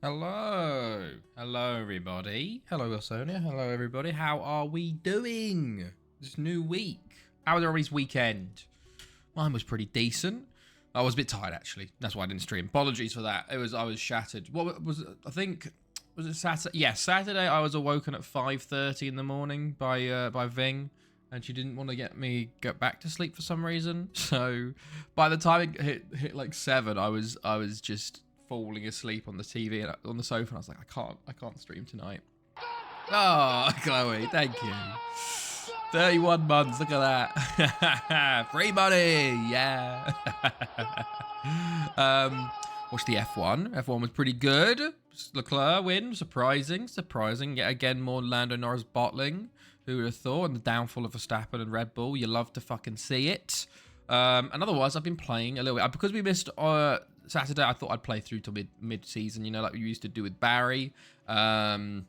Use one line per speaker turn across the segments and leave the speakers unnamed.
Hello. Hello, everybody. Hello, Wilsonia. Hello, everybody. How are we doing this new week? How was everybody's weekend? Mine was pretty decent. I was a bit tired, actually. That's why I didn't stream. Apologies for that. I was shattered. What was it? I think, was it Saturday? Yeah, Saturday I was awoken at 5:30 in the morning by Ving. And she didn't want to get back to sleep for some reason. So by the time it hit like 7, I was just falling asleep on the TV and on the sofa, and I was like, I can't stream tonight. Oh, Chloe, thank you. 31 months, look at that. Free money, yeah. Watched the F1. F1 was pretty good. Leclerc win, surprising. Yet again, more Lando Norris bottling. Who would have thought? And the downfall of Verstappen and Red Bull. You love to fucking see it. And otherwise, I've been playing a little bit. Because we missed Saturday, I thought I'd play through till mid-season, you know, like we used to do with Barry. The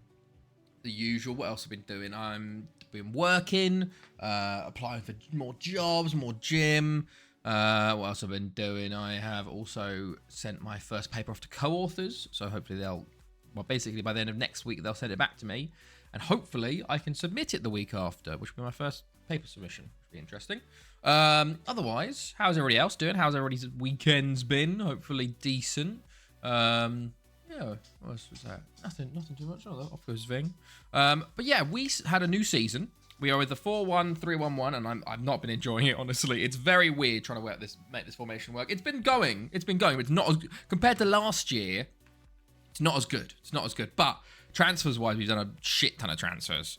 usual. What else have I been doing? I'm been working, applying for more jobs, more gym. What else have I been doing? I have also sent my first paper off to co-authors. So hopefully basically by the end of next week, they'll send it back to me. And hopefully I can submit it the week after, which will be my first paper submission. Which will be interesting. Otherwise, how's everybody else doing? How's everybody's weekends been? Hopefully decent. Yeah, what else was that? Nothing too much. Oh, off goes Ving. But yeah, we had a new season. We are with the 4-1-3-1-1, and I've not been enjoying it, honestly. It's very weird trying to make this formation work. It's been going, but it's not as compared to last year. It's not as good. But transfers-wise, we've done a shit ton of transfers.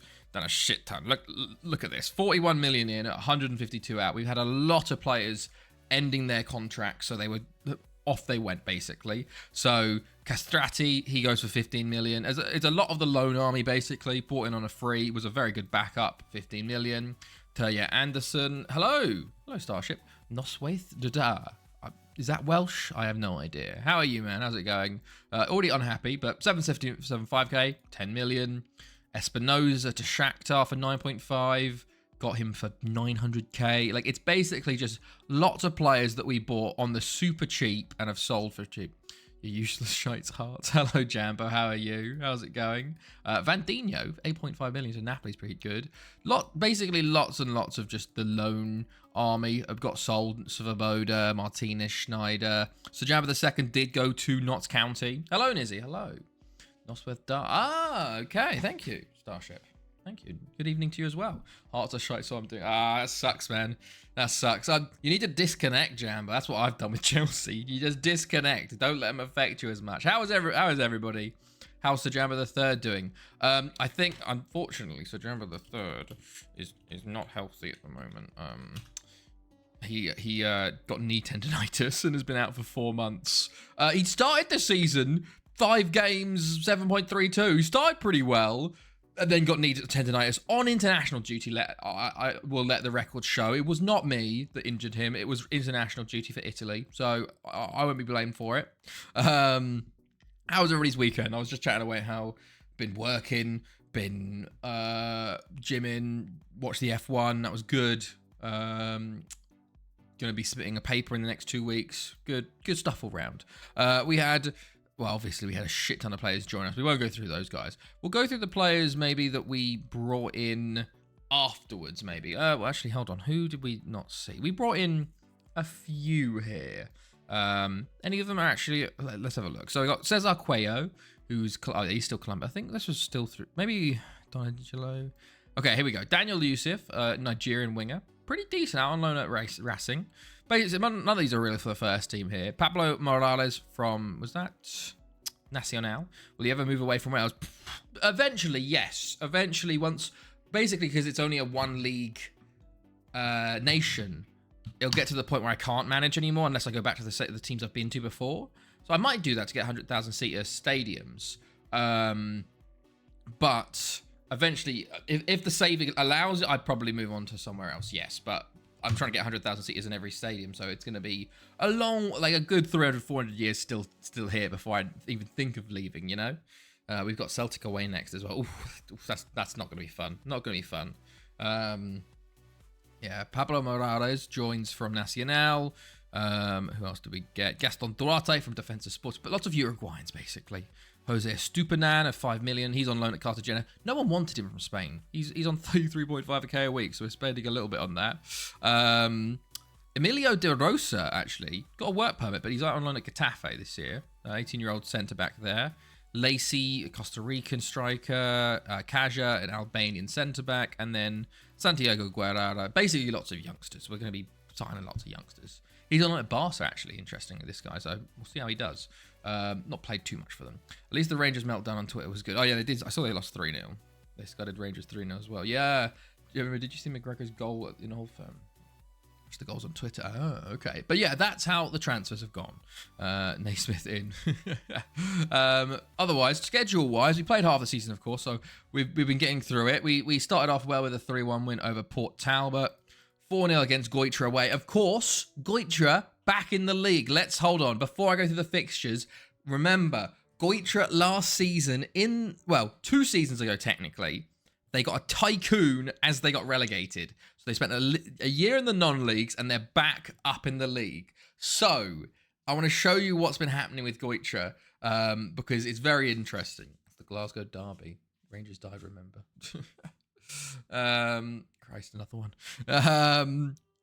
Look at this. 41 million in, 152 out. We've had a lot of players ending their contracts, so they went, basically. So Castrati, he goes for 15 million. It's a lot of the loan army, basically. Brought in on a free. Was a very good backup, 15 million. Terje Anderson. Hello, Starship. Noswaith Dada. Is that Welsh? I have no idea. How are you, man? How's it going? Already unhappy, but 775k, 10 million. Espinoza to Shakhtar for 9.5. Got him for 900k. Like, it's basically just lots of players that we bought on the super cheap and have sold for cheap. You useless shites hearts. Hello, Jambo. How are you? How's it going? Vandinho, 8.5 million to Napoli's pretty good. Basically lots and lots of just the loan army have got sold. Svoboda, Martinez, Schneider. So Jambo II did go to Notts County. Hello, Nizzy. Hello. Nosworth Dar. Ah, okay. Thank you, Starship. Thank you. Good evening to you as well. Hearts are shite, so I'm doing. That sucks, man. That sucks. You need to disconnect, Jambo. That's what I've done with Chelsea. You just disconnect. Don't let them affect you as much. How is everybody? How's Sir Jambo III doing? I think, unfortunately, Sir Jambo III is not healthy at the moment. He got knee tendonitis and has been out for 4 months. He started the season 5 games, 7.32. He started pretty well. And then got knee tendonitis on international duty. I will let the record show. It was not me that injured him. It was international duty for Italy. So I won't be blamed for it. How was everybody's weekend? I was just chatting away how been working, been gymming, watched the F1. That was good. Going to be submitting a paper in the next 2 weeks. Good stuff all round. Well, obviously, we had a shit ton of players join us. We won't go through those guys. We'll go through the players maybe that we brought in afterwards, maybe. Well, actually, hold on. Who did we not see? We brought in a few here. Any of them are actually... Let's have a look. So we got Cesar Cuello, who's... Oh, he's still Colombia. I think this was still through... Maybe Donangelo. Okay, here we go. Daniel Yusuf, Nigerian winger. Pretty decent out on loan at Racing. Basically, none of these are really for the first team here. Pablo Morales from, was that Nacional? Will he ever move away from Wales? Eventually, yes. Eventually, once, basically, because it's only a 1 league nation, it'll get to the point where I can't manage anymore unless I go back to the teams I've been to before. So I might do that to get 100,000 seater stadiums. But eventually, if the saving allows it, I'd probably move on to somewhere else, yes. But I'm trying to get 100,000 seaters in every stadium, so it's going to be a good 300, 400 years still here before I even think of leaving, you know? We've got Celtic away next as well. Ooh, that's not going to be fun. Not going to be fun. Yeah, Pablo Morales joins from Nacional. Who else do we get? Gaston Duarte from Defensa Sports, but lots of Uruguayans, basically. Jose Stupinan at 5 million. He's on loan at Cartagena. No one wanted him from Spain. He's on 33.5k a week, so we're spending a little bit on that. Emilio De Rosa, actually, got a work permit, but he's out on loan at Getafe this year. 18-year-old centre-back there. Lacey, a Costa Rican striker. Kaja, an Albanian centre-back. And then Santiago Guerrera. Basically, lots of youngsters. We're going to be signing lots of youngsters. He's on loan at Barca, actually, interestingly, this guy. So we'll see how he does. Not played too much for them. At least the Rangers meltdown on Twitter was good. Oh, yeah, they did. I saw they lost 3-0. They scudded Rangers 3-0 as well. Yeah. Did you see McGregor's goal in Old Firm? The goals on Twitter. Oh, okay. But yeah, that's how the transfers have gone. Naismith in. Otherwise, schedule-wise, we played half the season, of course, so we've been getting through it. We started off well with a 3-1 win over Port Talbot. 4-0 against Goitra away. Of course, Goitra back in the league. Let's hold on. Before I go through the fixtures, remember, Goitra last season 2 seasons ago, technically, they got a tycoon as they got relegated. So they spent a year in the non-leagues and they're back up in the league. So I want to show you what's been happening with Goitra because it's very interesting. The Glasgow Derby. Rangers died, remember. Christ, another one.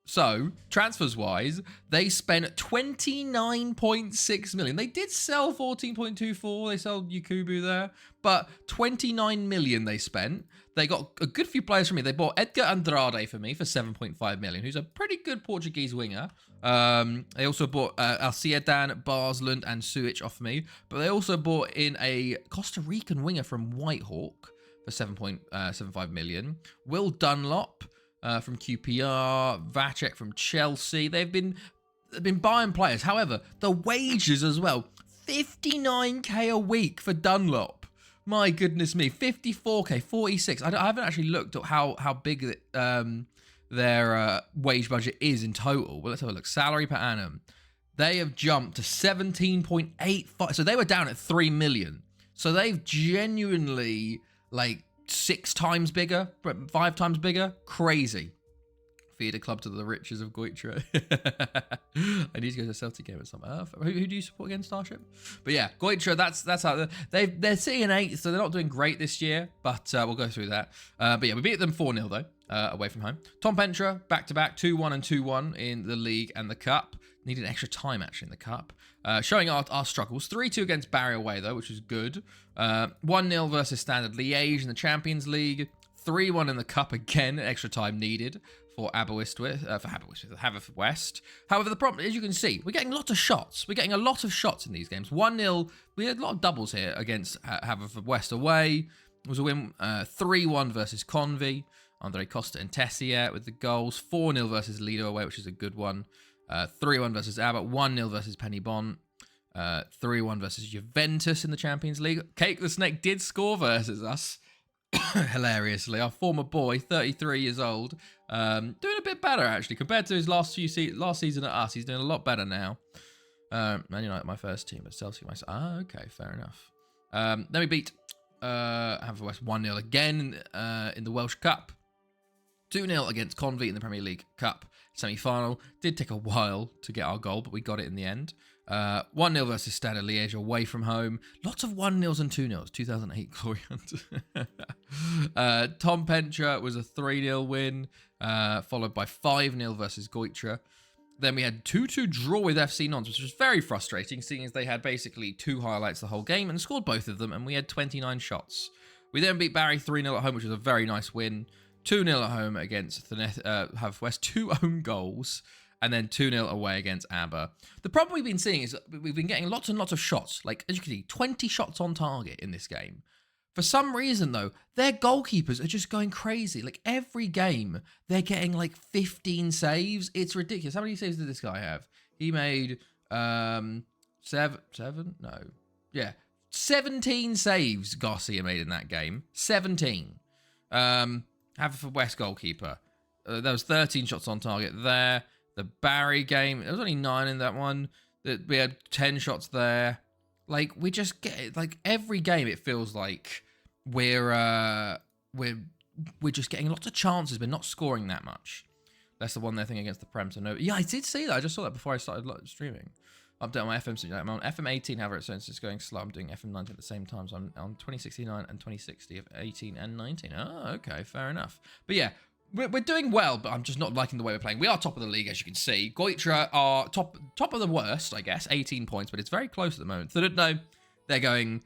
So, transfers-wise, they spent 29.6 million. They did sell 14.24. They sold Yakubu there. But 29 million they spent. They got a good few players from me. They bought Edgar Andrade for me for 7.5 million, who's a pretty good Portuguese winger. They also bought Alciadan, Barsland, and Suich off me. But they also bought in a Costa Rican winger from Whitehawk for 7.75 million. Will Dunlop from QPR, Vacek from Chelsea. They've been buying players. However, the wages as well. 59k a week for Dunlop. My goodness me. 54k, 46. I haven't actually looked at how big their wage budget is in total. But let's have a look. Salary per annum. They have jumped to 17.85. So they were down at 3 million. So they've genuinely, 6 times bigger, 5 times bigger. Crazy. Feed a club to the riches of Goitra. I need to go to a Celtic game at some. Who do you support again, Starship? But yeah, Goitra. That's how they're sitting in 8th, so they're not doing great this year. But we'll go through that. But yeah, we beat them 4-0 though, away from home. Tom Pentra back-to-back 2-1 and 2-1 in the league and the cup. Needed extra time actually in the cup. Showing our struggles. 3-2 against Barry away though, which is good. 1-0 versus Standard Liège in the Champions League. 3-1 in the cup again. Extra time needed for Haverfordwest. However, the problem, as you can see, we're getting lots of shots. We're getting a lot of shots in these games. 1-0. We had a lot of doubles here against Haverfordwest away. It was a win. 3-1 versus Convy. Andre Costa and Tessier with the goals. 4-0 versus Lido away, which is a good one. 3-1 versus Abbott, 1-0 versus Pennybont, 3-1 versus Juventus in the Champions League. Cake the Snake did score versus us, hilariously. Our former boy, 33 years old, doing a bit better actually compared to his last season at us. He's doing a lot better now. Man United, my first team, but Chelsea, okay, fair enough. Then we beat Haverfordwest 1-0 again in the Welsh Cup. 2-0 against Convy in the Premier League Cup semi-final. Did take a while to get our goal, but we got it in the end. 1-0 versus Stade Liège away from home. Lots of 1-0s and 2-0s. 2008 glory hunt. Tom Pentra was a 3-0 win, followed by 5-0 versus Goitra. Then we had 2-2 draw with FC Nantes, which was very frustrating, seeing as they had basically 2 highlights the whole game and scored both of them, and we had 29 shots. We then beat Barry 3-0 at home, which was a very nice win. 2-0 at home against Haverfordwest, 2 own goals, and then 2-0 away against ABBA. The problem we've been seeing is we've been getting lots and lots of shots. As you can see, 20 shots on target in this game. For some reason, though, their goalkeepers are just going crazy. Every game, they're getting 15 saves. It's ridiculous. How many saves did this guy have? He made 7? No. Yeah. 17 saves Garcia made in that game. 17. Haverfordwest goalkeeper. There was 13 shots on target there. The Barry game, there was only 9 in that one. We had 10 shots there. We just get every game. It feels like we're just getting lots of chances, but not scoring that much. That's the one thing against the Prem. So no, yeah, I did see that. I just saw that before I started streaming. update on my FM simulator. I'm on FM 18, however, since it's going slow. I'm doing FM 19 at the same time, so I'm on 2069 and 2060 of 18 and 19. Oh, okay, fair enough. But yeah, we're doing well, but I'm just not liking the way we're playing. We are top of the league, as you can see. Goitra are top of the worst, I guess, 18 points, but it's very close at the moment. Thudno, they're going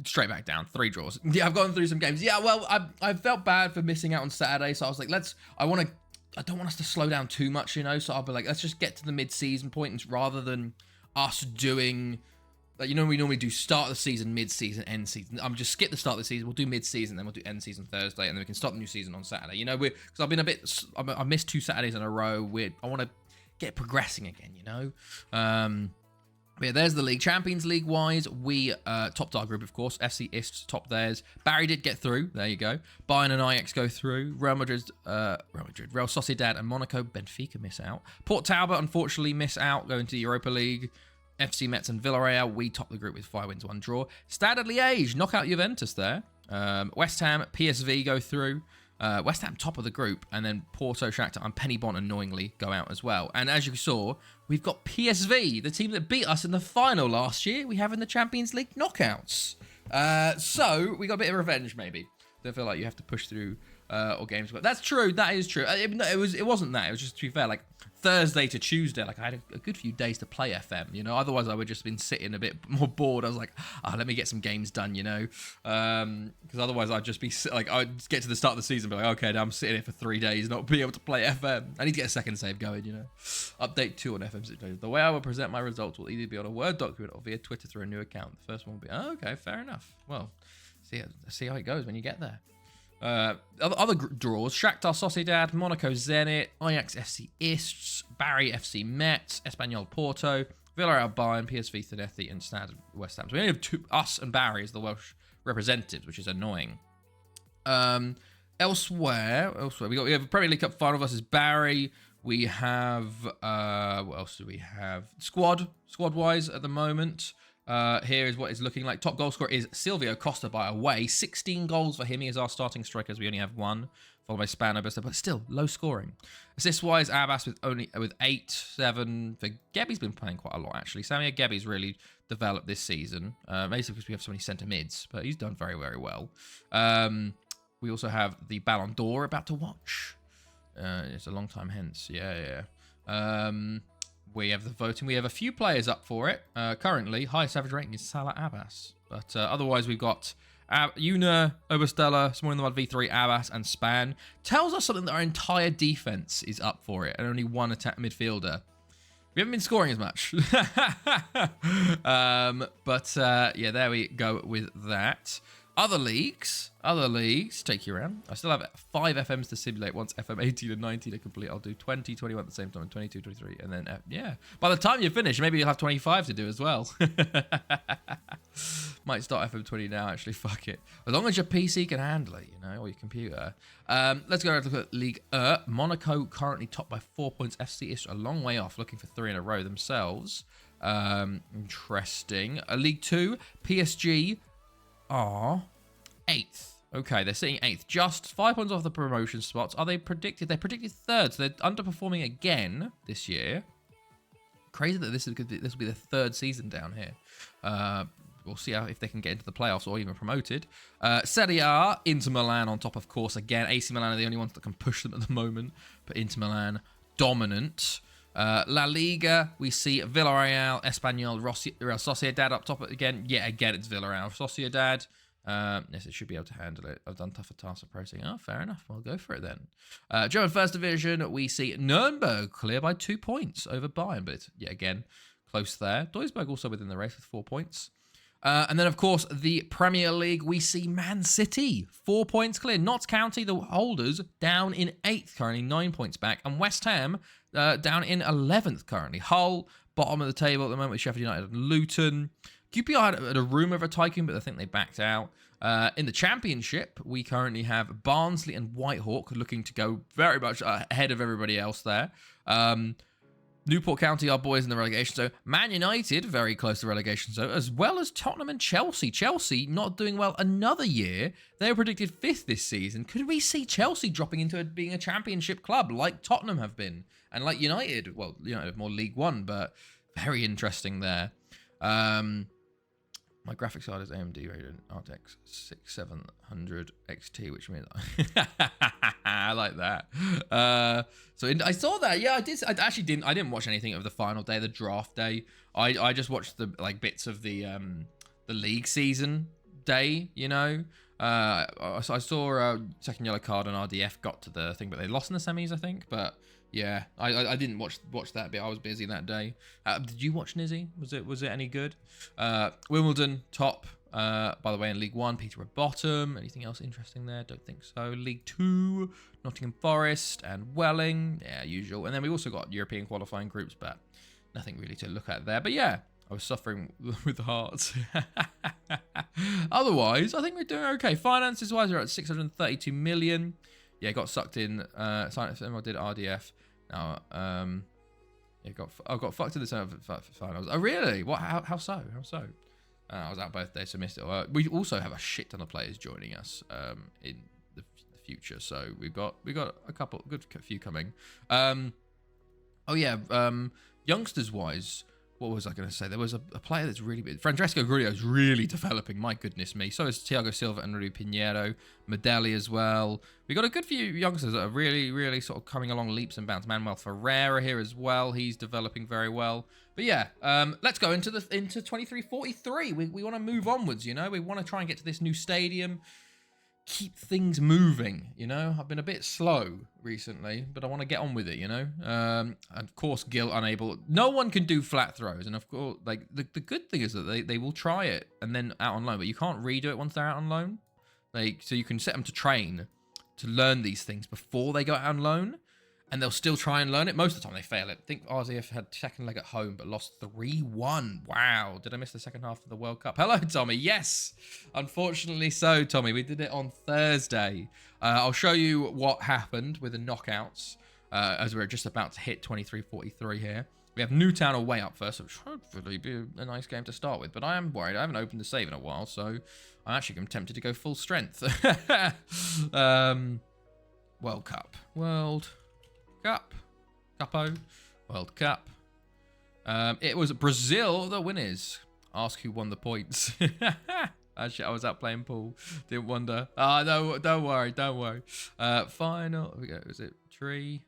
straight back down. 3 draws. Yeah, I've gone through some games. Yeah, well, I felt bad for missing out on Saturday, so I was like, I don't want us to slow down too much, you know, so I'll be like, let's just get to the mid-season point rather than us doing, like, you know, we normally do start of the season, mid-season, end season. I'm just skip the start of the season, we'll do mid-season, then we'll do end season Thursday, and then we can start the new season on Saturday. You know, because I've been I missed 2 Saturdays in a row. I want to get progressing again, you know. But yeah, there's the league. Champions League wise, we topped our group, of course. FC Ist topped theirs. Barry did get through. There you go. Bayern and Ajax go through. Real Sociedad and Monaco. Benfica miss out. Port Talbot, unfortunately, miss out, going to the Europa League. FC Metz and Villarreal, we top the group with 5 wins, 1 draw. Stade Liège, knock out Juventus there. West Ham, PSV go through. West Ham top of the group, and then Porto, Shakhtar, and Penybon annoyingly go out as well. And as you saw, we've got PSV, the team that beat us in the final last year. We have in the Champions League knockouts. So we got a bit of revenge, maybe. Don't feel like you have to push through all games, but that's true. That is true. It wasn't that. It was just, to be fair, like Thursday to Tuesday. Like I had a good few days to play FM. You know, otherwise I would just been sitting a bit more bored. I was like, let me get some games done. You know, because otherwise I'd just be like, I'd get to the start of the season, and be like, okay, now I'm sitting here for 3 days, not be able to play FM. I need to get a second save going. You know, update 2 on FM. The way I will present my results will either be on a Word document or via Twitter through a new account. The first one will be, okay, fair enough. Well, see how it goes when you get there. Other draws: Shakhtar Sociedad, Monaco Zenit, Ajax FC Ist, Barry FC Metz, Espanyol Porto, Villarreal Bayern, PSV Thanethi, and Stade West Ham. So we only have us and Barry as the Welsh representatives, which is annoying. Elsewhere, we have a Premier League Cup final versus Barry. We have what else do we have? Squad wise at the moment. Here is what it's looking like. Top goal scorer is Silvio Costa by a way. 16 goals for him. He is our starting striker, as we only have 1, followed by Spano, but still low scoring. Assist-wise, Abbas with 8, 7. For Gebby's been playing quite a lot, actually. Samir Gebby's really developed this season, basically because we have so many centre mids, but he's done very, very well. We also have the Ballon d'Or about to watch. It's a long time hence. Yeah. We have the voting. We have a few players up for it. Currently, highest average rating is Salah Abbas. But otherwise, we've got Una, Oberstella, Small in the Mud V3, Abbas, and Span. Tells us something that our entire defense is up for it, and only 1 attack midfielder. We haven't been scoring as much. Yeah, there we go with that. Other leagues take you around. I still have 5 FMs to simulate. Once FM 18 and 19 are complete, I'll do 20, 21 at the same time, and 22, 23, and then, yeah. By the time you finish, maybe you'll have 25 to do as well. Might start FM 20 now, actually, fuck it. As long as your PC can handle it, you know, or your computer. Let's go and look at League Monaco currently top by 4 points. FC is a long way off, looking for 3 in a row themselves. Interesting. League 2, PSG are 8th. Okay, they're sitting 8th, just 5 points off the promotion spots. Are they predicted? They're predicted 3rd, so they're underperforming again this year. Crazy that this will be the 3rd season down here. We'll see if they can get into the playoffs or even promoted. Serie A, Inter Milan on top, of course. Again, AC Milan are the only ones that can push them at the moment, but Inter Milan dominant. La Liga, we see Villarreal, Espanyol, Real Sociedad up top again. Yeah, again, it's Villarreal. Sociedad, yes, it should be able to handle it. I've done tougher tasks of pricing. Oh, fair enough. We'll go for it then. German First Division, we see Nuremberg clear by 2 points over Bayern, but it's, yeah, again, close there. Duisburg also within the race with 4 points. And then, of course, the Premier League, we see Man City, 4 points clear. Notts County, the holders, down in 8th currently, 9 points back. And West Ham, down in 11th currently. Hull, bottom of the table at the moment with Sheffield United and Luton. QPR had a rumour of a tycoon, but I think they backed out. In the Championship, we currently have Barnsley and Whitehawk looking to go very much ahead of everybody else there. Newport County, our boys in the relegation zone. Man United, very close to relegation zone, as well as Tottenham and Chelsea. Chelsea not doing well another year. They were predicted 5th this season. Could we see Chelsea dropping into being a championship club like Tottenham have been? And like United, well, United have more League One, but Very interesting there. My graphics card is AMD Radeon RTX 6700 XT, which means I like that. I saw that. Yeah, I did. I didn't watch anything of the final day, the draft day. I just watched the bits of the league season day. You know, I saw second yellow card and RDF got to the thing, but they lost in the semis, I think. But yeah, I didn't watch that bit. I was busy that day. Did you watch Nizzy? Was it any good? Wimbledon top. By the way, in League 1, Peterborough bottom. Anything else interesting there? Don't think so. League 2, Nottingham Forest and Welling. Yeah, usual. And then we also got European qualifying groups, but nothing really to look at there. But yeah, I was suffering with the Hearts. Otherwise, I think we're doing okay. Finances-wise, we're at 632 million. Yeah, got sucked in. I did RDF. Now, yeah, got fucked in the semi-finals. Oh, really? What? How so? How so? I was out both days, so missed it. We also have a shit ton of players joining us in the future, so we've got a good few coming. Oh yeah, youngsters wise. What was I going to say? There was a player that's really big. Francesco Grillo is really developing. My goodness me. So is Thiago Silva and Rui Pinheiro. Medeli as well. We got a good few youngsters that are really, really sort of coming along leaps and bounds. Manuel Ferreira here as well. He's developing very well. But yeah, let's go into 23-43. We want to move onwards, you know. We want to try and get to this new stadium. Keep things moving, you know. I've been a bit slow recently, but I want to get on with it, you know. And of course, Gil unable. No one can do flat throws, and of course, like the good thing is that they will try it and then out on loan, but you can't redo it once they're out on loan. Like, so you can set them to train to learn these things before they go out on loan, and they'll still try and learn it. Most of the time, they fail it. I think RZF had second leg at home, but lost 3-1. Wow. Did I miss the second half of the World Cup? Hello, Tommy. Yes. Unfortunately so, Tommy. We did it on Thursday. I'll show you what happened with the knockouts as we're just about to hit 23-43 here. We have Newtown away up first, which should hopefully be a nice game to start with. But I am worried. I haven't opened the save in a while, so I'm actually tempted to go full strength. World Cup. World Cup. It was Brazil the winners. Ask who won the points. Actually, I was out playing pool. Didn't wonder. No, don't worry. Final. Here we go. Is it 3?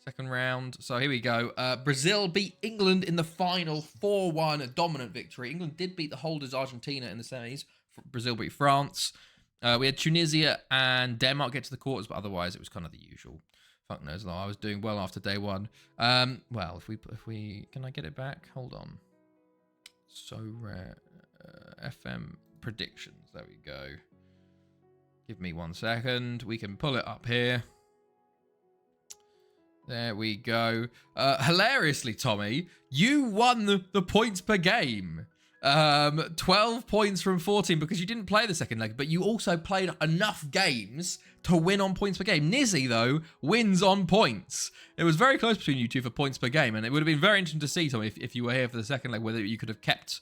Second round. So here we go. Brazil beat England in the final 4-1, a dominant victory. England did beat the holders Argentina in the semis. Brazil beat France. We had Tunisia and Denmark get to the quarters, but otherwise it was kind of the usual. Fuck knows, though. I was doing well after day one. Well, if we can I get it back? Hold on. So rare. FM predictions. There we go. Give me 1 second. We can pull it up here. There we go. Hilariously, Tommy, you won the points per game. 12 points from 14 because you didn't play the second leg, but you also played enough games to win on points per game. Nizzy, though, wins on points. It was very close between you two for points per game, and it would have been very interesting to see, Tommy, if you were here for the second leg, whether you could have kept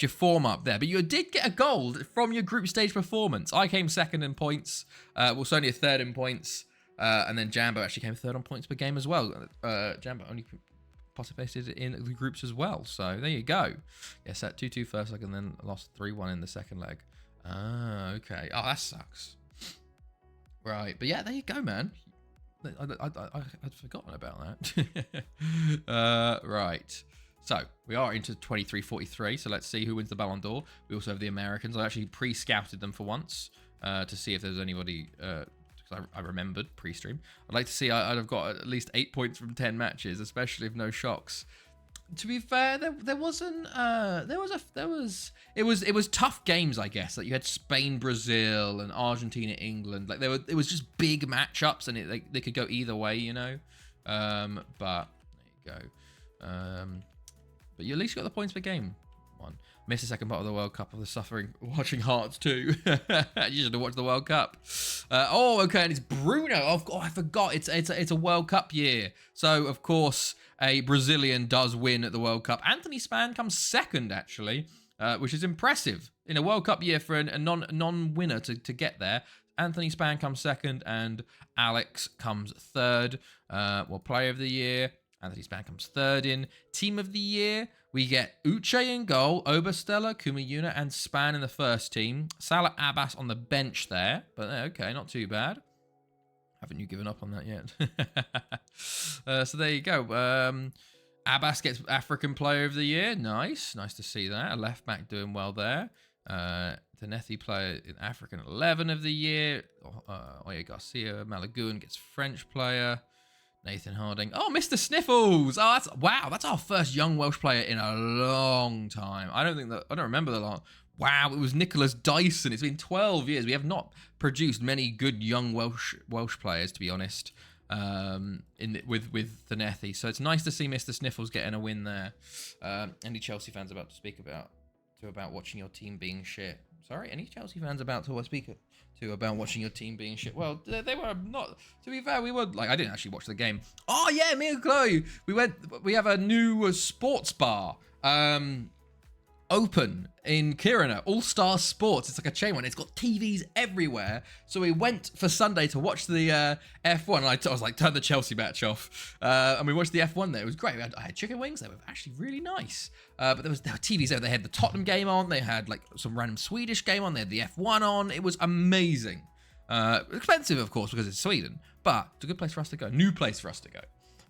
your form up there. But you did get a gold from your group stage performance. I came second in points, was only a third in points, and then Jambo actually came third on points per game as well. Jambo only participated in the groups as well. So there you go. Yes, at 2-2 first leg and then lost 3-1 in the second leg. Ah, okay. Oh, that sucks. Right. But yeah, there you go, man. I'd forgotten about that. Right. So we are into 23-43. So let's see who wins the Ballon d'Or. We also have the Americans. I actually pre-scouted them for once to see if there's anybody... I remembered pre-stream. I'd like to see I'd have got at least 8 points from 10 matches, especially if no shocks. To be fair, there wasn't. It was tough games, I guess. Like you had Spain, Brazil, and Argentina, England. Like it was just big matchups, and they could go either way, you know. But there you go. But you at least got the points per game. One. Missed the second part of the World Cup of the suffering watching Hearts too. You should have watched the World Cup. Oh, okay, and it's Bruno. Oh, I forgot. It's a World Cup year. So of course a Brazilian does win at the World Cup. Anthony Span comes second actually, which is impressive in a World Cup year for a non-winner to get there. Anthony Span comes second and Alex comes third. Well, Player of the Year. Anthony Span comes third in. Team of the year, we get Uche in goal, Obersteller, Kumayuna, and Span in the first team. Salah Abbas on the bench there, but okay, not too bad. Haven't you given up on that yet? So there you go. Abbas gets African Player of the Year. Nice to see that. A left back doing well there. Denethi Player in African 11 of the Year. Oya Garcia Malagoon gets French Player. Nathan Harding. Oh, Mr. Sniffles. Oh, that's our first young Welsh player in a long time. I don't remember the long. Wow, it was Nicholas Dyson. It's been 12 years. We have not produced many good young Welsh players, to be honest, with Denethi. So it's nice to see Mr. Sniffles getting a win there. Any Chelsea fans about to speak about watching your team being shit? Sorry, any Chelsea fans about to speak to about watching your team being shit? Well, they were not. To be fair, we were like, I didn't actually watch the game. Oh yeah, me and Chloe, we have a new sports bar open in Kiruna, All Star Sports. It's like a chain one. It's got TVs everywhere. So we went for Sunday to watch the F1. And I was like, turn the Chelsea match off. And we watched the F1 there. It was great. I had chicken wings. They were actually really nice. But there were TVs there. They had the Tottenham game on. They had like some random Swedish game on. They had the F1 on. It was amazing. Expensive, of course, because it's Sweden. But it's a good place for us to go. New place for us to go.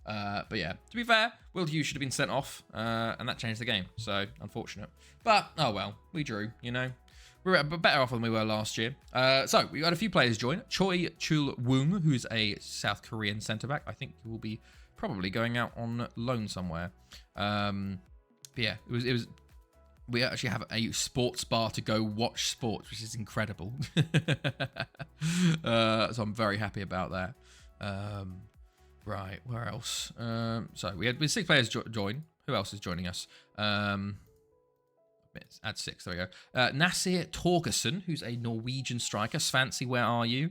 But yeah, to be fair, Will Hughes should have been sent off, and that changed the game. So, unfortunate. But, oh well, we drew, you know. We're better off than we were last year. So, we got a few players join. Choi Chul-woong, who's a South Korean centre-back. I think he will be probably going out on loan somewhere. But yeah, it was. We actually have a sports bar to go watch sports, which is incredible. So I'm very happy about that. Right, where else? So we had 6 players join. Who else is joining us? Add 6, there we go. Nasir Torgerson, who's a Norwegian striker. Svancy, where are you?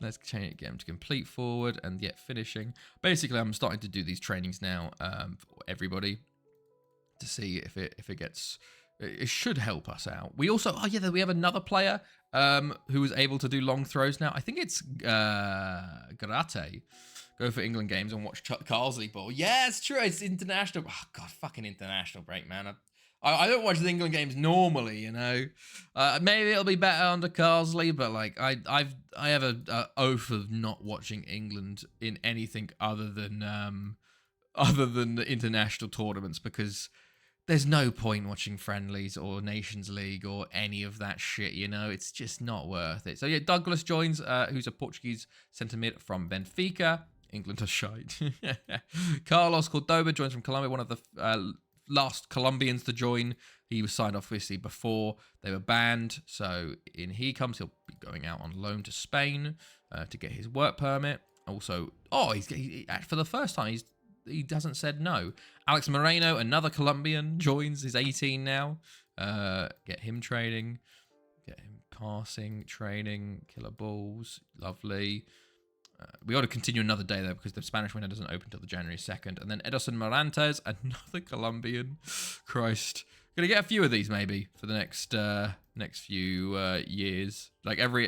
Let's change it again to complete forward and yet finishing. Basically, I'm starting to do these trainings now for everybody to see if it gets. It should help us out. We also, we have another player who is able to do long throws now. I think it's Garate. Go for England games and watch Carsley ball. Yeah, it's true. It's international. Oh, God, fucking international break, man. I don't watch the England games normally, you know. Maybe it'll be better under Carsley, but like I have a oath of not watching England in anything other than the international tournaments, because there's no point watching friendlies or Nations League or any of that shit, you know? It's just not worth it. So yeah, Douglas joins, who's a Portuguese centre mid from Benfica. England are shite. Carlos Cordoba joins from Colombia, one of the last Colombians to join. He was signed off, obviously, before they were banned. So in he comes, he'll be going out on loan to Spain to get his work permit. Also, he for the first time, he hasn't said no. Alex Moreno, another Colombian, joins. He's 18 now. Get him training. Get him passing, training, killer balls. Lovely. We ought to continue another day, though, because the Spanish window doesn't open until the January 2nd. And then Edison Morantes, another Colombian. Christ. Gonna get a few of these, maybe, for the next few years. Like, every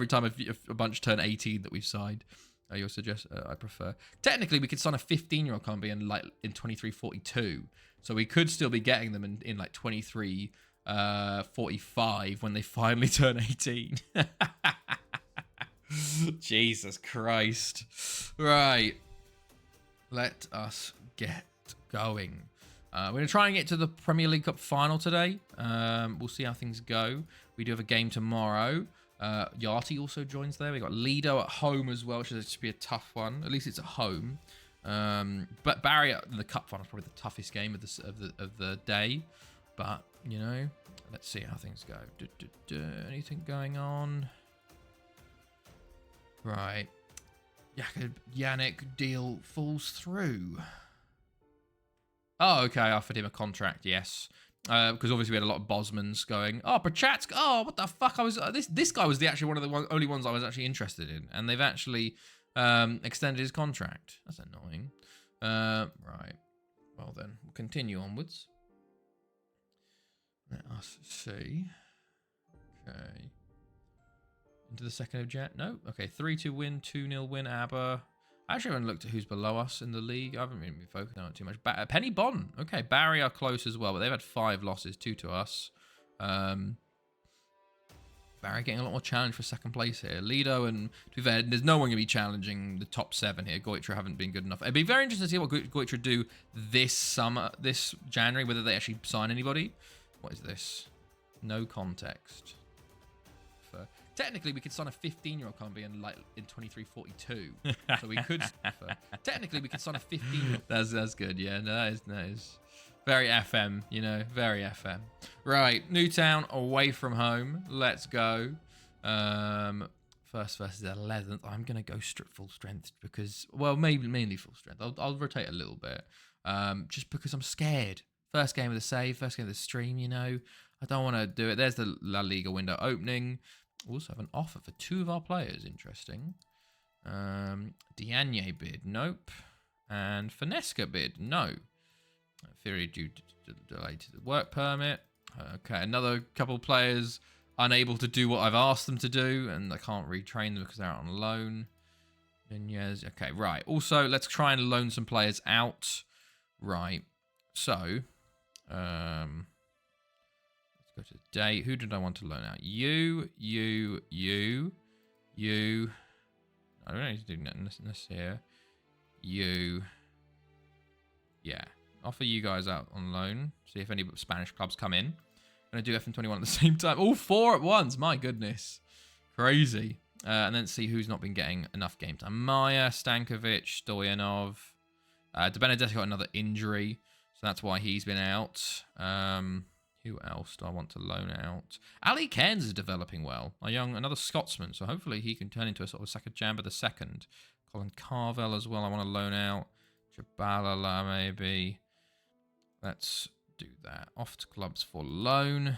time a bunch turn 18 that we've signed. You'll suggest I prefer. Technically, we could sign a 15-year-old Colombian like in 23-42, so we could still be getting them in like 23-45 when they finally turn 18. Jesus Christ! Right, let us get going. We're gonna try and get to the Premier League Cup final today. We'll see how things go. We do have a game tomorrow. Yati also joins there. We got Lido at home as well, which should be a tough one. At least it's at home. But Barrier, the cup final, is probably the toughest game of the day. But you know, let's see how things go. Anything going on? Right. Yannick deal falls through. Oh, okay. I offered him a contract. Yes. Because obviously we had a lot of Bosmans going, Prochatsk, what the fuck? This guy was one of the only ones I was actually interested in, and they've actually extended his contract. That's annoying. Right. Well then, we'll continue onwards. Let us see. Okay. Into the 2nd of Jan. No. Okay. 3-2 win, 2-0 win. Aber. I actually haven't looked at who's below us in the league. I haven't really been focusing on it too much. Penny Bon. Okay, Barry are close as well, but they've had 5 losses, 2 to us. Barry getting a lot more challenge for second place here. Lido and, to be fair, there's no one going to be challenging the top 7 here. Goitra haven't been good enough. It'd be very interesting to see what Goitra do this January, whether they actually sign anybody. What is this? No context. Technically, we could sign a 15-year-old Colombian like in 2342. So we could. Technically, we could sign a 15-year-old. That's good. Yeah, no, that is very FM. You know, very FM. Right, Newtown away from home. Let's go. First versus 11th. I'm gonna go full strength because, well, maybe mainly full strength. I'll rotate a little bit, just because I'm scared. First game of the save, first game of the stream. You know, I don't want to do it. There's the La Liga window opening. Also have an offer for 2 of our players. Interesting. Diagne bid. Nope. And Finesca bid. No. Theory due delay to the work permit. Okay. Another couple of players unable to do what I've asked them to do. And I can't retrain them because they're out on loan. Nunez. Okay. Right. Also, let's try and loan some players out. Right. So, go to date. Who did I want to loan out? You. I don't need to do this here. You. Yeah. Offer you guys out on loan. See if any Spanish clubs come in. I'm going to do FM21 at the same time. All 4 at once. My goodness. Crazy. And then see who's not been getting enough game time. Maya, Stankovic, Stoyanov. De Benedetto got another injury. So that's why he's been out. Who else do I want to loan out? Ali Cairns is developing well. Another Scotsman. So hopefully he can turn into a sort of second Jamba the second. Colin Carvel as well. I want to loan out. Jabalala maybe. Let's do that. Off to clubs for loan.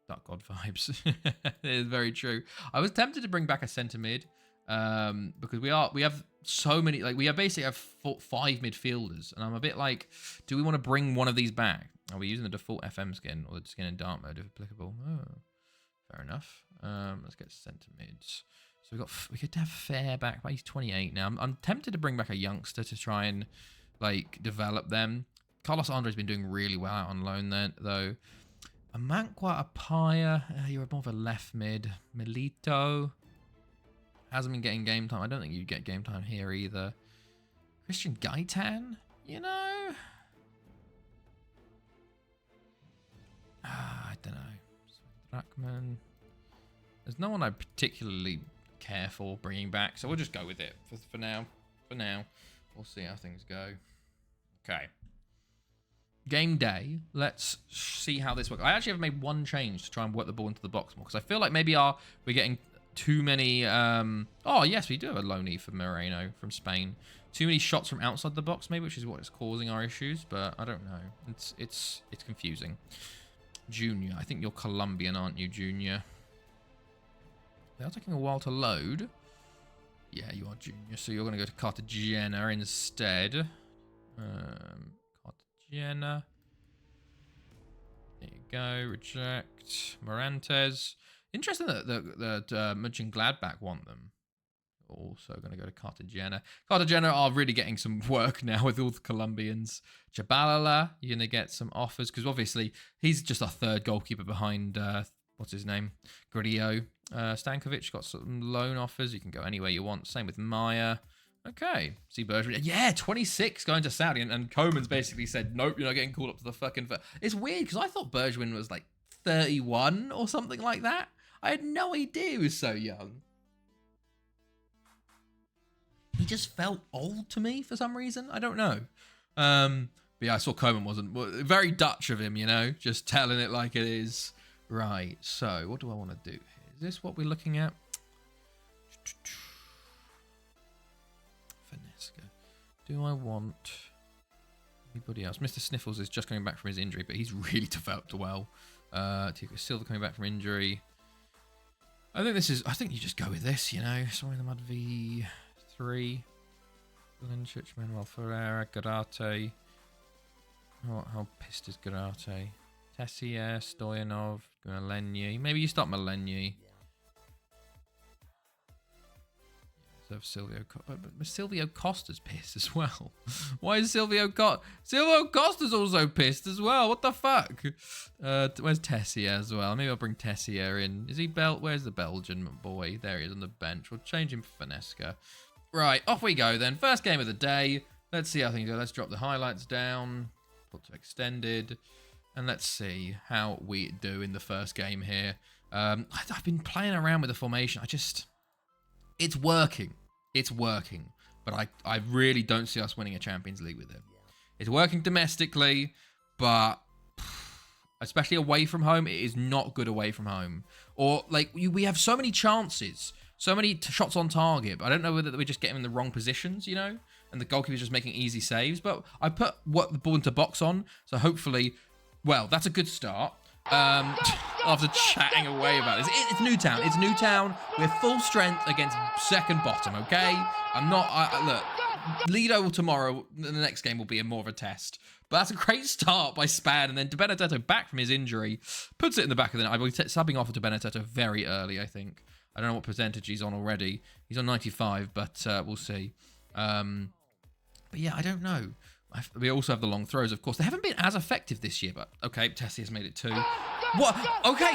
Dark God vibes. It is very true. I was tempted to bring back a centre mid. Because we have so many, like we basically have 5 midfielders, and I'm a bit like, do we want to bring one of these back? Are we using the default FM skin or the skin in dark mode if applicable? Oh, fair enough. Let's get centre mids. So we could have Fair back, but he's 28 now. I'm tempted to bring back a youngster to try and like develop them. Carlos Andre's been doing really well out on loan then, though. Amankwa Apaya, you're more of a left mid. Milito hasn't been getting game time. I don't think you'd get game time here either. Christian Gaitan, you know? I don't know. Drachman. There's no one I particularly care for bringing back, so we'll just go with it for now. For now, we'll see how things go. Okay. Game day. Let's see how this works. I actually have made one change to try and work the ball into the box more, because I feel like maybe we're getting too many. Oh yes, we do have a loanee for Moreno from Spain. Too many shots from outside the box, maybe, which is what is causing our issues. But I don't know. It's confusing. Junior, I think you're Colombian, aren't you, Junior? They are taking a while to load. Yeah, you are Junior, so you're going to go to Cartagena instead. Cartagena. There you go. Reject. Morantes. Interesting that Mönchengladbach want them. Also going to go to Cartagena. Cartagena are really getting some work now with all the Colombians. Jabalala, you're going to get some offers, because obviously he's just our third goalkeeper behind, what's his name? Grillo. Stankovic got some loan offers. You can go anywhere you want. Same with Maya. Okay. See Bergwijn. Yeah, 26 going to Saudi. And Koeman's basically said, nope, you're not getting called up to the fucking... It's weird, because I thought Bergwijn was like 31 or something like that. I had no idea he was so young. He just felt old to me for some reason. I don't know. But yeah, I saw Koeman wasn't. Very Dutch of him, you know? Just telling it like it is. Right, so what do I want to do here? Is this what we're looking at? Finesca. Do I want anybody else? Mr. Sniffles is just coming back from his injury, but he's really developed well. Tico Silva coming back from injury. I think you just go with this, you know? Sorry, the Mud V3. Linchich, Manuel Ferreira, Garate. How pissed is Garate? Tessier, Stoyanov, Malenyi. Maybe you start Malenyi. But Silvio Costa's pissed as well. Why is Silvio Costa's also pissed as well? What the fuck? Where's Tessier as well? Maybe I'll bring Tessier in. Is he Where's the Belgian boy? There he is on the bench. We'll change him for Finesca. Right, off we go then. First game of the day. Let's see how things go. Let's drop the highlights down. Put to extended. And let's see how we do in the first game here. I've been playing around with the formation. It's working. It's working. But I really don't see us winning a Champions League with it. It's working domestically, but especially away from home, it is not good away from home. Or, like, we have so many chances, so many shots on target, but I don't know whether we're just getting in the wrong positions, you know? And the goalkeeper's just making easy saves. But I put the ball into box on, so hopefully, well, that's a good start. After chatting away about this. It's Newtown. It's Newtown. We're full strength against second bottom, okay? Look, Lido tomorrow, the next game will be more of a test. But that's a great start by Span. And then De Benedetto back from his injury. Puts it in the back of the net. I will be subbing off to Benedetto very early, I think. I don't know what percentage he's on already. He's on 95, but we'll see. But yeah, I don't know. We also have the long throws, of course. They haven't been as effective this year, but okay, Tessie has made it 2. What? Okay,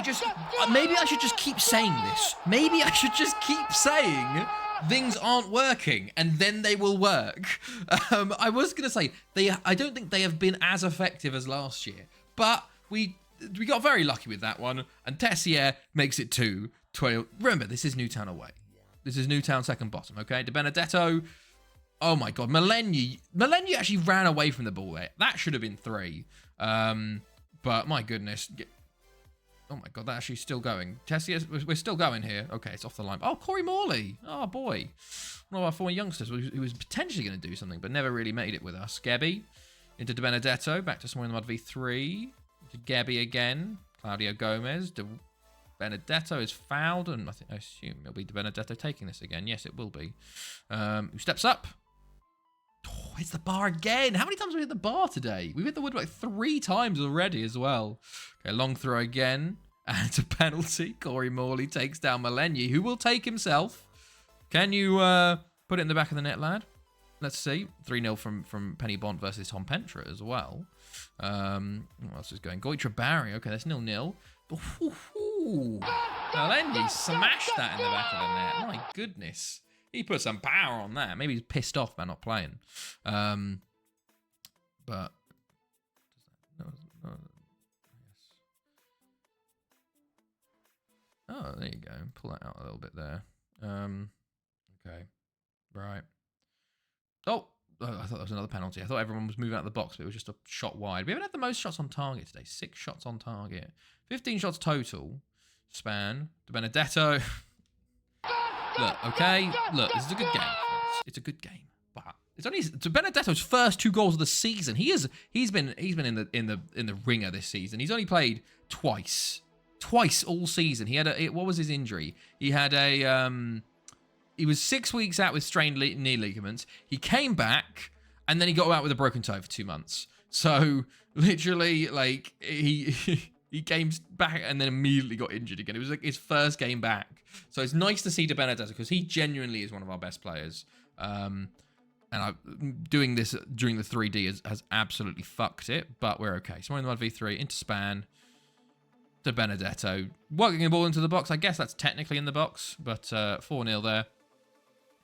maybe I should just keep saying this. Maybe I should just keep saying things aren't working, and then they will work. I was going to say, I don't think they have been as effective as last year, but we got very lucky with that one, and Tessier makes it 2-12. Remember, this is Newtown away. This is Newtown second bottom, okay? De Benedetto. Oh my God, Malenyi actually ran away from the ball there. That should have been 3. But my goodness. Oh my God, that's actually still going. Tessier, we're still going here. Okay, it's off the line. Oh, Corey Morley. Oh boy. One of our former youngsters who was potentially going to do something, but never really made it with us. Gebby into De Benedetto. Back to Somewhere in the Mud v3. To Gebby again. Claudio Gomez. De Benedetto is fouled, and I assume it'll be De Benedetto taking this again. Yes, it will be. Who steps up? Oh, it's the bar again. How many times have we hit the bar today? We've hit the wood like 3 times already as well. Okay, long throw again. And it's a penalty. Corey Morley takes down Malenyi, who will take himself. Can you put it in the back of the net, lad? Let's see. 3-0 from Penny Bont versus Tom Pentra as well. What else is going? Goitra Barry. Okay, that's 0-0. Malenyi smashed that in the back of the net. My goodness. He put some power on that. Maybe he's pissed off about not playing. But oh, there you go. Pull that out a little bit there. Okay. Right. Oh, I thought that was another penalty. I thought everyone was moving out of the box, but it was just a shot wide. We haven't had the most shots on target today. 6 shots on target. 15 shots total. Span. De Benedetto. Look, okay. Look, this is a good game. It's a good game, but it's only De Benedetto's first 2 goals of the season. He's been in the ringer this season. He's only played twice all season. He had what was his injury? He had he was 6 weeks out with strained knee ligaments. He came back and then he got out with a broken toe for 2 months. So literally, like he came back and then immediately got injured again. It was like his first game back. So it's nice to see De Benedetto because he genuinely is one of our best players. And doing this during the 3D has absolutely fucked it, but we're okay. Somewhere in the Mud v3, into Span. De Benedetto. Working the ball into the box. I guess that's technically in the box, but 4-0 there.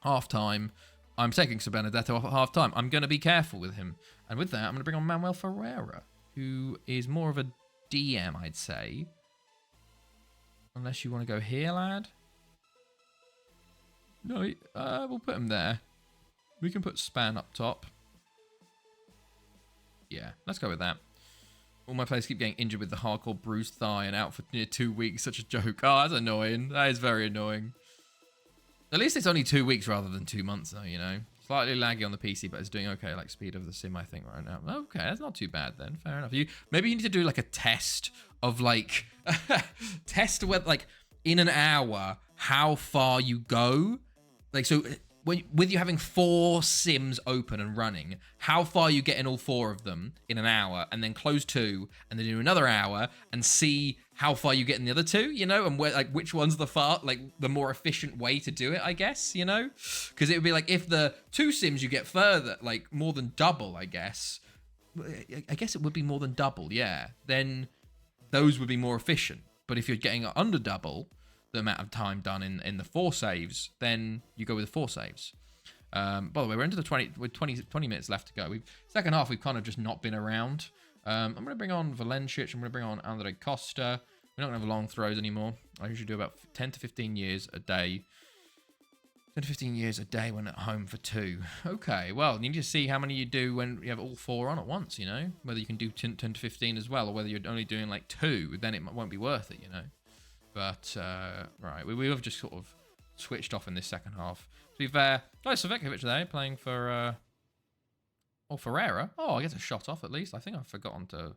Half-time. I'm taking De Benedetto off at half-time. I'm going to be careful with him. And with that, I'm going to bring on Manuel Ferreira, who is more of a DM, I'd say. Unless you want to go here, lad. No, we'll put him there. We can put Span up top. Yeah, let's go with that. All my players keep getting injured with the hardcore bruised thigh and out for near 2 weeks. Such a joke. Oh, that's annoying. That is very annoying. At least it's only 2 weeks rather than 2 months, though, you know. Slightly laggy on the PC, but it's doing okay, like speed of the sim, I think, right now. Okay, that's not too bad then. Fair enough. Maybe you need to do like a test of like test with like in an hour how far you go. Like so with you having 4 sims open and running, how far you get in all 4 of them in an hour, and then close 2, and then do another hour, and see how far you get in the other two, you know, and where, like, which one's the more efficient way to do it, I guess, you know, because it would be like if the 2 sims you get further, like more than double, I guess it would be more than double, yeah, then those would be more efficient. But if you're getting under double the amount of time done in the 4 saves, then you go with the 4 saves. By the way, we're into the 20 minutes left to go. Second half, we've kind of just not been around. I'm going to bring on Valencic. I'm going to bring on Andre Costa. We're not going to have long throws anymore. I usually do about 10 to 15 years a day. 10 to 15 years a day when at home for 2. Okay, well, you need to see how many you do when you have all 4 on at once, you know? Whether you can do 10 to 15 as well, or whether you're only doing like 2, then it won't be worth it, you know? But, right, we have just sort of switched off in this second half. So we've got Savikovic there playing for... Ferreira. Oh, I get a shot off at least. I think I've forgotten to...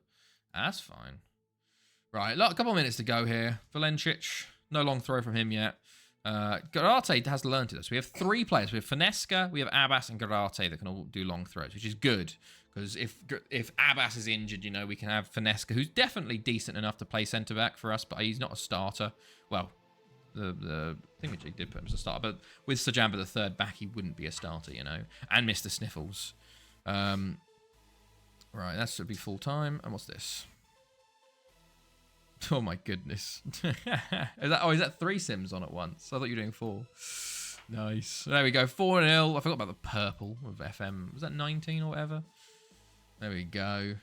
That's fine. Right, a couple of minutes to go here. Valencic, no long throw from him yet. Garate has learned it. So we have 3 players. We have Finesca, we have Abbas, and Garate that can all do long throws, which is good. Because if Abbas is injured, you know, we can have Finesca, who's definitely decent enough to play centre-back for us, but he's not a starter. Well, the thing which he did put him as a starter, but with Sajamba the third back, he wouldn't be a starter, you know. And Mr. Sniffles. Right, that should be full time. And what's this? Oh my goodness. Is that 3 sims on at once? I thought you were doing 4. Nice. There we go. 4-0. I forgot about the purple of FM. Was that 19 or whatever? There we go.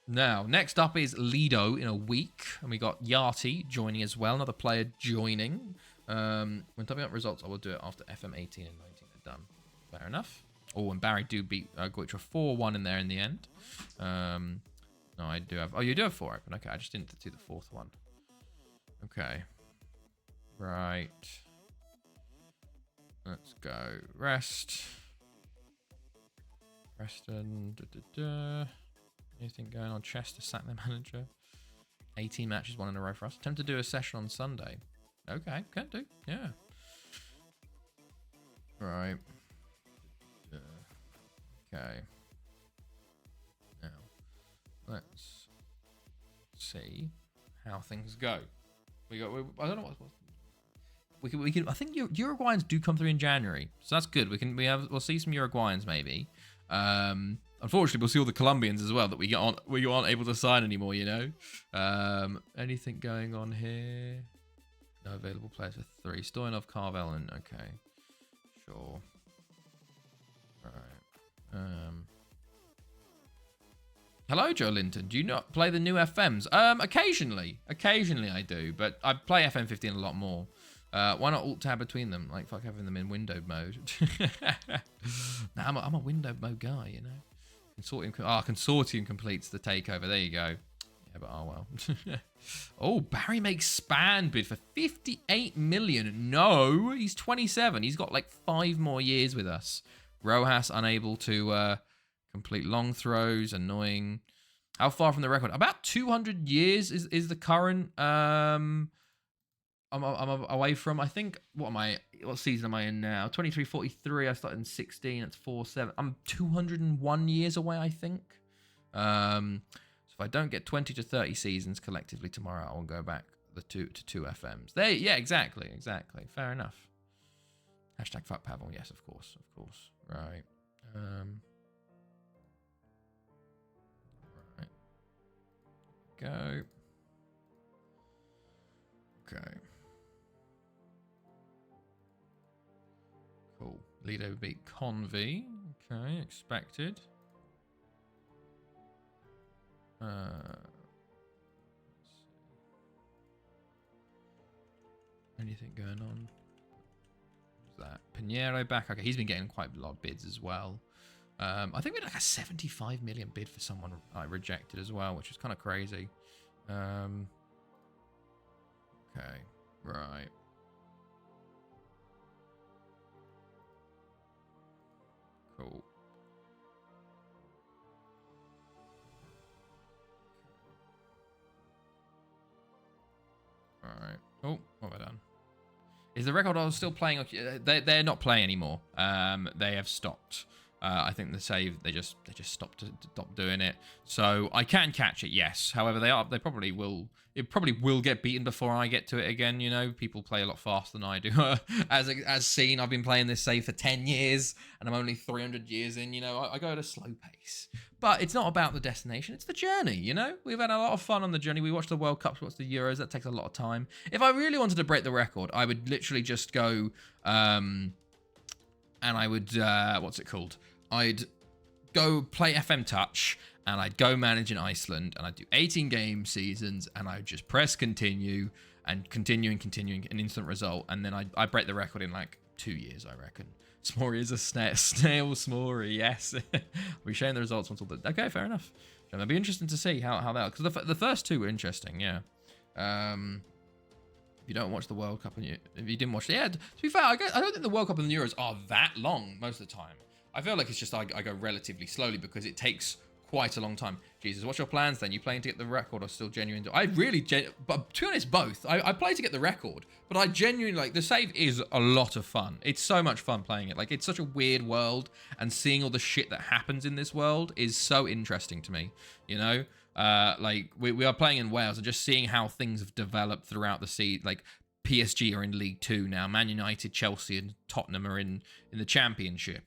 Now, next up is Lido in a week. And we got Yati joining as well. Another player joining. When typing up results, I will do it after FM 18 and 19 are done. Fair enough. Oh, and Barry do beat Goitra 4-1 in there in the end. No, I do have... Oh, you do have 4 open. Okay, I just didn't do the 4th one. Okay. Right. Let's go. Rest. Reston. Anything going on? Chester sack their manager. 18 matches, 1 in a row for us. Attempt to do a session on Sunday. Okay, can do. Yeah. Right. Okay. Now, let's see how things go. I don't know what we can. I think Uruguayans do come through in January, so that's good. We'll see some Uruguayans maybe. Unfortunately, we'll see all the Colombians as well that we aren't able to sign anymore. You know. Anything going on here? No available players for 3. Stoyanov, Carvel, and okay, sure. Hello, Joe Linton. Do you not play the new FMs? Occasionally I do, but I play FM 15 a lot more. Why not alt tab between them? Like, fuck having them in window mode. Nah, I'm a window mode guy, you know. Consortium completes the takeover. There you go. Yeah, but oh well. Oh, Barry makes Span bid for 58 million. No, he's 27. He's got like 5 more years with us. Rojas unable to complete long throws. Annoying. How far from the record? About 200 years is the current. I'm away from. I think. What season am I in now? 23-43. I started in 16. It's 4-7. I'm 201 years away. I think. So if I don't get 20 to 30 seasons collectively tomorrow, I'll go back to 2 FMs. Yeah, exactly. Fair enough. Hashtag fuck Pavel. Yes, of course. Right. Right. Go. Okay. Cool. Lido beat Convy. Okay, expected. Anything going on? That Pinheiro back. Okay, he's been getting quite a lot of bids as well. I think we had like a 75 million bid for someone I rejected as well, which is kind of crazy. Okay, right. Cool. All right. Oh, what have I done? Is the record I was still playing? They're not playing anymore. They have stopped. I think the save they just stopped doing it. So I can catch it, yes. However, they probably will. It probably will get beaten before I get to it again. You know, people play a lot faster than I do. as seen, I've been playing this save for 10 years, and I'm only 300 years in. You know, I go at a slow pace. But it's not about the destination; it's the journey. You know, we've had a lot of fun on the journey. We watched the World Cups, watched the Euros. That takes a lot of time. If I really wanted to break the record, I would literally just go. And I would, what's it called? I'd go play FM Touch, and I'd go manage in Iceland, and I'd do 18 game seasons, and I'd just press continue, and continuing, an instant result, and then I'd break the record in like 2 years, I reckon. Smory is a snail Smory, yes. We're sharing the results once all the... Okay, fair enough. It'll be interesting to see how that... Because the first two were interesting, yeah. If you don't watch the World Cup, if you didn't watch it, yeah, to be fair, I don't think the World Cup and the Euros are that long most of the time. I feel like it's just I go relatively slowly because it takes quite a long time. Jesus, what's your plans then? You playing to get the record or still genuine? But to be honest, both. I play to get the record, but I genuinely, like, the save is a lot of fun. It's so much fun playing it. Like, it's such a weird world, and seeing all the shit that happens in this world is so interesting to me, you know? Like we are playing in Wales and just seeing how things have developed throughout the sea. Like PSG are in League 2 now, Man United, Chelsea, and Tottenham are in the Championship.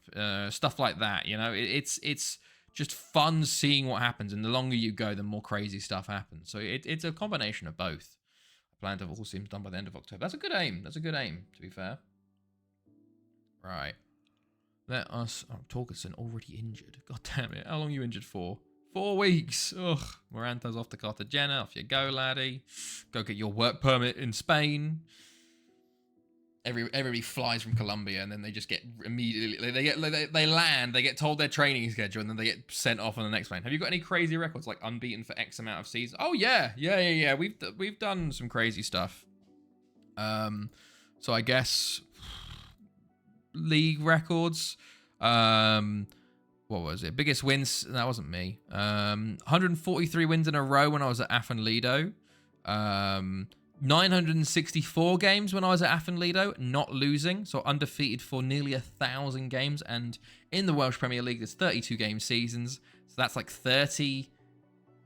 Stuff like that, you know. It's just fun seeing what happens, and the longer you go, the more crazy stuff happens. So it's a combination of both. I plan to have all teams done by the end of October. That's a good aim. That's a good aim, to be fair. Right. Let us... Oh, Torgerson already injured. God damn it. How long are you injured for? 4 weeks. Ugh. Moranto's off to Cartagena. Off you go, laddie. Go get your work permit in Spain. Everybody flies from Colombia, and then they just get immediately... They land, they get told their training schedule, and then they get sent off on the next plane. Have you got any crazy records, like unbeaten for X amount of seasons? Oh, yeah. Yeah. We've done some crazy stuff. So I guess... League records. What was it? Biggest wins? That wasn't me. 143 wins in a row when I was at Afan Lido. 964 games when I was at Afan Lido, not losing. So undefeated for nearly 1,000 games. And in the Welsh Premier League, there's 32 game seasons. So that's like 30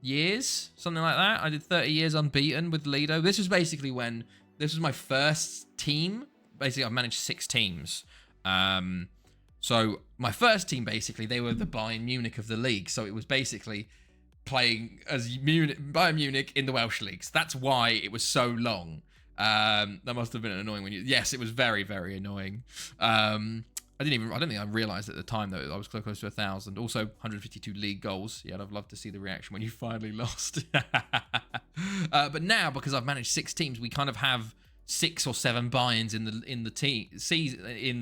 years, something like that. I did 30 years unbeaten with Lido. This was basically when... This was my first team. Basically, I've managed 6 teams. So my first team, basically, they were the Bayern Munich of the league. So it was basically playing as Bayern Munich in the Welsh leagues. That's why it was so long. That must have been annoying when you... Yes, it was very, very annoying. I don't think I realised at the time that I was close to 1,000. Also, 152 league goals. Yeah, I'd love to see the reaction when you finally lost. But now, because I've managed 6 teams, we kind of have 6 or 7 buy-ins in the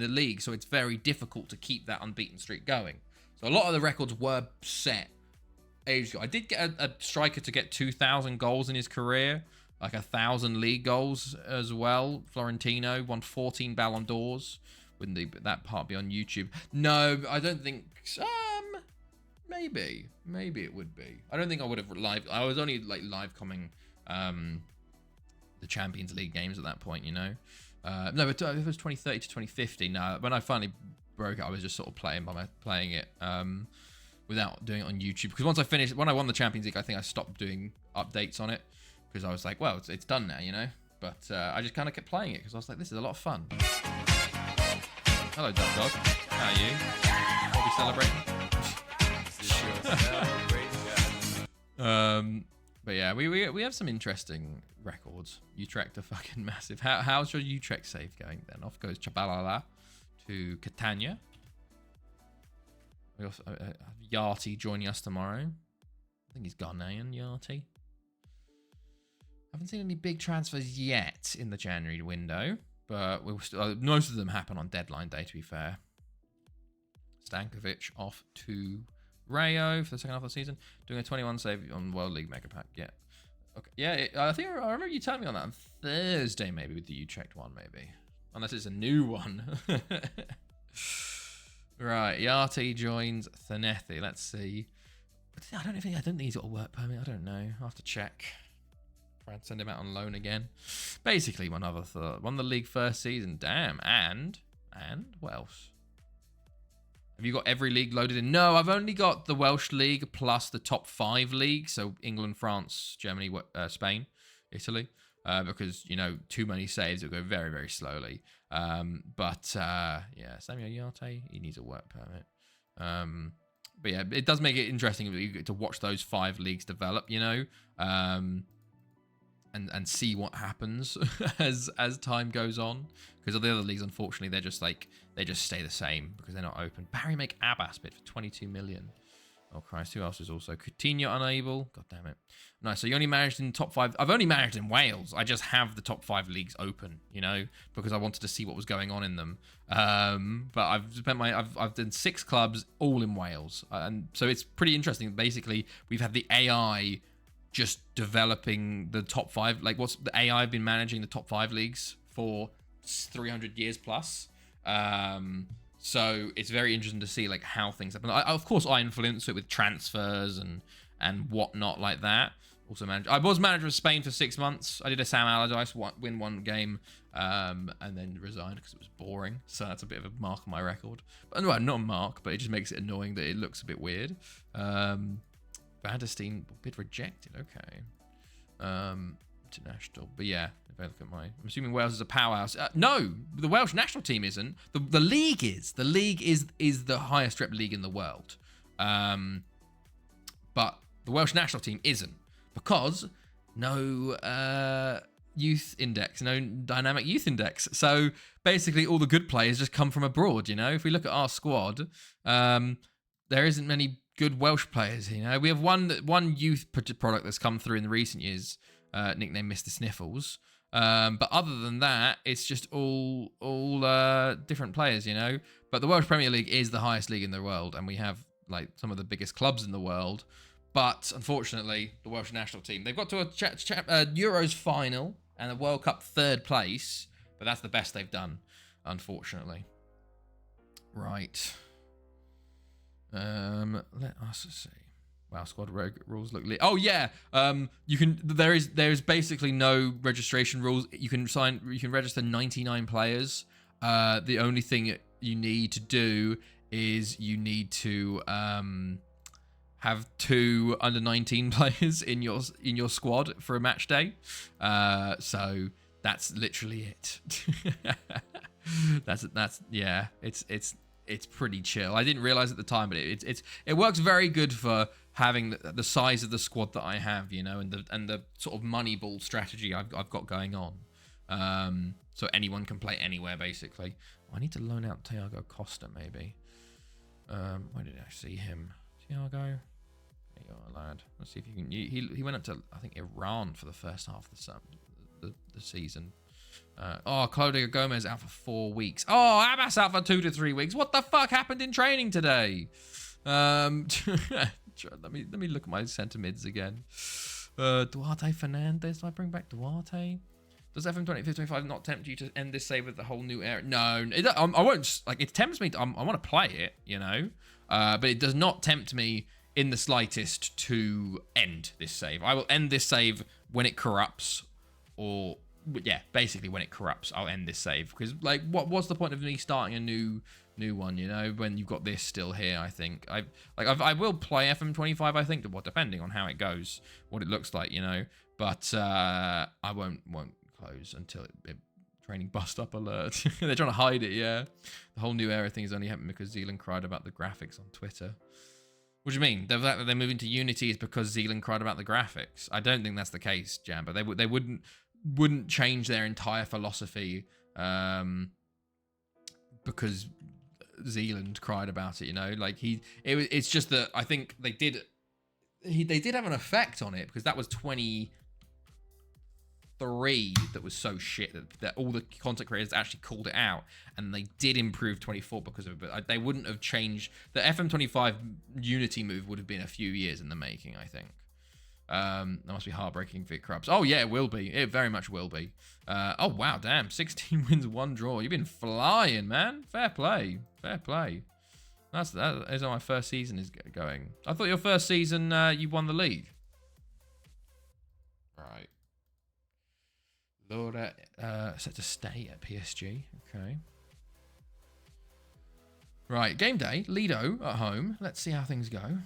league, so it's very difficult to keep that unbeaten streak going. So a lot of the records were set ages ago. I did get a striker to get 2,000 goals in his career, like 1,000 league goals as well. Florentino won 14 Ballon d'Ors. Wouldn't that part be on YouTube? No, I don't think. Maybe it would be. I don't think I would have live. I was only like live coming. The Champions League games at that point, you know. No, but it was 2030 to 2050. No, when I finally broke it, I was just sort of playing it without doing it on YouTube. Because when I won the Champions League, I think I stopped doing updates on it because I was like, well, it's done now, you know. But I just kind of kept playing it because I was like, this is a lot of fun. Hello, Duck Dog. How are you? Are we celebrating? But yeah, we have some interesting records. Utrecht are fucking massive. How's your Utrecht save going then? Off goes Chabalala to Catania. We also have Yachty joining us tomorrow. I think he's Ghanaian, Yachty. Haven't seen any big transfers yet in the January window, but most of them happen on deadline day, to be fair. Stankovic off to Rayo for the second half of the season, doing a 21 save on World League Mega Pack. Yeah, okay. Yeah, I think I remember you telling me on that on Thursday, maybe with the Utrecht one, maybe, unless it's a new one. Right, Yachty joins Thanethi. Let's see. I don't think he's got a work permit. I don't know. I'll have to check. Try and send him out on loan again. Basically, won the league first season. Damn, and what else? Have you got every league loaded in? No, I've only got the Welsh League plus the top 5 leagues. So England, France, Germany, Spain, Italy. Because, you know, too many saves, it'll go very, very slowly. Yeah, Samuel Yarte, he needs a work permit. But yeah, it does make it interesting that you get to watch those 5 leagues develop, you know, and see what happens as time goes on. Because the other leagues, unfortunately, they just stay the same because they're not open. Barry make Abbas bid for 22 million. Oh Christ, who else is also Coutinho unable? God damn it. No, so you only managed in top 5. I've only managed in Wales. I just have the top 5 leagues open, you know, because I wanted to see what was going on in them. But I've done 6 clubs all in Wales. And so it's pretty interesting. Basically, we've had the AI just developing the top 5. Like, what's the AI been managing the top 5 leagues for 300 years plus? So it's very interesting to see like how things happen. Of course, I influence it with transfers and whatnot like that. Also I was manager of Spain for 6 months. I did a Sam Allardyce win 1 game, and then resigned because it was boring. So that's a bit of a mark on my record. But well, not a mark, but it just makes it annoying that it looks a bit weird. Van der Steen bid rejected. Okay. International, but yeah, if I look at I'm assuming Wales is a powerhouse. No, the Welsh national team isn't. The league is. The league is the highest rep league in the world. But the Welsh national team isn't because no youth index, no dynamic youth index. So basically, all the good players just come from abroad. You know, if we look at our squad, there isn't many good Welsh players. You know, we have one youth product that's come through in the recent years. Nicknamed Mr. Sniffles. But other than that, it's just all different players, you know. But the Welsh Premier League is the highest league in the world, and we have like some of the biggest clubs in the world. But unfortunately, the Welsh national team, they've got to a Euros final and a World Cup 3rd place, but that's the best they've done, unfortunately. Right. Let us see. Wow, squad rules look lit. Oh yeah, you can. There is basically no registration rules. You can register 99 players. The only thing you need to do is you need to have 2 under 19 players in your squad for a match day. So that's literally it. that's yeah. It's pretty chill. I didn't realize at the time, but it works very good for having the size of the squad that I have, you know, and the sort of money ball strategy I've got going on. So anyone can play anywhere basically. I need to loan out Thiago Costa maybe. Where did I see him? Thiago. There you go, lad. Let's see if you can. He went up to I think Iran for the first half of the season. Claudio Gomez out for 4 weeks. Oh, Abbas out for 2 to 3 weeks. What the fuck happened in training today? Let me look at my centre mids again. Duarte Fernandez. Do I bring back Duarte? Does FM 25 not tempt you to end this save with the whole new era? No, I won't. Like, it tempts me. I want to play it, you know, but it does not tempt me in the slightest to end this save. I will end this save when it corrupts, or yeah, basically when it corrupts, I'll end this save because like, what's the point of me starting a new one? You know, when you've got this still here. I think I will play FM 25. I think, depending on how it goes, what it looks like, you know, but I won't close until it training bust up alert. They're trying to hide it. Yeah, the whole new era thing is only happening because Zealand cried about the graphics on Twitter. What do you mean? The fact that they're moving to Unity is because Zealand cried about the graphics? I don't think that's the case, Jan. But they wouldn't change their entire philosophy because Zealand cried about it. You know, like it's just that I think they did have an effect on it because that was 23 that was so shit that all the content creators actually called it out, and they did improve 24 because of it. But they wouldn't have changed. The FM25 Unity move would have been a few years in the making, I think. That must be heartbreaking if it corrupts. Oh yeah, it will be. It very much will be. Oh wow, damn, 16 wins, 1 draw. You've been flying, man. Fair play. That is how my first season is going. I thought your first season you won the league. Right. Laura set to stay at PSG. Okay. Right, game day. Lido at home. Let's see how things go.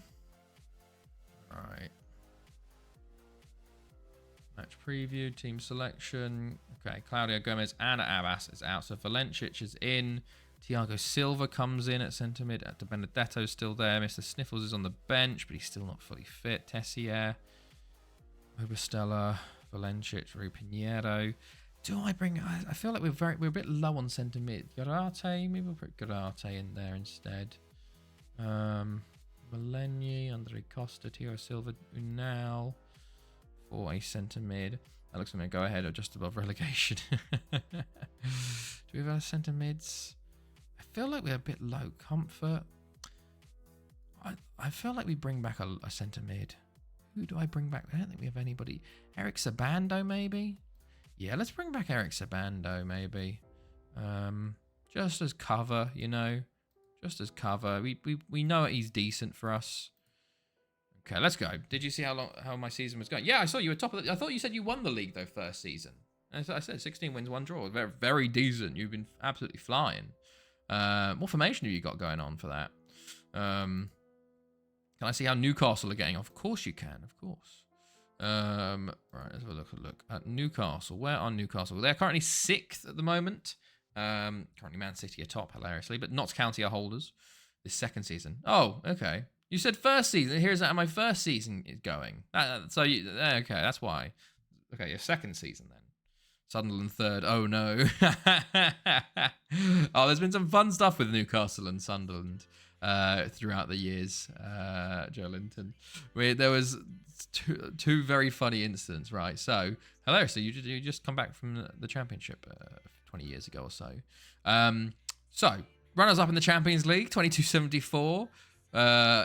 Right. Match preview, team selection. Okay, Claudio Gomez and Abbas is out. So Valencic is in. Thiago Silva comes in at centre mid. De Benedetto's still there. Mr. Sniffles is on the bench, but he's still not fully fit. Tessier, Obastella, Valencic, Rui Pinheiro. Do I bring... I feel like we're a bit low on centre mid. Garate, maybe we'll put Garate in there instead. Maleny, Andre Costa, Thiago Silva, Unal for a centre mid. That looks like a go ahead or just above relegation. Do we have our centre mids? I feel like we're a bit low. Comfort. I feel like we bring back a centre mid. Who do I bring back? I don't think we have anybody. Eric Sabando, maybe? Yeah, let's bring back Eric Sabando, maybe. Just as cover, you know. Just as cover. We know he's decent for us. Okay, let's go. Did you see how my season was going? Yeah, I saw you were top of I thought you said you won the league, though, first season. And I said 16 wins, 1 draw. Very, very decent. You've been absolutely flying. What formation have you got going on for that? Can I see how Newcastle are getting? Of course you can, of course. Right, let's have a look at Newcastle. Where are Newcastle? They're currently 6th at the moment. Currently Man City are top, hilariously, but Notts County are holders this second season. Oh, okay. You said first season. Here's how my first season is going. Okay, that's why. Okay, your second season then. Sunderland 3rd. Oh no. Oh, there's been some fun stuff with Newcastle and Sunderland throughout the years, Joe Linton. There was two very funny incidents, right? So, hilarious. So you just come back from the Championship 20 years ago or so. So, runners-up in the Champions League, 2274.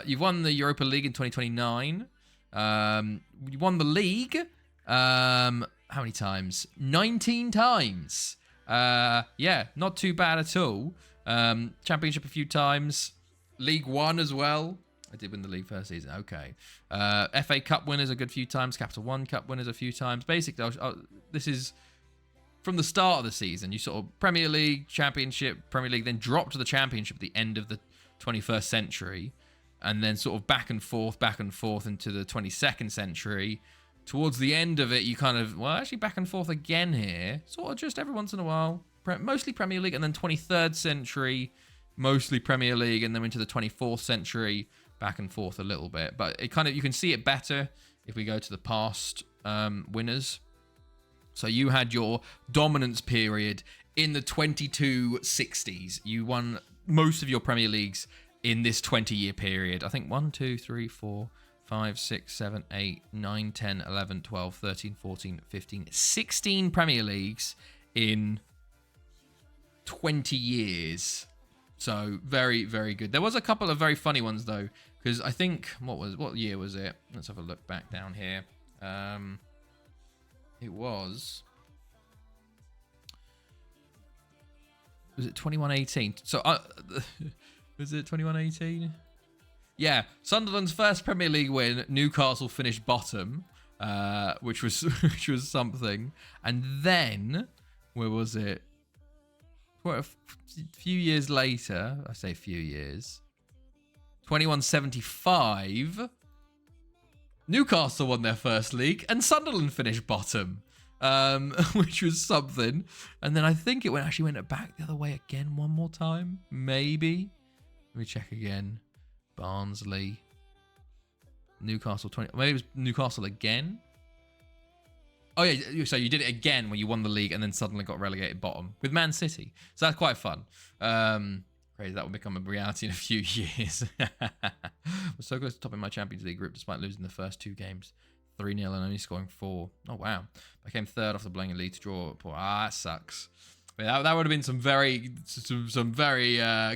You've won the Europa League in 2029. You won the league. How many times? 19 times. Yeah, not too bad at all. Championship a few times. League 1 as well. I did win the league first season. Okay. FA Cup winners a good few times. Capital One Cup winners a few times. Basically, this is from the start of the season. You sort of Premier League, Championship, Premier League, then drop to the Championship at the end of the 21st century. And then sort of back and forth into the 22nd century. Towards the end of it, you kind of, well, actually back and forth again here. Sort of just every once in a while. Mostly Premier League, and then 23rd century, mostly Premier League, and then into the 24th century, back and forth a little bit. But it kind of, you can see it better if we go to the past winners. So you had your dominance period in the 2260s. You won most of your Premier Leagues in this 20-year period. I think 1, 2, 3, 4, 5, 6, 7, 8, 9, 10, 11, 12, 13, 14, 15, 16 Premier Leagues in 20 years. So very, very good. There was a couple of very funny ones though, because I think what year was it? Let's have a look back down here. It was it 2118? So was it 2118? Yeah, Sunderland's first Premier League win. Newcastle finished bottom, which was something. And then where was it? Quite a few years later, I say a few years. 2175. Newcastle won their first league, and Sunderland finished bottom, which was something. And then I think it actually went back the other way again one more time, maybe. Let me check again. Barnsley, Newcastle 20. Maybe it was Newcastle again. Oh yeah, so you did it again when you won the league and then suddenly got relegated bottom with Man City. So that's quite fun. Crazy, that will become a reality in a few years. We're so close to topping my Champions League group despite losing the first 2 games. 3-0 and only scoring 4. Oh wow. I came 3rd off the Blank League to draw. That sucks. That would have been some very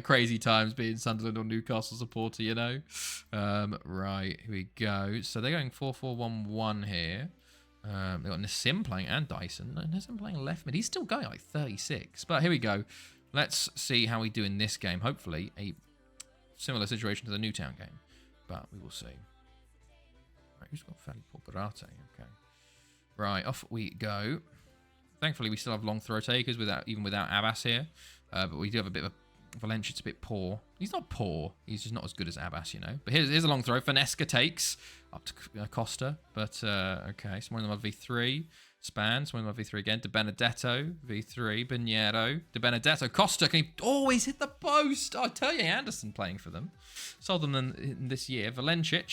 crazy times being Sunderland or Newcastle supporter, you know. Right, here we go. So they're going 4-4-1-1 here. They've got Nassim playing and Dyson. Nassim playing left mid. He's still going like 36. But here we go. Let's see how we do in this game. Hopefully a similar situation to the Newtown game. But we will see. Right, who's got fairly poor Garate? Okay. Right, off we go. Thankfully, we still have long throw takers even without Abbas here. But we do have a bit of a Valencia's a bit poor. He's not poor. He's just not as good as Abbas, you know. But here's a long throw. Finesca takes up to Costa. But, okay. Small v3. Span. Small v3 again. De Benedetto. V3. Pinheiro. De Benedetto. Costa. Can he always hit the post? Oh, I tell you, Anderson playing for them. Sold them in this year. Valencic.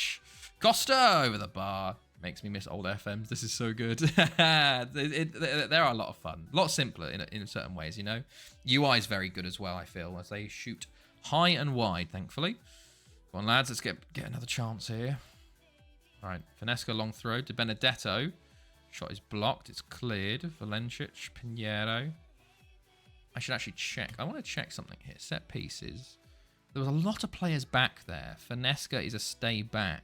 Costa over the bar. Makes me miss old FMs. This is so good. They're a lot of fun. A lot simpler in certain ways, you know. UI is very good as well, I feel, as they shoot high and wide, thankfully. Come on, lads. Let's get another chance here. All right. Finesca long throw. De Benedetto. Shot is blocked. It's cleared. Valencic. Pinheiro. I should actually check. I want to check something here. Set pieces. There was a lot of players back there. Finesca is a stay back.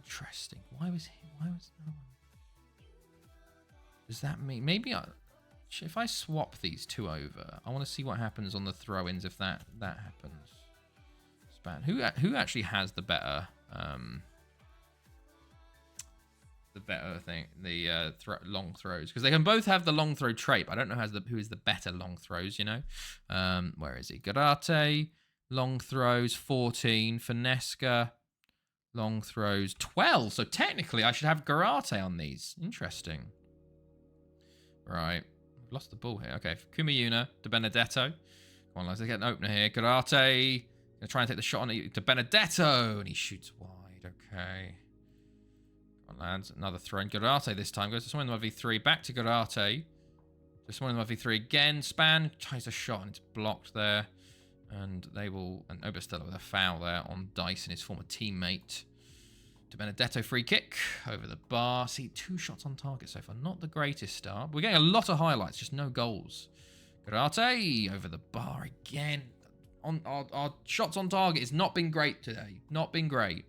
Interesting. Why was no one? Does that mean maybe if I swap these two over, I want to see what happens on the throw-ins if that happens. Span. Who actually has the better thing, the long throws, because they can both have the long throw trait. But I don't know who is the better long throws. You know, where is he? Garate long throws 14. Finesca. Long throws, 12. So technically, I should have Garate on these. Interesting. Right. I've lost the ball here. Okay. Kumayuna, De Benedetto. Come on, let's get an opener here. Garate. Gonna try and take the shot on it. De Benedetto. And he shoots wide. Okay. Come on, lads. Another throw in. Garate this time. Goes to someone in the 1v3. Back to Garate. Just someone in the 1v3 again. Span. Tries a shot and it's blocked there. And they will... And Oberstella with a foul there on Dyson, his former teammate. De Benedetto free kick over the bar. See, 2 shots on target so far. Not the greatest start. We're getting a lot of highlights, just no goals. Garate over the bar again. Our shots on target has not been great today. Not been great.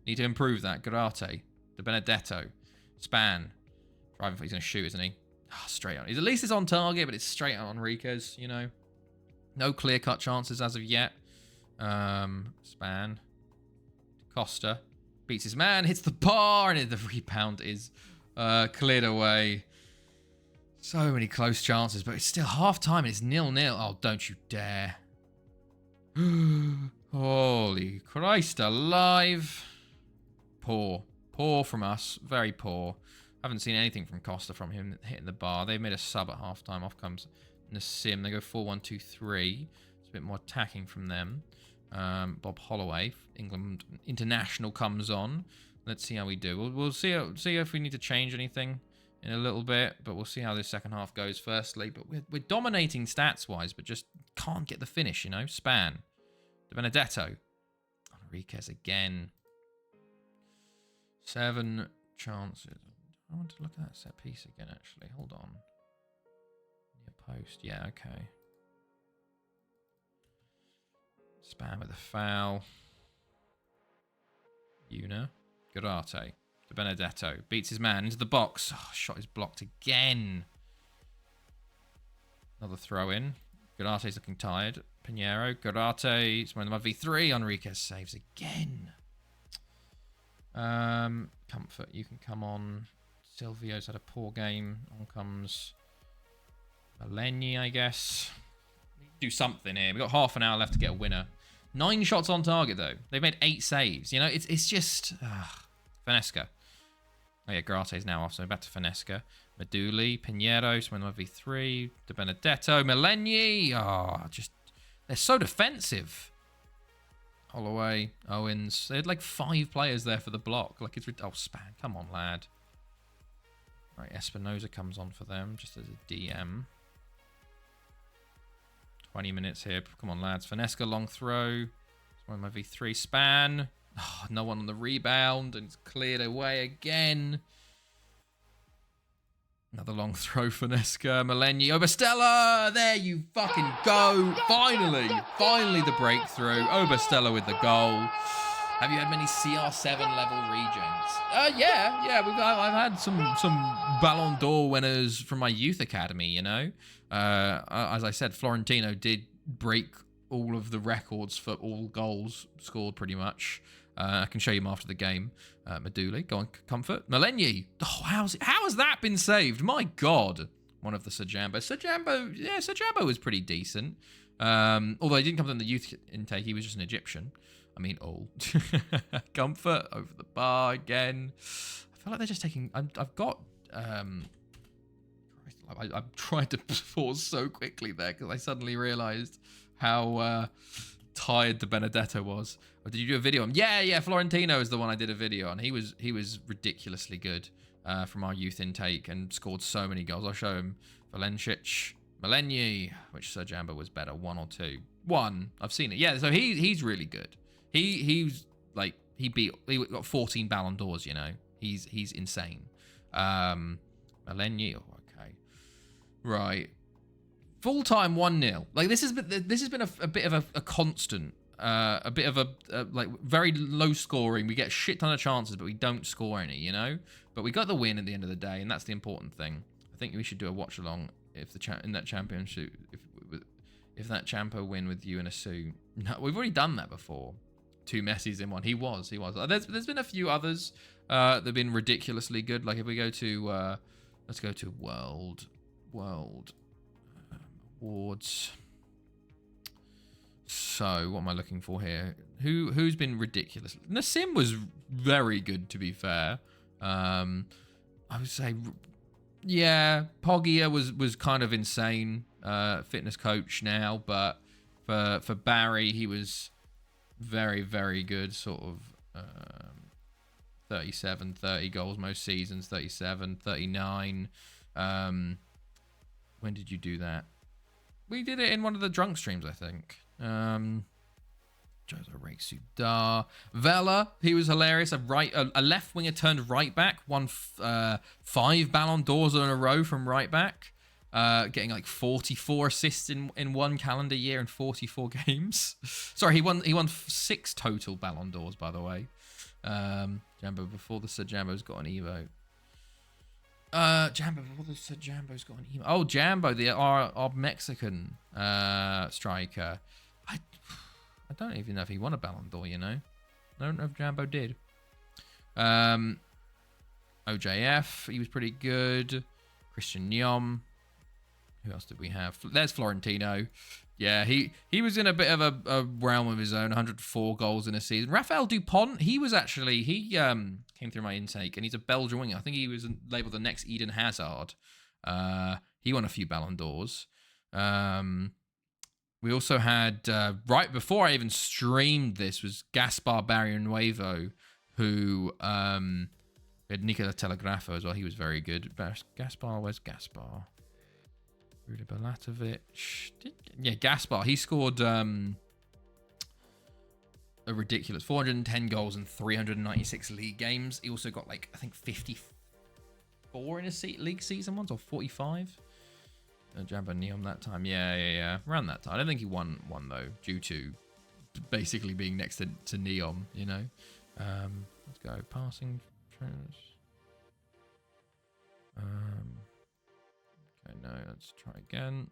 Need to improve that. Garate. De Benedetto. Span. Driving for... He's going to shoot, isn't he? Oh, straight on. At least it's on target, but it's straight on Enriquez, you know. No clear-cut chances as of yet. Span. Costa. Beats his man. Hits the bar. And the rebound is cleared away. So many close chances. But it's still half-time and it's 0-0. Oh, don't you dare. Holy Christ alive. Poor. Poor from us. Very poor. Haven't seen anything from Costa from him hitting the bar. They made a sub at half-time. Off comes... Nassim. They go 4-1-2-3. It's a bit more attacking from them. Bob Holloway, England international, comes on. Let's see how we do. We'll see if we need to change anything in a little bit, but we'll see how this second half goes firstly. But we're dominating stats-wise, but just can't get the finish, you know? Span. De Benedetto. Enriquez again. 7 chances. I want to look at that set piece again, actually. Hold on. Post, yeah, okay. Span with a foul. Una. Garate. De Benedetto. Beats his man into the box. Oh, shot is blocked again. Another throw in. Garate's looking tired. Pinheiro. Garate. It's one of the 1v3. Enriquez saves again. Comfort. You can come on. Silvio's had a poor game. On comes... Llangefni, I guess. Do something here. We've got half an hour left to get a winner. 9 shots on target, though. They've made 8 saves. You know, it's just... Finesca. Oh, yeah, Garate's now off, so back to Finesca. Meduli, Pinheiro, someone 1v3. De Benedetto, Llangefni. Oh, just... They're so defensive. Holloway, Owens. They had like 5 players there for the block. Like, it's... Oh, Span. Come on, lad. Right, Espinoza comes on for them, just as a DM. 20 minutes here. Come on, lads. Finesca, long throw. One of my V3 Span. Oh, no one on the rebound, and it's cleared away again. Another long throw, Finesca. Llangefni. Oberstella! There you fucking go. Finally. Finally the breakthrough. Oberstella with the goal. Have you had many CR7 level regens? Yeah. I've had some Ballon d'Or winners from my youth academy, you know. As I said, Florentino did break all of the records for all goals scored pretty much. I can show you them after the game. Meduli, go on, Comfort. Llangefni. Oh, how has that been saved? My God. one of the Sajambo. Yeah, Sajambo was pretty decent. Although he didn't come from the youth intake, he was just an Egyptian. I mean, all. Comfort over the bar again. I feel like they're just taking... I've got... I tried to pause so quickly there because I suddenly realised how tired the Benedetto was. Or did you do a video on? Yeah, Florentino is the one I did a video on. He was ridiculously good from our youth intake and scored so many goals. I'll show him. Valencic, Malenyi, which Sir Jamba was better, 1 or 2? 1. I've seen it. Yeah, so he's really good. He's like he got 14 Ballon d'Ors. You know, he's insane. Malenyi, okay, right. Full time 1-0. Like this has been a bit of a constant. A bit of a like very low scoring. We get a shit ton of chances, but we don't score any, you know. But we got the win at the end of the day, and that's the important thing. I think we should do a watch along if in that championship if that Champo win with you and a Sue. No, we've already done that before. 2 Messis in one. He was. There's been a few others that've been ridiculously good. Like if we go to let's go to world awards. So, what am I looking for here? Who's been ridiculous? Nassim was very good, to be fair. I would say, yeah, Poggia was kind of insane. Fitness coach now, but for Barry, he was very, very good. Sort of 37, 30 goals most seasons, 37, 39. When did you do that? We did it in one of the drunk streams, I think. Jose Reksudar. Vela, he was hilarious. A left winger turned right back, won 5 Ballon d'Ors in a row from right back, getting like 44 assists in one calendar year in 44 games. Sorry, he won 6 total Ballon d'Ors, by the way. Jambo before the Sir Jambo's got an Evo. Jambo before the Sir Jambo's got an Evo. Oh, Jambo, our Mexican striker. I don't even know if he won a Ballon d'Or, you know. I don't know if Jambo did. OJF, he was pretty good. Christian Nyom. Who else did we have? There's Florentino. Yeah, he was in a bit of a realm of his own. 104 goals in a season. Raphael Dupont, he came through my intake, and he's a Belgian winger. I think he was labelled the next Eden Hazard. He won a few Ballon d'Ors. We also had, right before I even streamed this, was Gaspar Barrionuevo, who we had Nicola Telegrafo as well. He was very good. Gaspar, where's Gaspar? Rudy Balatovic. Yeah, Gaspar. He scored a ridiculous 410 goals in 396 league games. He also got, like, I think 54 in a league season once, or 45. Jambo Neom that time. Yeah. Around that time. I don't think he won though, due to basically being next to Neom, you know. Let's go. Passing. Okay, no, let's try again.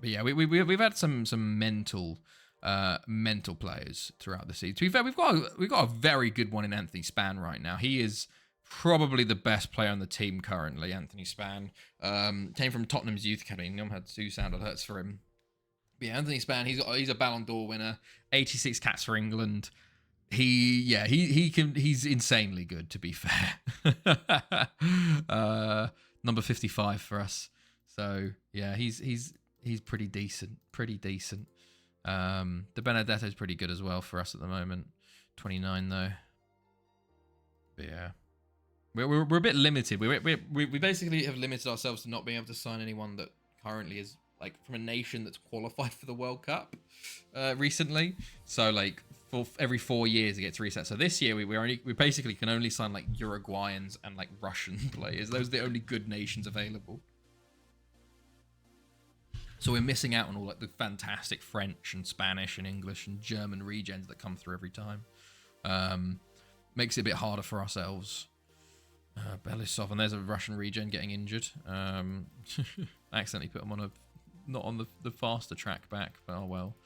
But yeah, we've had some mental players throughout the season. To be fair, we've got a very good one in Anthony Span right now. He is probably the best player on the team currently. Anthony Span came from Tottenham's youth academy. Neom had 2 sound alerts for him. But yeah, Anthony Span, he's a Ballon d'Or winner, 86 caps for England. He's insanely good, to be fair. Number 55 for us. So yeah, he's pretty decent. The Benedetto's pretty good as well for us at the moment. 29 though. But yeah. We're a bit limited. We basically have limited ourselves to not being able to sign anyone that currently is like from a nation that's qualified for the World Cup recently. So like for every 4 years it gets reset. So this year we basically can only sign like Uruguayans and like Russian players. Those are the only good nations available. So we're missing out on all like the fantastic French and Spanish and English and German regens that come through every time. Makes it a bit harder for ourselves. Belisov, and there's a Russian regen getting injured. I accidentally put him not on the faster track back, but oh well.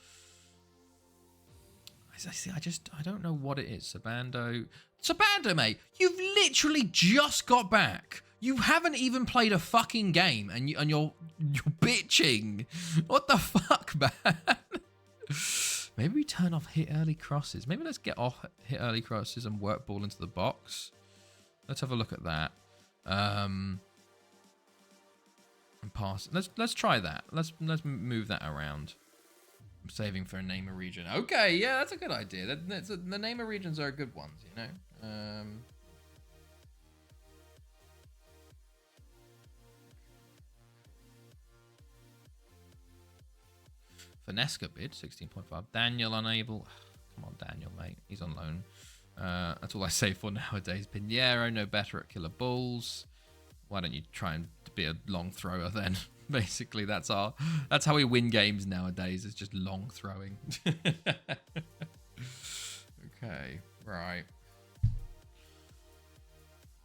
I I don't know what it is. Sabando, mate, you've literally just got back. You haven't even played a fucking game, and you're bitching. What the fuck, man? Maybe we turn off hit early crosses. Maybe let's get off hit early crosses and work ball into the box. Let's have a look at that. And pass. Let's try that. Let's move that around. I'm saving for a name a region. Okay, yeah, that's a good idea. The name of regions are good ones, you know. Finesca bid 16.5. Daniel unable. Come on, Daniel, mate. He's on loan. That's all I say for nowadays. Pinheiro no better at killer balls. Why don't you try and be a long thrower then? Basically, that's how we win games nowadays. It's just long throwing. Okay, right.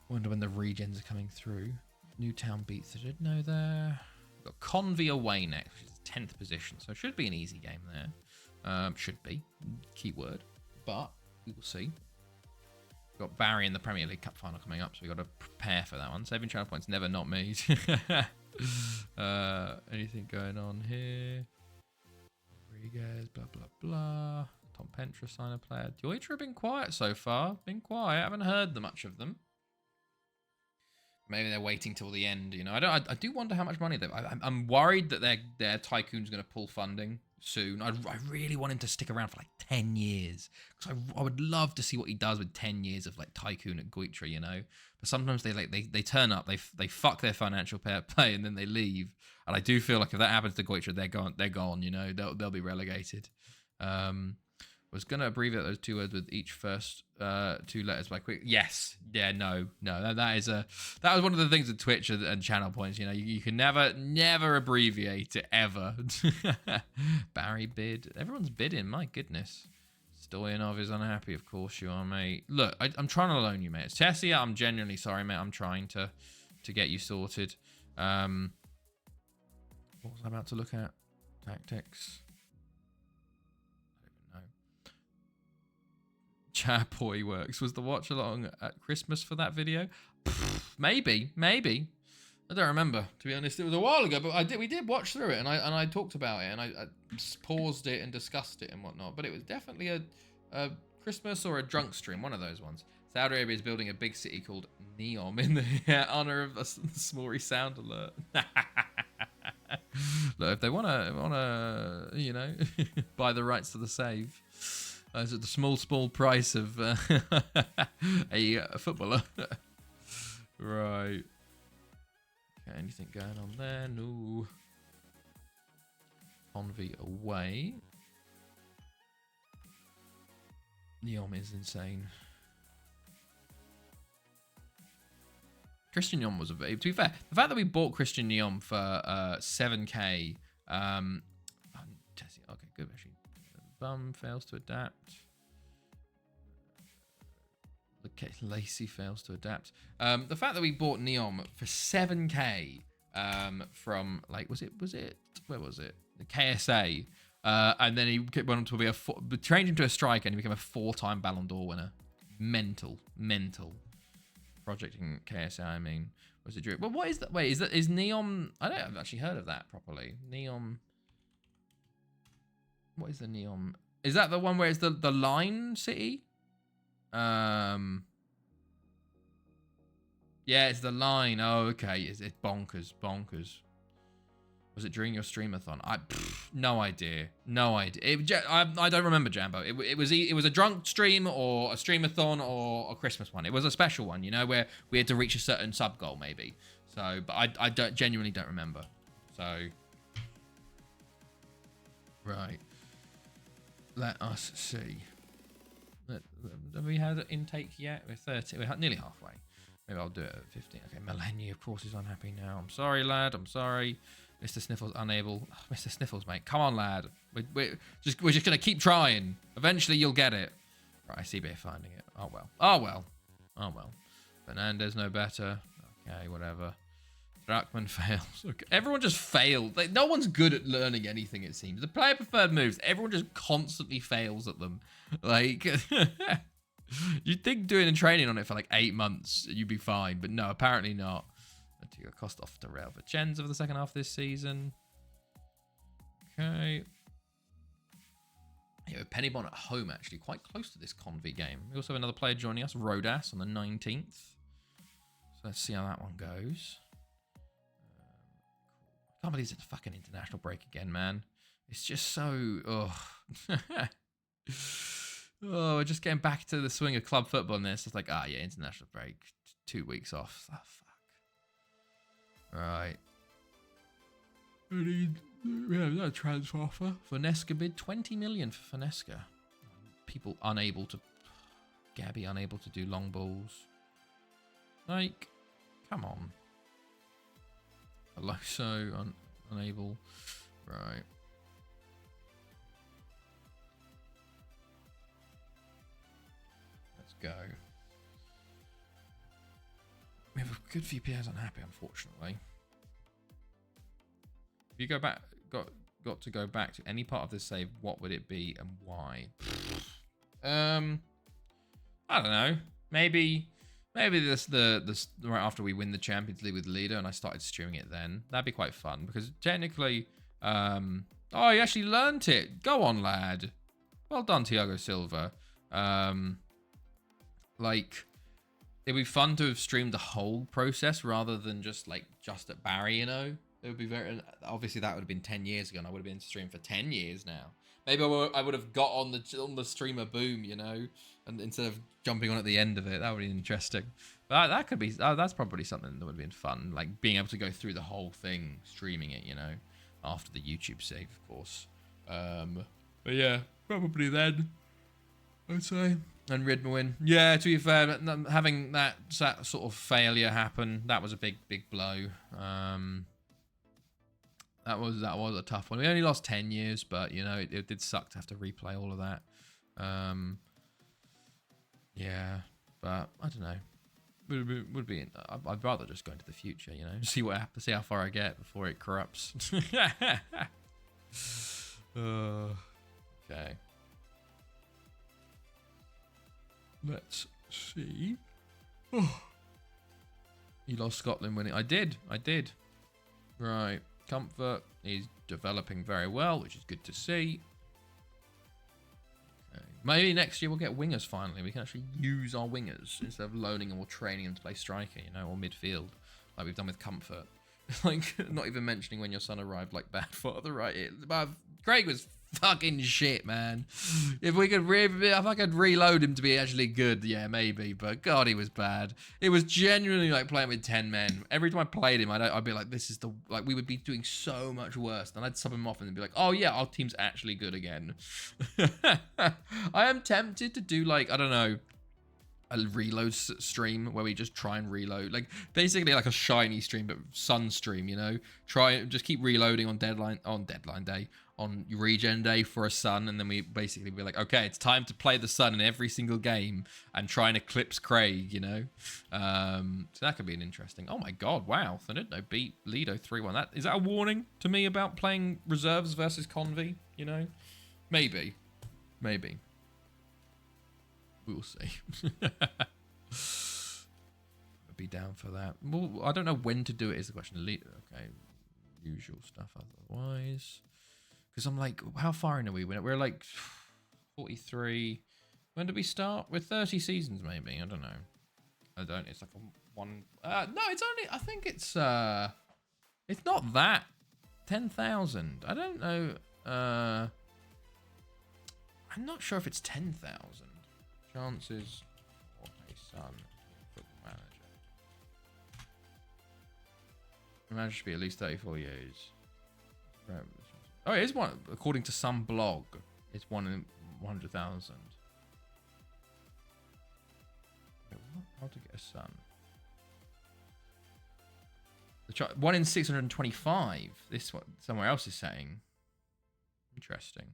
Wonder when the regens are coming through. Newtown beats. I didn't know there. We've got Convy away next, which is 10th position, so it should be an easy game there. Should be. Keyword. But we will see. We've got Barry in the Premier League Cup final coming up, so we've got to prepare for that one. Saving channel points, never not me. Anything going on here? Rodriguez, blah, blah, blah. Tom Pentra, sign a player. Deutsche have been quiet so far. Been quiet. I haven't heard much of them. Maybe they're waiting till the end, you know. I do wonder how much money they've... I'm worried that their tycoon's going to pull funding soon. I really want him to stick around for like 10 years. Because I would love to see what he does with 10 years of like tycoon at Goitra, you know. But sometimes they turn up, they fuck their financial play and then they leave. And I do feel like if that happens to Goitra, they're gone, you know. They'll be relegated. Was going to abbreviate those two words with each first two letters by quick. Yes. Yeah, no. That was one of the things with Twitch and channel points. You know, you can never abbreviate it ever. Barry bid. Everyone's bidding. My goodness. Stoyanov is unhappy. Of course you are, mate. Look, I'm trying to loan you, mate. It's Tessia. I'm genuinely sorry, mate. I'm trying to get you sorted. What was I about to look at? Tactics. Chapoy works. Was the watch along at Christmas for that video? Maybe. I don't remember, to be honest. It was a while ago, but we did watch through it, and I talked about it, and I paused it and discussed it and whatnot. But it was definitely a Christmas or a drunk stream, one of those ones. Saudi Arabia is building a big city called Neom in the honor of a Smory sound alert. Look, if they wanna, you know, buy the rights to the save. Is it the small price of a footballer? Right. Okay, anything going on there? No. Convy away. Neom is insane. Christian Neom was a... To be fair, the fact that we bought Christian Neom for 7k... okay, good, actually. Bum fails to adapt. Lacey fails to adapt. The fact that we bought Neom for 7k from like where was it? The KSA, and then he went on to be trained him to a striker and he became a 4-time Ballon d'Or winner. Mental. Projecting KSA, I mean, was it Drew? But what is that? Wait, is Neom? I've actually heard of that properly. Neom. What is the Neom? Is that the one where it's the line city? Yeah, it's the line. Oh, okay. It's bonkers. Was it during your streamathon? No idea. I don't remember, Jambo. It was a drunk stream or a streamathon or a Christmas one. It was a special one, you know, where we had to reach a certain sub goal, maybe. So, but I genuinely don't remember. So, right. Let us see. Have we had an intake yet? We're 30. We're nearly halfway. Maybe I'll do it at 15. Okay, Melanie, of course, is unhappy now. I'm sorry, lad. I'm sorry. Mr. Sniffles unable. Oh, Mr. Sniffles, mate. Come on, lad. We're just going to keep trying. Eventually, you'll get it. Right, I see CB finding it. Oh, well. Fernandez, no better. Okay, whatever. Druckmann fails. Okay. Everyone just failed. Like, no one's good at learning anything, it seems. The player preferred moves, everyone just constantly fails at them. Like, you'd think doing a training on it for like 8 months, you'd be fine. But no, apparently not. Cost off to Real Vicenza for the second half of this season. Okay. Yeah, Pennybon at home, actually, quite close to this Convy game. We also have another player joining us, Rodas, on the 19th. So let's see how that one goes. I can't believe it's a fucking international break again, man. It's just so... Oh, oh, we're just getting back to the swing of club football and this. It's like, yeah, international break. 2 weeks off. Oh, fuck. Right. We have no transfer offer. Fanesca bid 20 million for Fanesca. People unable to... Gabby unable to do long balls. Like, come on. Alonso unable. Right. Let's go. We have a good few players unhappy, unfortunately. If you go back, got to go back to any part of this save, what would it be and why? I don't know. Maybe this right after we win the Champions League with Lido and I started streaming it then. That'd be quite fun because technically, oh, you actually learnt it. Go on, lad. Well done, Thiago Silva. Like, it'd be fun to have streamed the whole process rather than just at Barry, you know? It would be very, obviously that would have been 10 years ago and I would have been streaming for 10 years now. Maybe I would have got on the streamer boom, you know, and instead of jumping on at the end of it. That would be interesting. But that could be, that's probably something that would have been fun. Like being able to go through the whole thing, streaming it, you know, after the YouTube save, of course. But yeah, probably then, I'd say. And Ridma win. Yeah, to be fair, having that sort of failure happen, that was a big blow. That was a tough one. We only lost 10 years, but you know it did suck to have to replay all of that. Yeah, but I don't know. Would be. I'd rather just go into the future, you know, see what happens, see how far I get before it corrupts. Okay. Let's see. Oh. You lost Scotland winning. I did. Right. Comfort is developing very well, which is good to see. Okay. Maybe next year we'll get wingers finally. We can actually use our wingers instead of loaning them or training them to play striker, you know, or midfield, like we've done with Comfort. Like, not even mentioning when your son arrived, like bad father, right? But Craig was fucking shit, man. If I could reload him to be actually good, yeah, maybe. But God, he was bad. It was genuinely like playing with 10 men. Every time I played him, I'd be like, this is we would be doing so much worse. Then I'd sub him off and be like, oh yeah, our team's actually good again. I am tempted to do like, I don't know, a reload stream where we just try and reload, like basically like a shiny stream but sun stream, you know, just keep reloading on deadline day, on regen day for a sun, and then we basically be like, okay, it's time to play the sun in every single game and try and eclipse Craig, you know. So that could be an interesting. Oh my god, wow, Thunderno beat Lido 3-1. Is that a warning to me about playing reserves versus Convy, you know? Maybe we'll see. I'd be down for that. Well, I don't know when to do it is the question. Okay, usual stuff otherwise. Because I'm like, how far in are we? We're like 43. When did we start? We're 30 seasons maybe. I don't know. It's like a one. No, it's only. I think it's not that. 10,000. I don't know. I'm not sure if it's 10,000. Chances for a son football manager. The manager should be at least 34 years. Oh, it is one. According to some blog, it's 1 in 100,000. How to get a son? 1 in 625. This what somewhere else is saying. Interesting.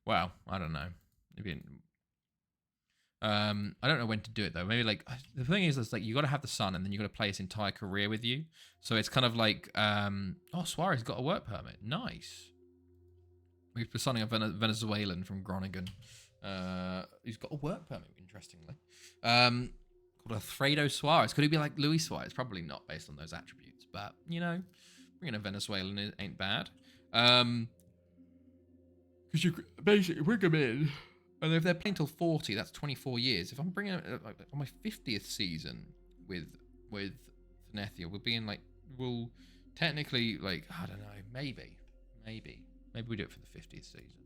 Well, I don't know. Maybe. I don't know when to do it though. Maybe like the thing is, it's like you got to have the son, and then you got to play his entire career with you. So it's kind of like, oh, Suarez got a work permit. Nice. We're signing a Venezuelan from Groningen. He's got a work permit, interestingly. Called Alfredo Suarez. Could he be like Luis Suarez? Probably not, based on those attributes. But you know, bringing a Venezuelan ain't bad. Because you basically bring them in. And if they're playing till 40, that's 24 years. If I'm bringing on my 50th season with Venezia, we'll technically, like, I don't know, maybe we do it for the 50th season.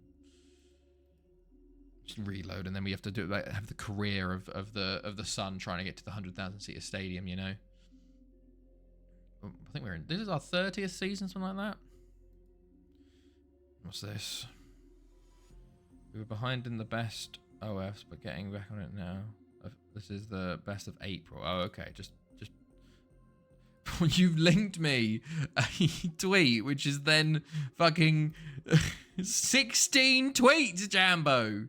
Just reload, and then we have to do like have the career of the son trying to get to the 100,000 seater stadium. You know, I think this is our 30th season, something like that. What's this? We were behind in the best OFs, but getting back on it now. This is the best of April. Oh, okay. Just you've linked me a tweet, which is then fucking 16 tweets, Jambo.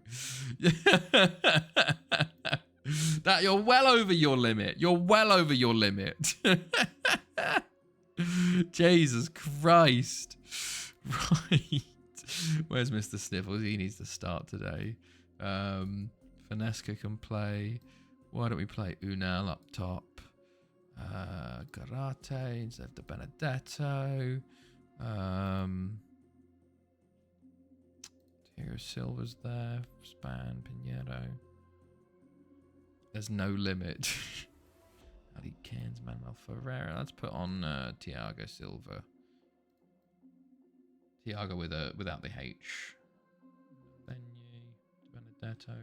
That you're well over your limit. You're well over your limit. Jesus Christ. Right. Where's Mr. Sniffles? He needs to start today. Finesca can play. Why don't we play Unal up top? Garate instead of the Benedetto. Thiago Silva's there. Span, Pinheiro. There's no limit. Ali Cairns, Manuel Ferreira. Let's put on Thiago Silva. Thiago without the H. Benye, Benedetto,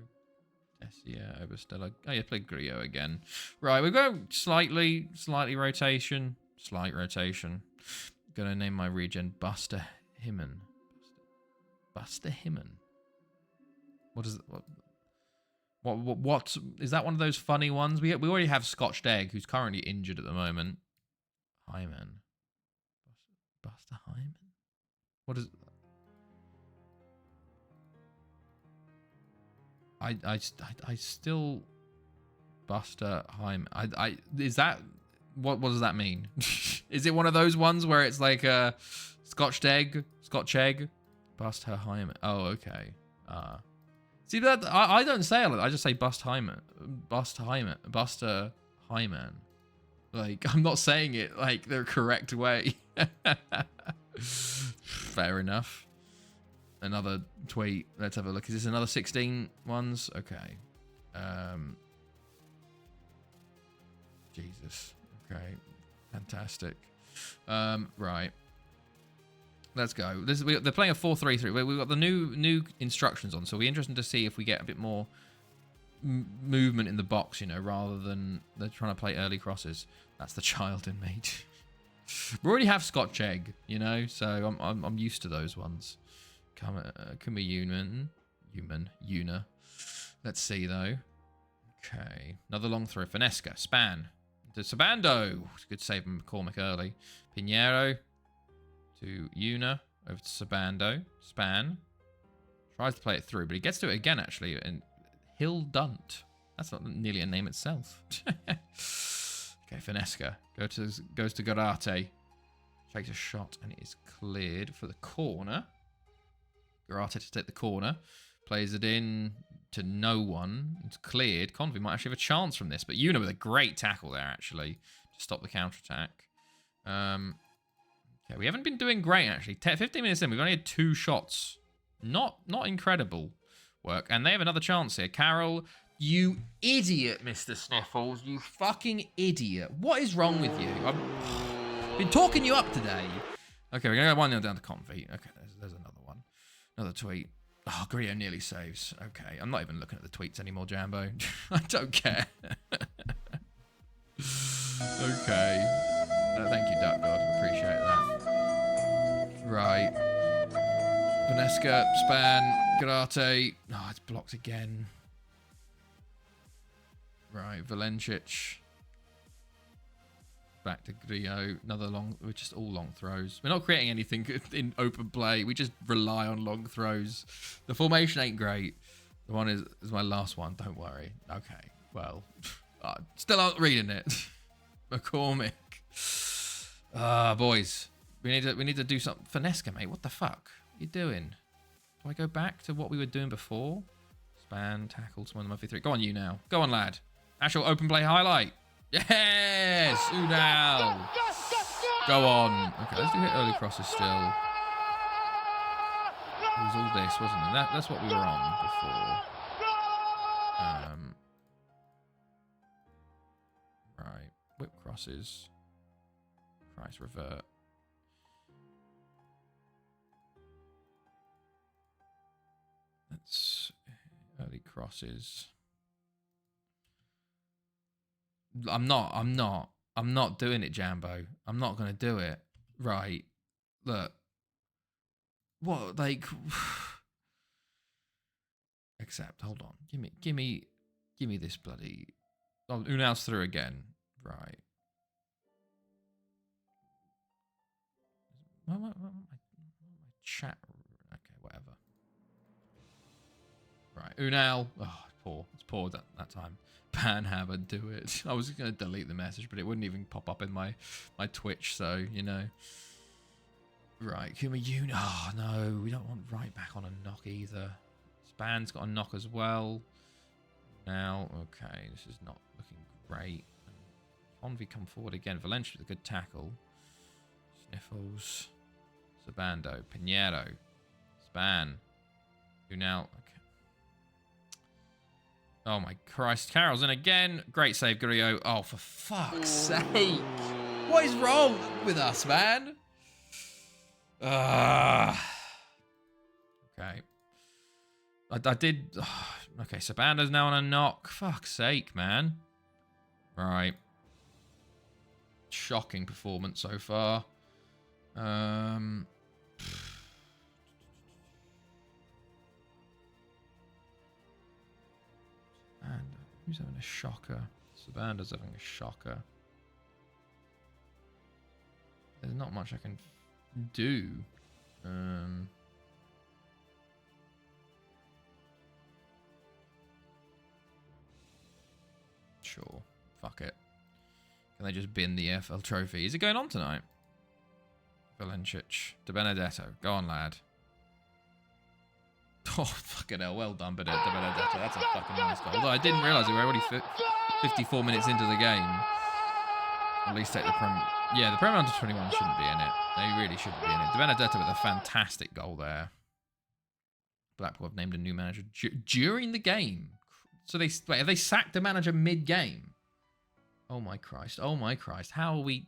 Tessia, Obastella. Oh yeah, play Grillo again. Right, we go slightly rotation. Slight rotation. Gonna name my regen Buster Himmen. Buster Himmen. What is it? What is that? One of those funny ones? We already have Scotched Egg, who's currently injured at the moment. Hyman. Buster Hyman. What is? I still Buster Hyman. Is that what does that mean? Is it one of those ones where it's like a Scotched Egg, Buster Hyman? Oh, okay. See that I don't say it. I just say Buster Hyman. Like, I'm not saying it like the correct way. Fair enough. Another tweet. Let's have a look. Is this another 16 ones? Okay. Jesus. Okay. Fantastic. Right. Let's go. They're playing a 4-3-3. We've got the new instructions on, so we're interested to see if we get a bit more movement in the box, you know, rather than they're trying to play early crosses. That's the child in me. We already have Scotch Egg, you know, so I'm used to those ones. Can be Una. Let's see though. Okay, another long throw. Finesca, Span to Sabando. Good save from McCormick early. Pinheiro to Una, over to Sabando. Span tries to play it through, but he gets to it again actually. And Hill Dunt. That's not nearly a name itself. Okay, Finesca goes to Garate. Takes a shot and it is cleared for the corner. Garate to take the corner. Plays it in to no one. It's cleared. Convey might actually have a chance from this, but Una with a great tackle there actually to stop the counter-attack. Okay, we haven't been doing great actually. 15 minutes in, we've only had 2 shots. Not incredible work. And they have another chance here. Carroll, you idiot, Mr. Sniffles. You fucking idiot. What is wrong with you? I've been talking you up today. Okay, we're going to go 1-0 down to Convey. Okay, there's another one. Another tweet. Oh, Grillo nearly saves. Okay, I'm not even looking at the tweets anymore, Jambo. I don't care. Okay. Thank you, Duck God. Appreciate that. Right. Finesca, Span, Garate. Oh, it's blocked again. Right, Valencic. Back to Grillo. Another long. We're just all long throws. We're not creating anything in open play. We just rely on long throws. The formation ain't great. The one is my last one. Don't worry. Okay. Well, still not reading it. McCormick. Boys, we need to do something. Finesca, mate. What the fuck? What are you doing? Do I go back to what we were doing before? Span, tackle, someone in the 3. Go on, you now. Go on, lad. Actual open play highlight. Yes! Unal. Go on. Okay, let's do hit early crosses still. It was all this, wasn't it? That's what we were on before. Right. Whip crosses. Christ, revert. That's early crosses. I'm not doing it, Jambo. I'm not gonna do it. Right. Look. What, like? Except, hold on. Give me this bloody. Oh, Unal's through again. Right. My chat. Okay, whatever. Right, Unal. Oh, poor. It's poor that time. Panhammer, do it. I was gonna delete the message, but it wouldn't even pop up in my Twitch. So you know. Right, Kuma Yun. Oh no, we don't want right back on a knock either. Span's got a knock as well. Now, okay, this is not looking great. Convy come forward again. Valencia with a good tackle. Sniffles. Sabando. Pinheiro. Span. Who now? Okay. Oh my Christ. Carroll's in again. Great save, Grillo. Oh, for fuck's sake. What is wrong with us, man? Okay. I did. Okay, Sabanda's now on a knock. Fuck's sake, man. Right. Shocking performance so far. And who's having a shocker? Sabanda's having a shocker. There's not much I can do. Sure. Fuck it. Can they just bin the FL trophy? Is it going on tonight? Valencic. De Benedetto. Go on, lad. Oh, fucking hell. Well done, De Benedetto. That's a fucking nice goal. Although I didn't realise we were already 54 minutes into the game. At least take the Prem. Yeah, the Prem under 21 shouldn't be in it. They really shouldn't be in it. De Benedetto with a fantastic goal there. Blackpool have named a new manager during the game. So have they sacked the manager mid-game? Oh my Christ. Oh my Christ. How are we...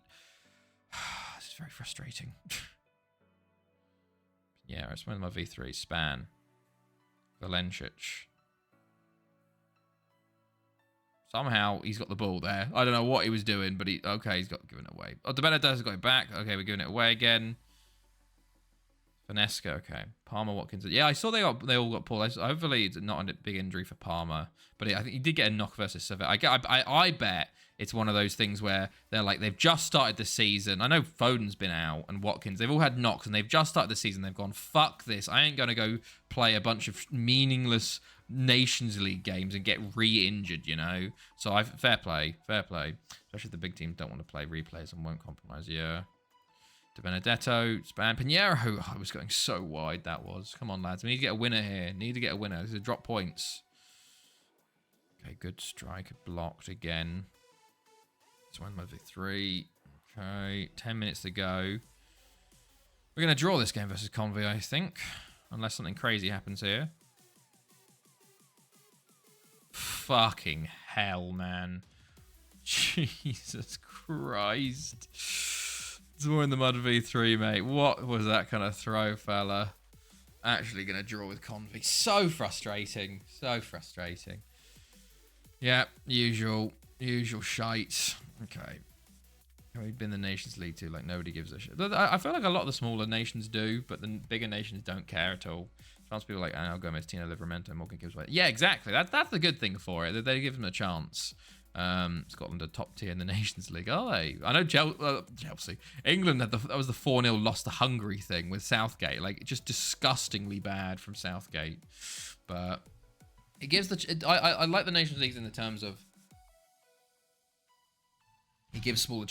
This is very frustrating. Yeah, it's one of my V3. Span. Valencic. Somehow he's got the ball there. I don't know what he was doing, but okay, he's got given it away. Oh, De Benedetto's got it back. Okay, we're giving it away again. Finesca, okay. Palmer, Watkins. Yeah, I saw they all got pulled. Hopefully it's not a big injury for Palmer, but I think he did get a knock versus Sevilla. I bet it's one of those things where they're like, they've just started the season. I know Foden's been out and Watkins. They've all had knocks and they've just started the season. They've gone, fuck this. I ain't going to go play a bunch of meaningless Nations League games and get re-injured, you know? So fair play. Especially if the big teams don't want to play replays and won't compromise. Yeah. De Benedetto, Span, Pinheiro. Oh, I was going so wide, that was. Come on, lads. We need to get a winner here. Need to get a winner. This is drop points. Okay, good strike. Blocked again. It's 1-3. Okay, 10 minutes to go. We're going to draw this game versus Convy, I think. Unless something crazy happens here. Fucking hell, man. Jesus Christ. It's more in the mud V3, mate. What was that kind of throw, fella? Actually going to draw with Convy. So frustrating. So frustrating. Yeah, usual shite. Okay. We've been the Nations League too, like nobody gives a shit. I feel like a lot of the smaller nations do, but the bigger nations don't care at all. France people like Angel Gomez, Tino Livramento, Morgan gives away. Yeah, exactly. That's the good thing for it. They give them a chance. Scotland are top tier in the Nations League, are they? I know Chelsea. England had that was the 4-0 loss to Hungary thing with Southgate. Like, just disgustingly bad from Southgate. But It gives I like the Nations Leagues in the terms of it gives smaller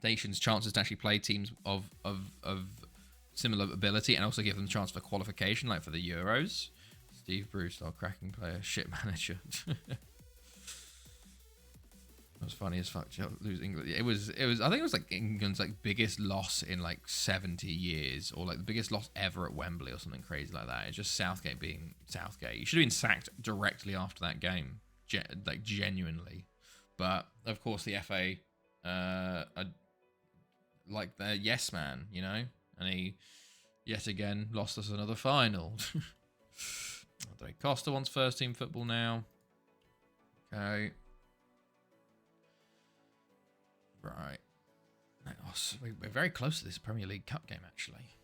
nations chances to actually play teams of similar ability, and also give them a chance for qualification, like for the Euros. Steve Bruce, our cracking player, shit manager. That was funny as fuck. Losing England. It was. I think it was like England's like biggest loss in like 70 years, or like the biggest loss ever at Wembley, or something crazy like that. It's just Southgate being Southgate. He should have been sacked directly after that game, like genuinely. But of course, the FA, are like the yes man, you know, and he yet again lost us another final. Andre Costa wants first team football now. Okay. Right. We're very close to this Premier League Cup game, actually.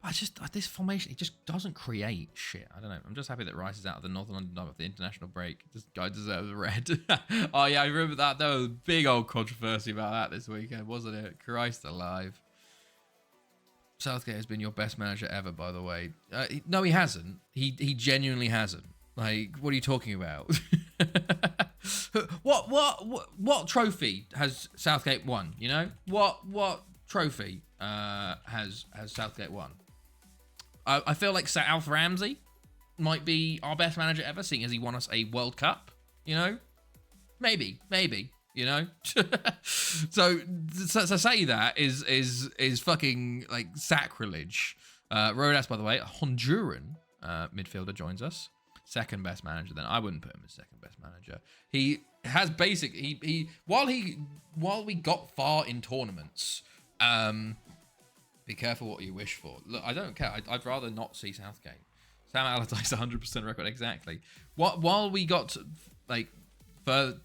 But this formation, it just doesn't create shit. I don't know. I'm just happy that Rice is out of the Northern London Derby of the international break. This guy deserves a red. Oh, yeah, I remember that. There was a big old controversy about that this weekend, wasn't it? Christ alive. Southgate has been your best manager ever, by the way. No, he hasn't. He genuinely hasn't. Like, what are you talking about? What trophy has Southgate won? You know, what trophy has Southgate won? I feel like Sir Alf Ramsey might be our best manager ever, seeing as he won us a World Cup. You know, maybe. You know, so say that is fucking like sacrilege. Rodas, by the way, a Honduran midfielder, joins us. Second best manager. Then I wouldn't put him as second best manager. He has while we got far in tournaments. Be careful what you wish for. Look, I don't care. I'd rather not see Southgate. Sam Allardyce 100% record, exactly. While we got like further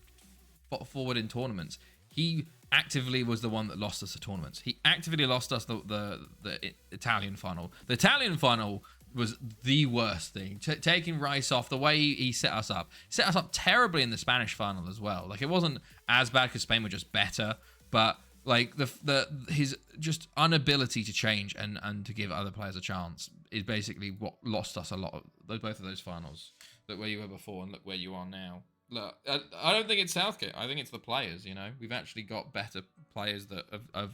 forward in tournaments, he actively was the one that lost us the tournaments. He actively lost us the Italian final. The Italian final was the worst thing. Taking Rice off, the way he set us up terribly in the Spanish final as well. Like, it wasn't as bad because Spain were just better, but like his just inability to change and to give other players a chance is basically what lost us a lot of both of those finals. Look where you were before and look where you are now. Look, I don't think it's Southgate. I think it's the players. You know, we've actually got better players that have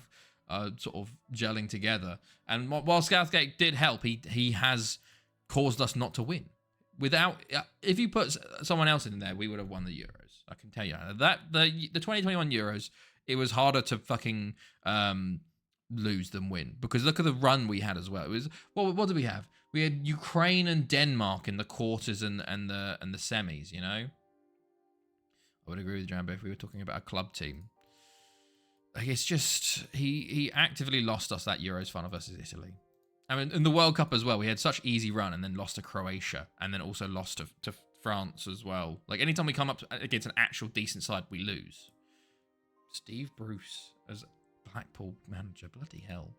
sort of gelling together. And while Southgate did help, he has caused us not to win. Without, if you put someone else in there, we would have won the Euros. I can tell you that the 2021 Euros, it was harder to fucking lose than win, because look at the run we had as well. It was what did we have? We had Ukraine and Denmark in the quarters and the semis. You know, I would agree with Jambo if we were talking about a club team. Like, it's just he actively lost us that Euros final versus Italy. I mean, in the World Cup as well, we had such easy run and then lost to Croatia and then also lost to France as well. Like, anytime we come up against an actual decent side, we lose. Steve Bruce as Blackpool manager. Bloody hell.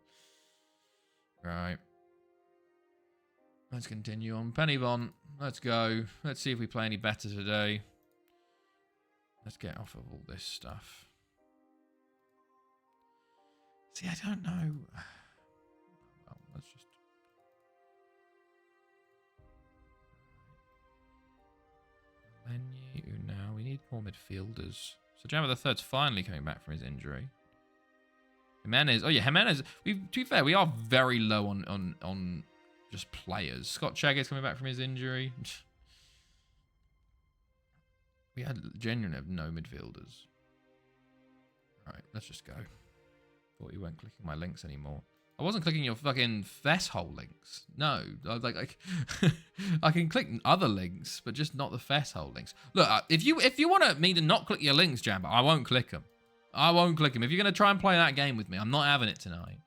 Right. Let's continue on. Pennybon, let's go. Let's see if we play any better today. Let's get off of all this stuff. See, I don't know. Well, let's just... Menu now. We need more midfielders. So Jammer the Third's finally coming back from his injury. Jimenez. Oh yeah, Jimenez. To be fair, we are very low on just players. Scott Chagger's coming back from his injury. We had genuinely have no midfielders. Alright, let's just go. Thought you weren't clicking my links anymore. I wasn't clicking your fucking festhole links. No, I can click other links, but just not the festhole links. Look, if you want me to not click your links, Jambo, I won't click them. I won't click them. If you're gonna try and play that game with me, I'm not having it tonight.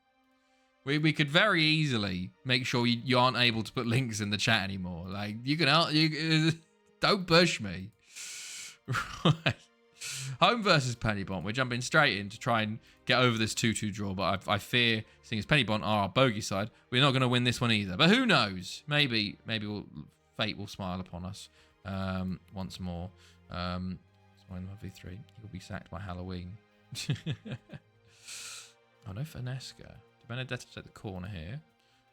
We could very easily make sure you aren't able to put links in the chat anymore. Like, you don't push me. Right. Home versus Pennybon. We're jumping straight in to try and get over this 2-2 draw, but I fear, seeing as Pennybon are our bogey side, we're not going to win this one either. But who knows? Maybe fate will smile upon us once more. V3. He'll be sacked by Halloween. Oh, no Finesca. Benedetto take the corner here.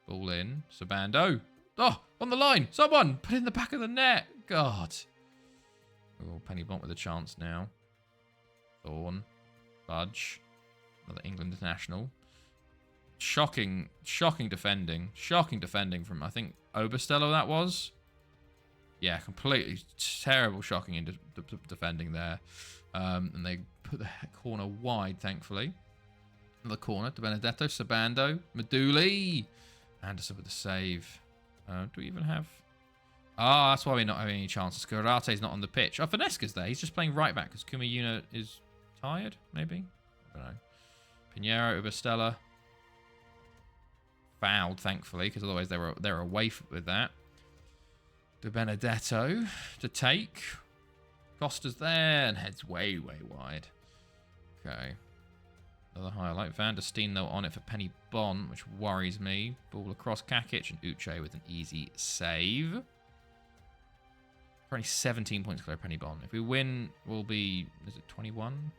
Ball in. Sabando. Oh, on the line. Someone put it in the back of the net. God. Oh, Penny Bont with a chance now. Thorn. Budge. Another England international. Shocking defending. Shocking defending from, I think, Obersteller that was. Yeah, completely terrible shocking in defending there. And they put the corner wide, thankfully. Another corner to Benedetto, Sabando, Maduli. Anderson with the save. Do we even have... Ah, that's why we're not having any chances. Karate's not on the pitch. Oh, Finesca's there. He's just playing right back because Kumayuna is tired, maybe? I don't know. Pinheiro, Ubastella. Fouled, thankfully, because otherwise they were away with that. De Benedetto to take. Costa's there and heads way, way wide. Okay. Another highlight. Van der Steen, though, on it for Penny Bont, which worries me. Ball across Kakic and Uche with an easy save. Only 17 points clear Penny Bont. If we win, we'll be... Is it 21?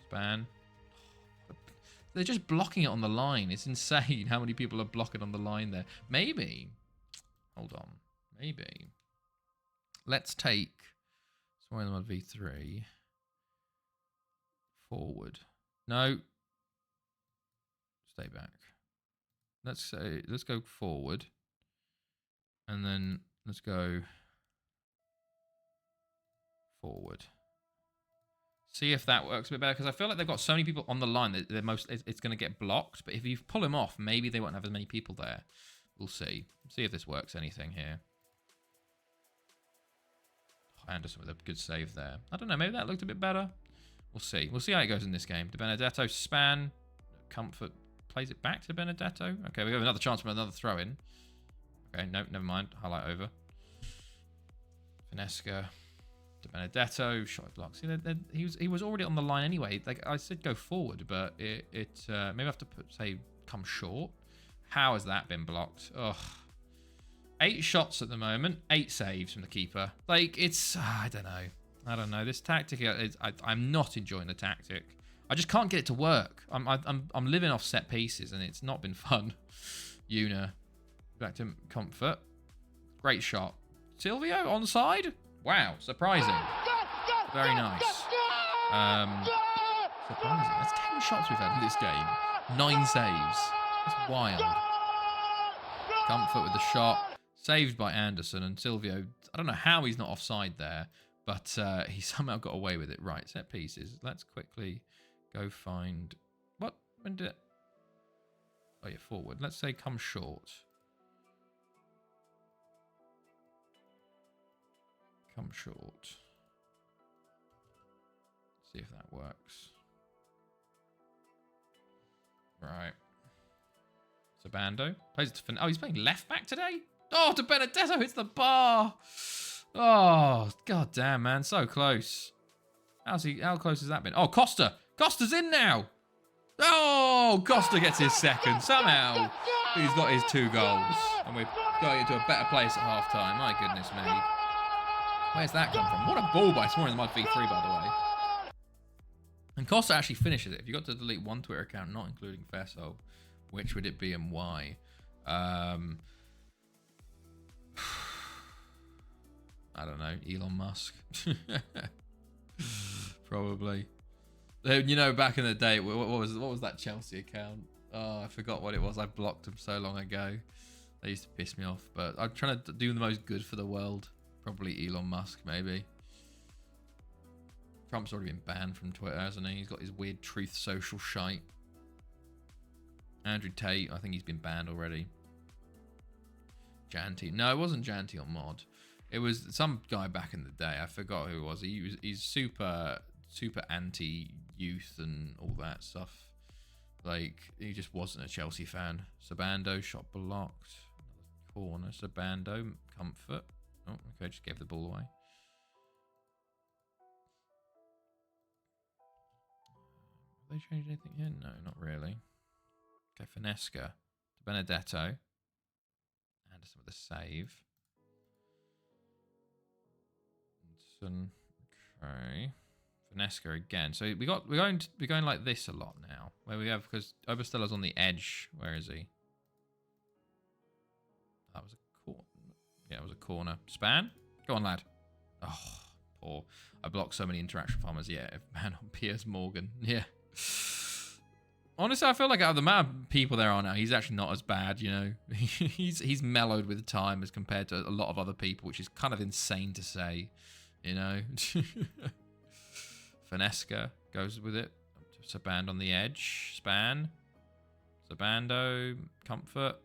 Span. They're just blocking it on the line. It's insane how many people are blocking on the line there. Maybe. Hold on. Maybe. Let's take... Somewhere in the mud V3. Forward. No. Stay back. Let's go forward. And then let's go... forward. See if that works a bit better, because I feel like they've got so many people on the line that it's going to get blocked. But if you pull them off, maybe they won't have as many people there. We'll see. See if this works anything here. Anderson with a good save there. I don't know. Maybe that looked a bit better. We'll see. We'll see how it goes in this game. De Benedetto span. Comfort plays it back to Benedetto. Okay, we have another chance for another throw in. Okay, no, never mind. Highlight over. Finesca. De Benedetto, shot block. See, he was already on the line anyway. Like I said, go forward, but maybe I have to say come short. How has that been blocked? Ugh. 8 shots at the moment, 8 saves from the keeper. Like it's, I don't know. This tactic, I'm not enjoying the tactic. I just can't get it to work. I'm living off set pieces, and it's not been fun. Una, back to Comfort. Great shot. Silvio onside. Wow, surprising. Very nice. Surprising. That's 10 shots we've had in this game. 9 saves. That's wild. Comfort with the shot. Saved by Anderson, and Silvio, I don't know how he's not offside there, but he somehow got away with it. Right, set pieces. Let's quickly go find... What? When did it... Oh, yeah, forward. Let's say come short. Come short. See if that works. Right. Sabando plays it to... Oh, he's playing left back today? Oh, De Benedetto hits the bar. Oh, god damn, man. So close. How close has that been? Oh, Costa. Costa's in now. Oh, Costa gets his second. Somehow, he's got his 2 goals. And we're going into a better place at half-time. My goodness me. Where's that come from? What a ball by Small in the Mud V3, by the way. And Costa actually finishes it. If you got to delete one Twitter account, not including Fesso, which would it be and why? I don't know. Elon Musk. Probably. You know, back in the day, what was that Chelsea account? Oh, I forgot what it was. I blocked them so long ago. They used to piss me off. But I'm trying to do the most good for the world. Probably Elon Musk, maybe. Trump's already been banned from Twitter, hasn't he? He's got his weird Truth Social shite. Andrew Tate, I think he's been banned already. Janty. No, it wasn't Janty on mod. It was some guy back in the day. I forgot who it was. He's super anti-youth and all that stuff. Like, he just wasn't a Chelsea fan. Sabando, shot blocked. Corner, Sabando, Comfort. Oh, okay, just gave the ball away. Have they changed anything here? No, not really. Okay, Finesca. Benedetto. Anderson with a save. Anderson. Okay. Finesca again. So we're going like this a lot now. Where we have, because Obersteller's on the edge. Where is he? That was a corner. Yeah, it was a corner. Span. Go on, lad. Oh, poor. I blocked so many interaction farmers. Yeah, man on Piers Morgan. Yeah. Honestly, I feel like out of the amount of people there are now, he's actually not as bad, you know. he's mellowed with time as compared to a lot of other people, which is kind of insane to say, you know. Finesca goes with it. Saband on the edge. Span. Sabando. Comfort.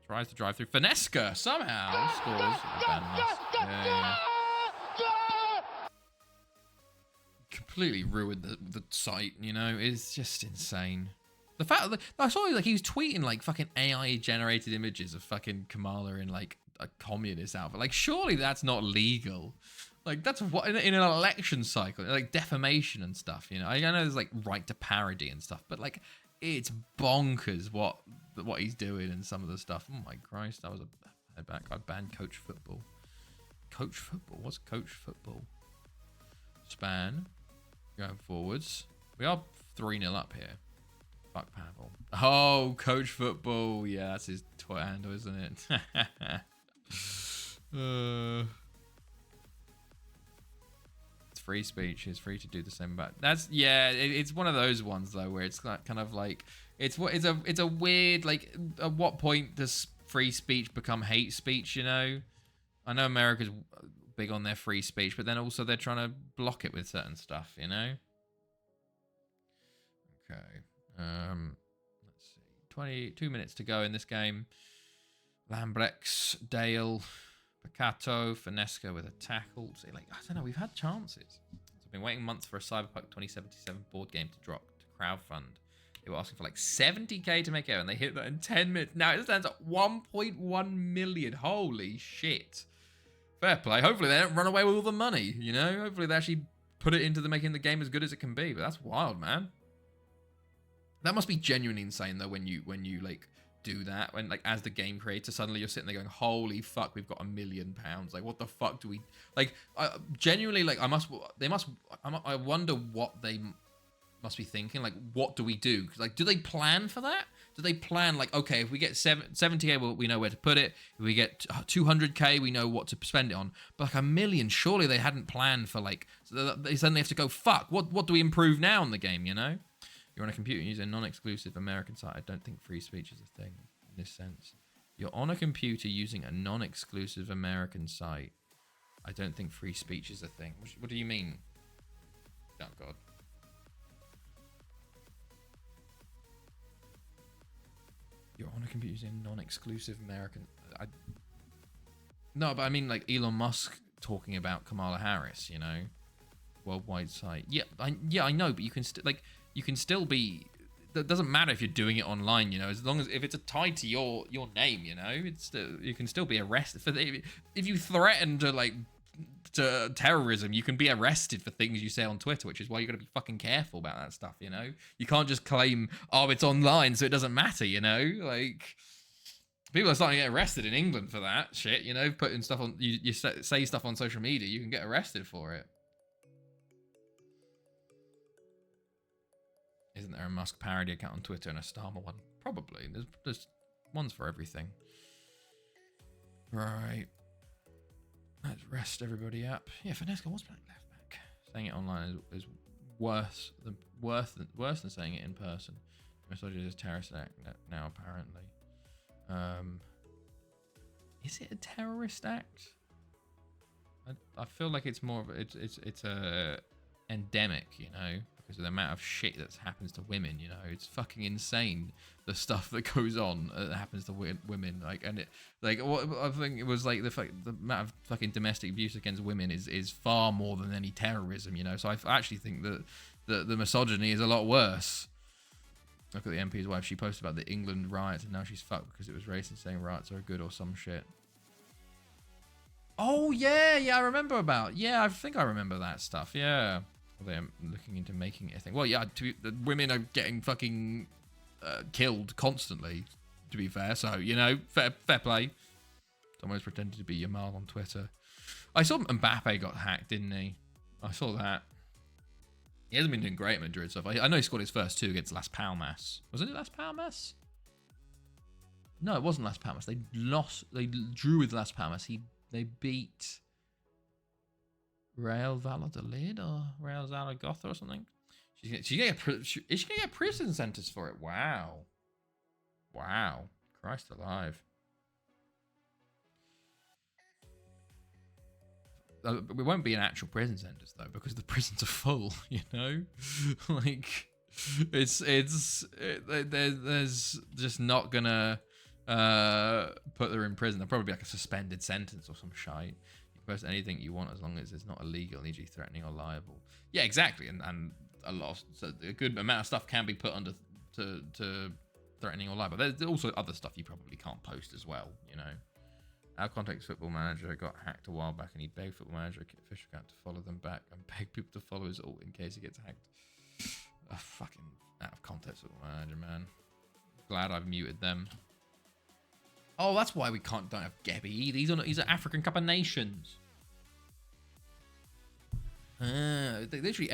Tries to drive through. Finesca somehow scores. Yeah. Completely ruined the site, you know. It's just insane. The fact that I saw like he was tweeting like fucking AI generated images of fucking Kamala in like a communist outfit. Like surely that's not legal. Like that's what in an election cycle, like defamation and stuff, you know. I know there's like right to parody and stuff, but like it's bonkers what he's doing and some of the stuff. Oh my Christ, that was a back. I banned coach football. Coach football? What's coach football? Span. Going forwards. We are 3-0 up here. Fuck Pavel. Oh, coach football. Yeah, that's his Twitter handle, isn't it? It's free speech. It's free to do the same back. That's yeah. It's one of those ones though where it's kind of like it's a weird like. At what point does free speech become hate speech? You know, I know America's big on their free speech, but then also they're trying to block it with certain stuff, you know? Okay. Let's see. 22 minutes to go in this game. Lambrex, Dale, Picato, Finesca with a tackle. See, like, I don't know, we've had chances. I've been waiting months for a Cyberpunk 2077 board game to drop to crowdfund. They were asking for like 70k to make it, and they hit that in 10 minutes. Now it stands at 1.1 million. Holy shit. Fair play. Hopefully they don't run away with all the money, you know? Hopefully they actually put it into making the game as good as it can be. But that's wild, man. That must be genuinely insane though when you like do that. When like as the game creator, suddenly you're sitting there going, holy fuck, we've got £1 million. Like what the fuck do we like genuinely like I wonder what they must be thinking. Like what do we do? Like do they plan for that? Do they plan like, okay, if we get 70k, we know where to put it. If we get 200k, we know what to spend it on. But like $1 million, surely they hadn't planned for like, so they suddenly have to go, fuck, what do we improve now in the game, you know? You're on a computer using a non-exclusive American site. I don't think free speech is a thing in this sense. You're on a computer using a non-exclusive American site. I don't think free speech is a thing. What do you mean? Oh, God. You're on a computer using non-exclusive American... No, but I mean like Elon Musk talking about Kamala Harris, you know? Worldwide site. Yeah, I know, but you can still... Like, you can still be... It doesn't matter if you're doing it online, you know? As long as... If it's tied to your name, you know? It's you can still be arrested for... If you threaten to, like... to terrorism, you can be arrested for things you say on Twitter, which is why you got to be fucking careful about that stuff, you know? You can't just claim, oh, it's online, so it doesn't matter, you know? Like, people are starting to get arrested in England for that shit, you know? Putting stuff on, you say stuff on social media, you can get arrested for it. Isn't there a Musk parody account on Twitter and a Starmer one? Probably. There's ones for everything. Right. Let's rest everybody up. Yeah, Finesca was playing left back. Saying it online is worse than saying it in person. Misogyny is a terrorist act now, apparently. Is it a terrorist act? I feel like it's more of it's a endemic, you know, because of the amount of shit that happens to women. You know, it's fucking insane the stuff that goes on that happens to women. Like, and it like what I think it was like the amount of fucking domestic abuse against women is far more than any terrorism. You know, so I actually think that the misogyny is a lot worse. Look at the MP's wife. She posted about the England riots, and now she's fucked because it was racist, saying riots are good or some shit. Oh yeah, I remember about. Yeah, I think I remember that stuff. Yeah, they're looking into making it a thing. Well, yeah, the women are getting fucking killed constantly. To be fair, so you know, fair play. Someone's pretended to be Yamal on Twitter. I saw Mbappe got hacked, didn't he? I saw that. He hasn't been doing great at Madrid stuff. I know he scored his first two against Las Palmas. Wasn't it Las Palmas? No, it wasn't Las Palmas. They drew with Las Palmas. They beat Rael Valladolid or Rael Zaragoza or something. Is she gonna get prison sentence for it? Wow. Wow. Christ alive. It won't be an actual prison sentence though, because the prisons are full, you know? Like, there's just not gonna put her in prison. There'll probably be like a suspended sentence or some shite. You can post anything you want as long as it's not illegal, e.g. threatening or liable. Yeah, exactly. And a good amount of stuff can be put under to threatening or liable. There's also other stuff you probably can't post as well, you know. Our context football manager got hacked a while back, and he begged football manager official account to follow them back and beg people to follow his alt in case he gets hacked. Fucking out of context football manager, man. Glad I've muted them. Oh, that's why we don't have Gebby. These are African Cup of Nations. Literally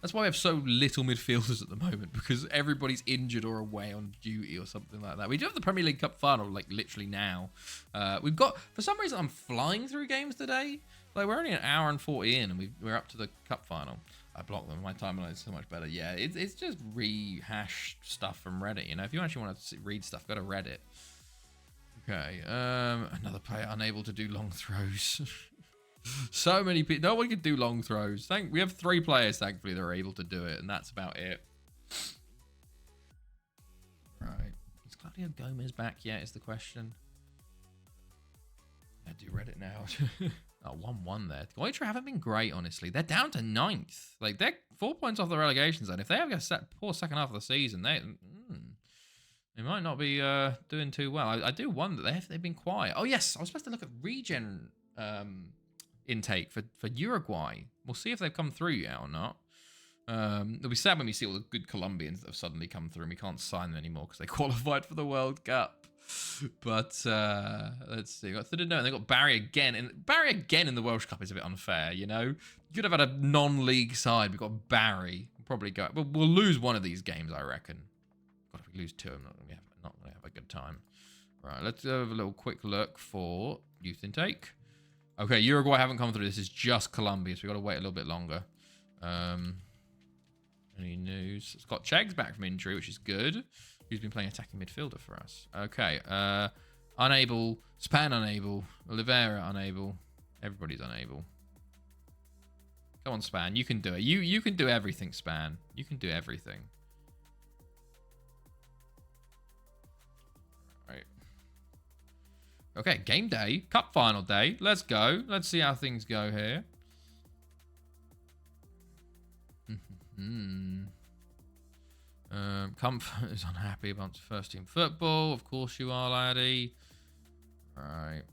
that's why we have so little midfielders at the moment, because everybody's injured or away on duty or something like that. We do have the Premier League Cup final, like literally now. We've got, for some reason, I'm flying through games today. Like, we're only an hour and 40 in, and we're up to the cup final. I blocked them. My timeline is so much better. Yeah, it's just rehashed stuff from Reddit. You know, if you actually want to read stuff, go to Reddit. Okay, another player unable to do long throws. So many people. No one can do long throws. We have 3 players, thankfully, that are able to do it, and that's about it. Right. Is Claudio Gomez back yet, is the question? I do Reddit now. Oh, 1-1 there. Goitra haven't been great, honestly. They're down to 9th. Like, they're 4 points off the relegation zone. If they have a poor second half of the season, they might not be doing too well. I do wonder. They've been quiet. Oh, yes. I was supposed to look at regen intake for Uruguay. We'll see if they've come through yet or not. It'll be sad when we see all the good Colombians that have suddenly come through and we can't sign them anymore because they qualified for the World Cup. But let's see. They got Barry again. And Barry again in the Welsh Cup is a bit unfair, you know? You could have had a non-league side. We've got Barry. We'll probably go. We'll lose one of these games, I reckon. God, if we lose 2, I'm not going to have a good time. Right, let's have a little quick look for youth intake. Okay, Uruguay haven't come through. This is just Colombia, so we've got to wait a little bit longer. Any news? Scott Chegg's back from injury, which is good. Who's been playing attacking midfielder for us? Okay, unable. Span unable. Oliveira unable. Everybody's unable. Come on, Span. You can do it. You can do everything, Span. You can do everything. Right. Okay, game day. Cup final day. Let's go. Let's see how things go here. Comfort is unhappy about first team football. Of course you are, laddie. Right.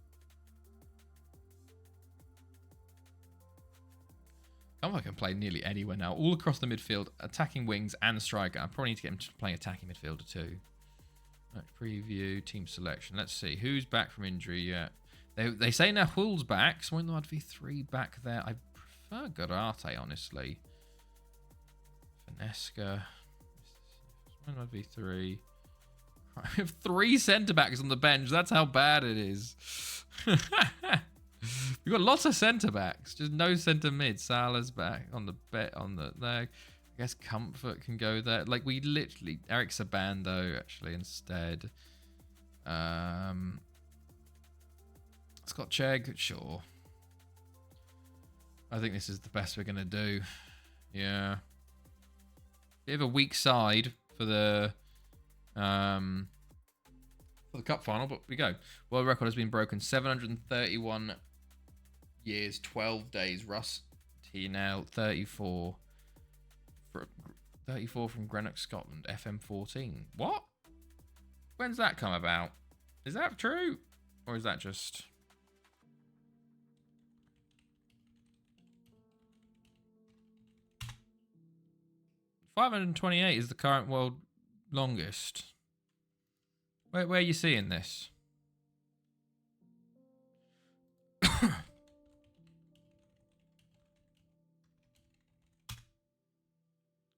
Comfort can play nearly anywhere now. All across the midfield, attacking wings and striker. I probably need to get him playing attacking midfielder too. Right, preview, team selection. Let's see. Who's back from injury yet? They say Nahul's back, so when I'd be 3 back there. I prefer Garate, honestly. Finesca. When I'd be 3. Right, we have 3 centre-backs on the bench. That's how bad it is. We've got lots of centre-backs. Just no centre-mid. Salah's back on the leg. I guess Comfort can go there. Like, we literally... Eric Sabando, actually, instead. Scott Chegg, sure. I think this is the best we're going to do. Yeah. Bit of a weak side for the cup final, but we go. World record has been broken. 731 years, 12 days. Russ T now 34. 34 from Greenock, Scotland. FM 14. What? When's that come about? Is that true? Or is that just... .528 is the current world longest. Where are you seeing this?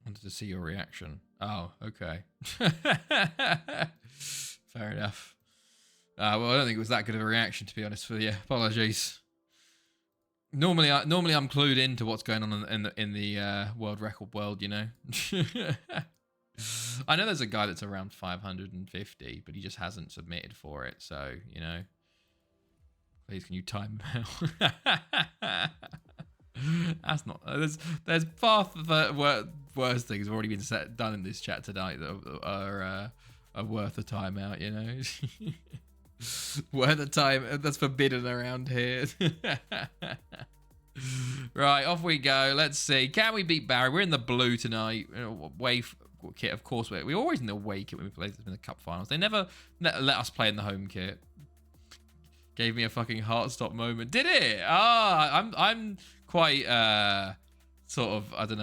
Wanted to see your reaction. Oh, okay. Fair enough. Well, I don't think it was that good of a reaction, to be honest with you. Apologies. Normally I'm clued into what's going on in the world record world, you know. I know there's a guy that's around 550, but he just hasn't submitted for it. So, you know, please can you time him out? That's not. There's far worse things have already been done in this chat tonight that are worth a timeout. You know, worth a time that's forbidden around here. Right, off we go. Let's see. Can we beat Barry? We're in the blue tonight. Away kit, of course. We're always in the away kit when we play this in the cup finals. They never let us play in the home kit. Gave me a fucking heart stop moment. Did it? I'm quite sort of, I don't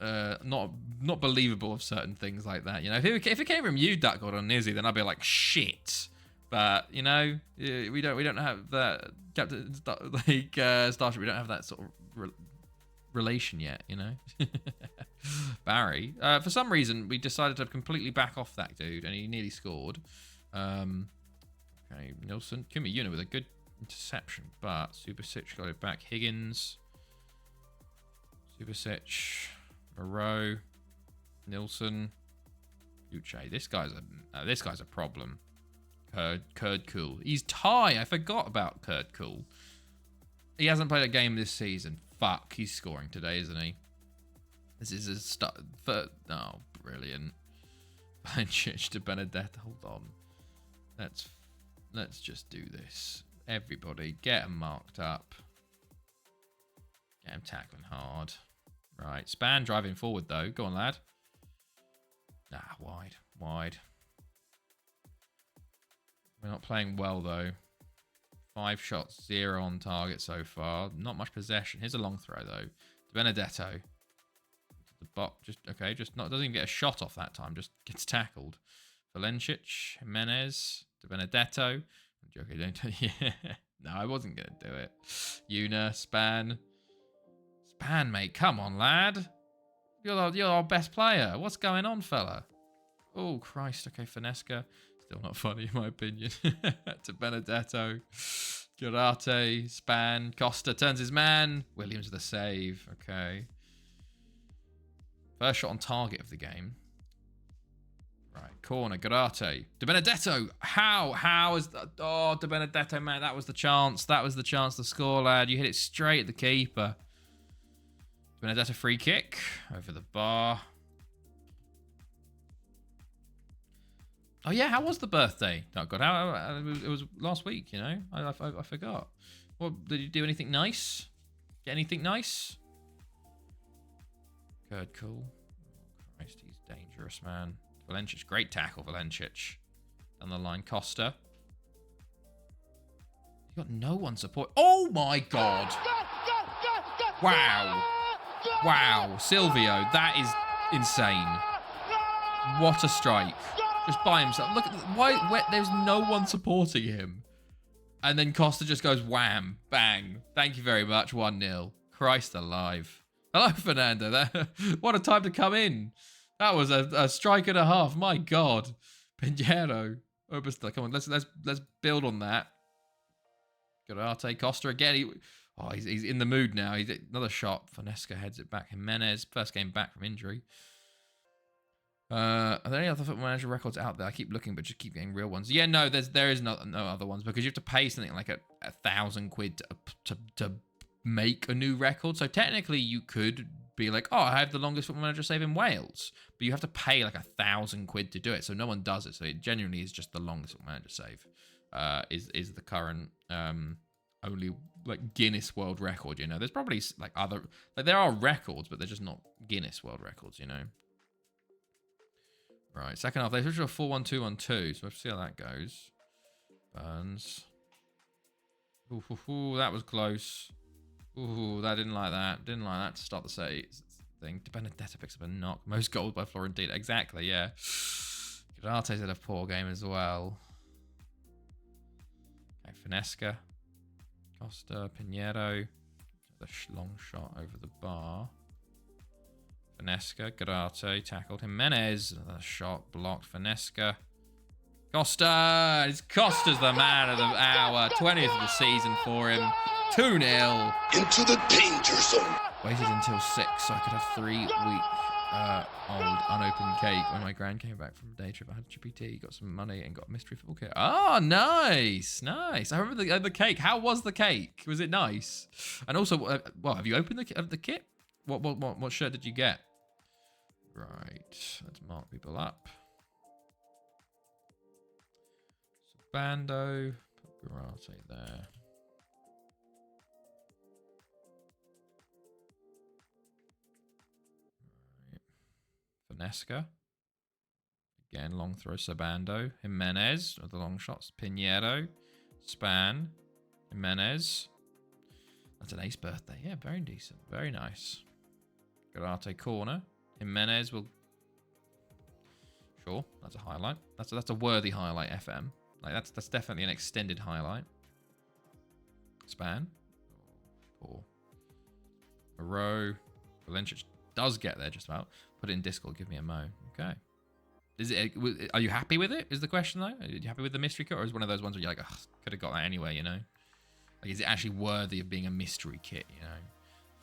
know, not believable of certain things like that. You know, if it came from you, Duck God, or Nizzy, then I'd be like shit. But you know, we don't have that Captain Starship. We don't have that sort of relation yet. You know, Barry. For some reason, we decided to completely back off that dude, and he nearly scored. Okay, Nilsson. Kumi Yuna with a good interception, but Subasic got it back. Higgins, Subasic, Moreau, Nilsson, Uche. This guy's a problem. Kurd Cool. He's Thai. I forgot about Kurd Cool. He hasn't played a game this season. Fuck, he's scoring today, isn't he? This is a start. Oh, brilliant. Benchich to Benedetta. Hold on. Let's just do this. Everybody, get him marked up. Get him tackling hard. Right, Span driving forward though. Go on, lad. Ah, wide. We're not playing well though. 5 shots, 0 on target so far. Not much possession. Here's a long throw though. To Benedetto. The bot doesn't even get a shot off that time. Just gets tackled. Valencic, Jimenez, to Benedetto. I'm joking, don't yeah. No, I wasn't gonna do it. Una, Span, mate. Come on, lad. You're our best player. What's going on, fella? Oh Christ. Okay, Finesca. Still not funny in my opinion. To Benedetto. Garate, Span, Costa turns his man. Williams with a save. Okay. First shot on target of the game. Right, corner, Garate. De Benedetto. How is that? Oh, De Benedetto, man, that was the chance. That was the chance to score, lad. You hit it straight at the keeper. De Benedetto free kick over the bar. Oh yeah, how was the birthday? Oh god, it was last week. You know, I forgot. What did you do? Anything nice? Get anything nice? Good, cool. Oh, Christ, he's dangerous, man. Valencic, great tackle, Valencic. Down the line, Costa. You got no one support. Oh my god! Wow, Silvio, that is insane. What a strike! Just by himself. Look at why there's no one supporting him. And then Costa just goes wham, bang. Thank you very much, 1-0. Christ alive. Hello, Fernando. What a time to come in. That was a strike and a half. My God. Pinheiro. Come on, let's build on that. Garate, Costa again. He's in the mood now. Another shot. Finesca heads it back. Jimenez, first game back from injury. Are there any other Football Manager records out there? I keep looking, but just keep getting real ones. Yeah, no, there is no other ones because you have to pay something like a 1,000 quid to make a new record. So technically, you could be like, oh, I have the longest Football Manager save in Wales, but you have to pay like 1,000 quid to do it. So no one does it. So it genuinely is just the longest Football Manager save. Is the current only like Guinness World Record. You know, there's probably like there are records, but they're just not Guinness World Records. You know. Right, second half, they switched to a 4-1-2-1-2, so we'll see how that goes. Burns. Ooh, that was close. Ooh, that didn't like that. Didn't like that to start the thing. De Benedetta picks up a knock. Most goals by Florentina. Exactly, yeah. Garate's had a poor game as well. Okay, Finesca. Costa, Pinheiro. The long shot over the bar. Finesca, Garate tackled Jimenez. Another shot blocked. Finesca, Costa. It's Costa's the man of the hour. 20th of the season for him. 2-0.
Into the danger zone.
Waited until 6 so I could have 3-week old unopened cake when my gran came back from a day trip. I had GPT, got some money, and got a mystery football kit. Oh, nice. Nice. I remember the cake. How was the cake? Was it nice? And also, well, have you opened the kit? What shirt did you get? Right. Let's mark people up. So Bando. Put Garate there. Finesca. Again, long throw, Sabando. Jimenez with the long shots. Pinheiro. Span. Jimenez. That's an ace birthday. Yeah, very decent. Very nice. Garate corner. Jimenez will... Sure, that's a highlight. That's a worthy highlight, FM. Like, that's definitely an extended highlight. Span. Poor. Moreau. Valencic does get there just about. Put it in Discord, give me a mo. Okay. Is it? Are you happy with it? Is the question though? Are you happy with the mystery kit, or is it one of those ones where you're like, oh, could have got that anyway, you know? Like, is it actually worthy of being a mystery kit, you know?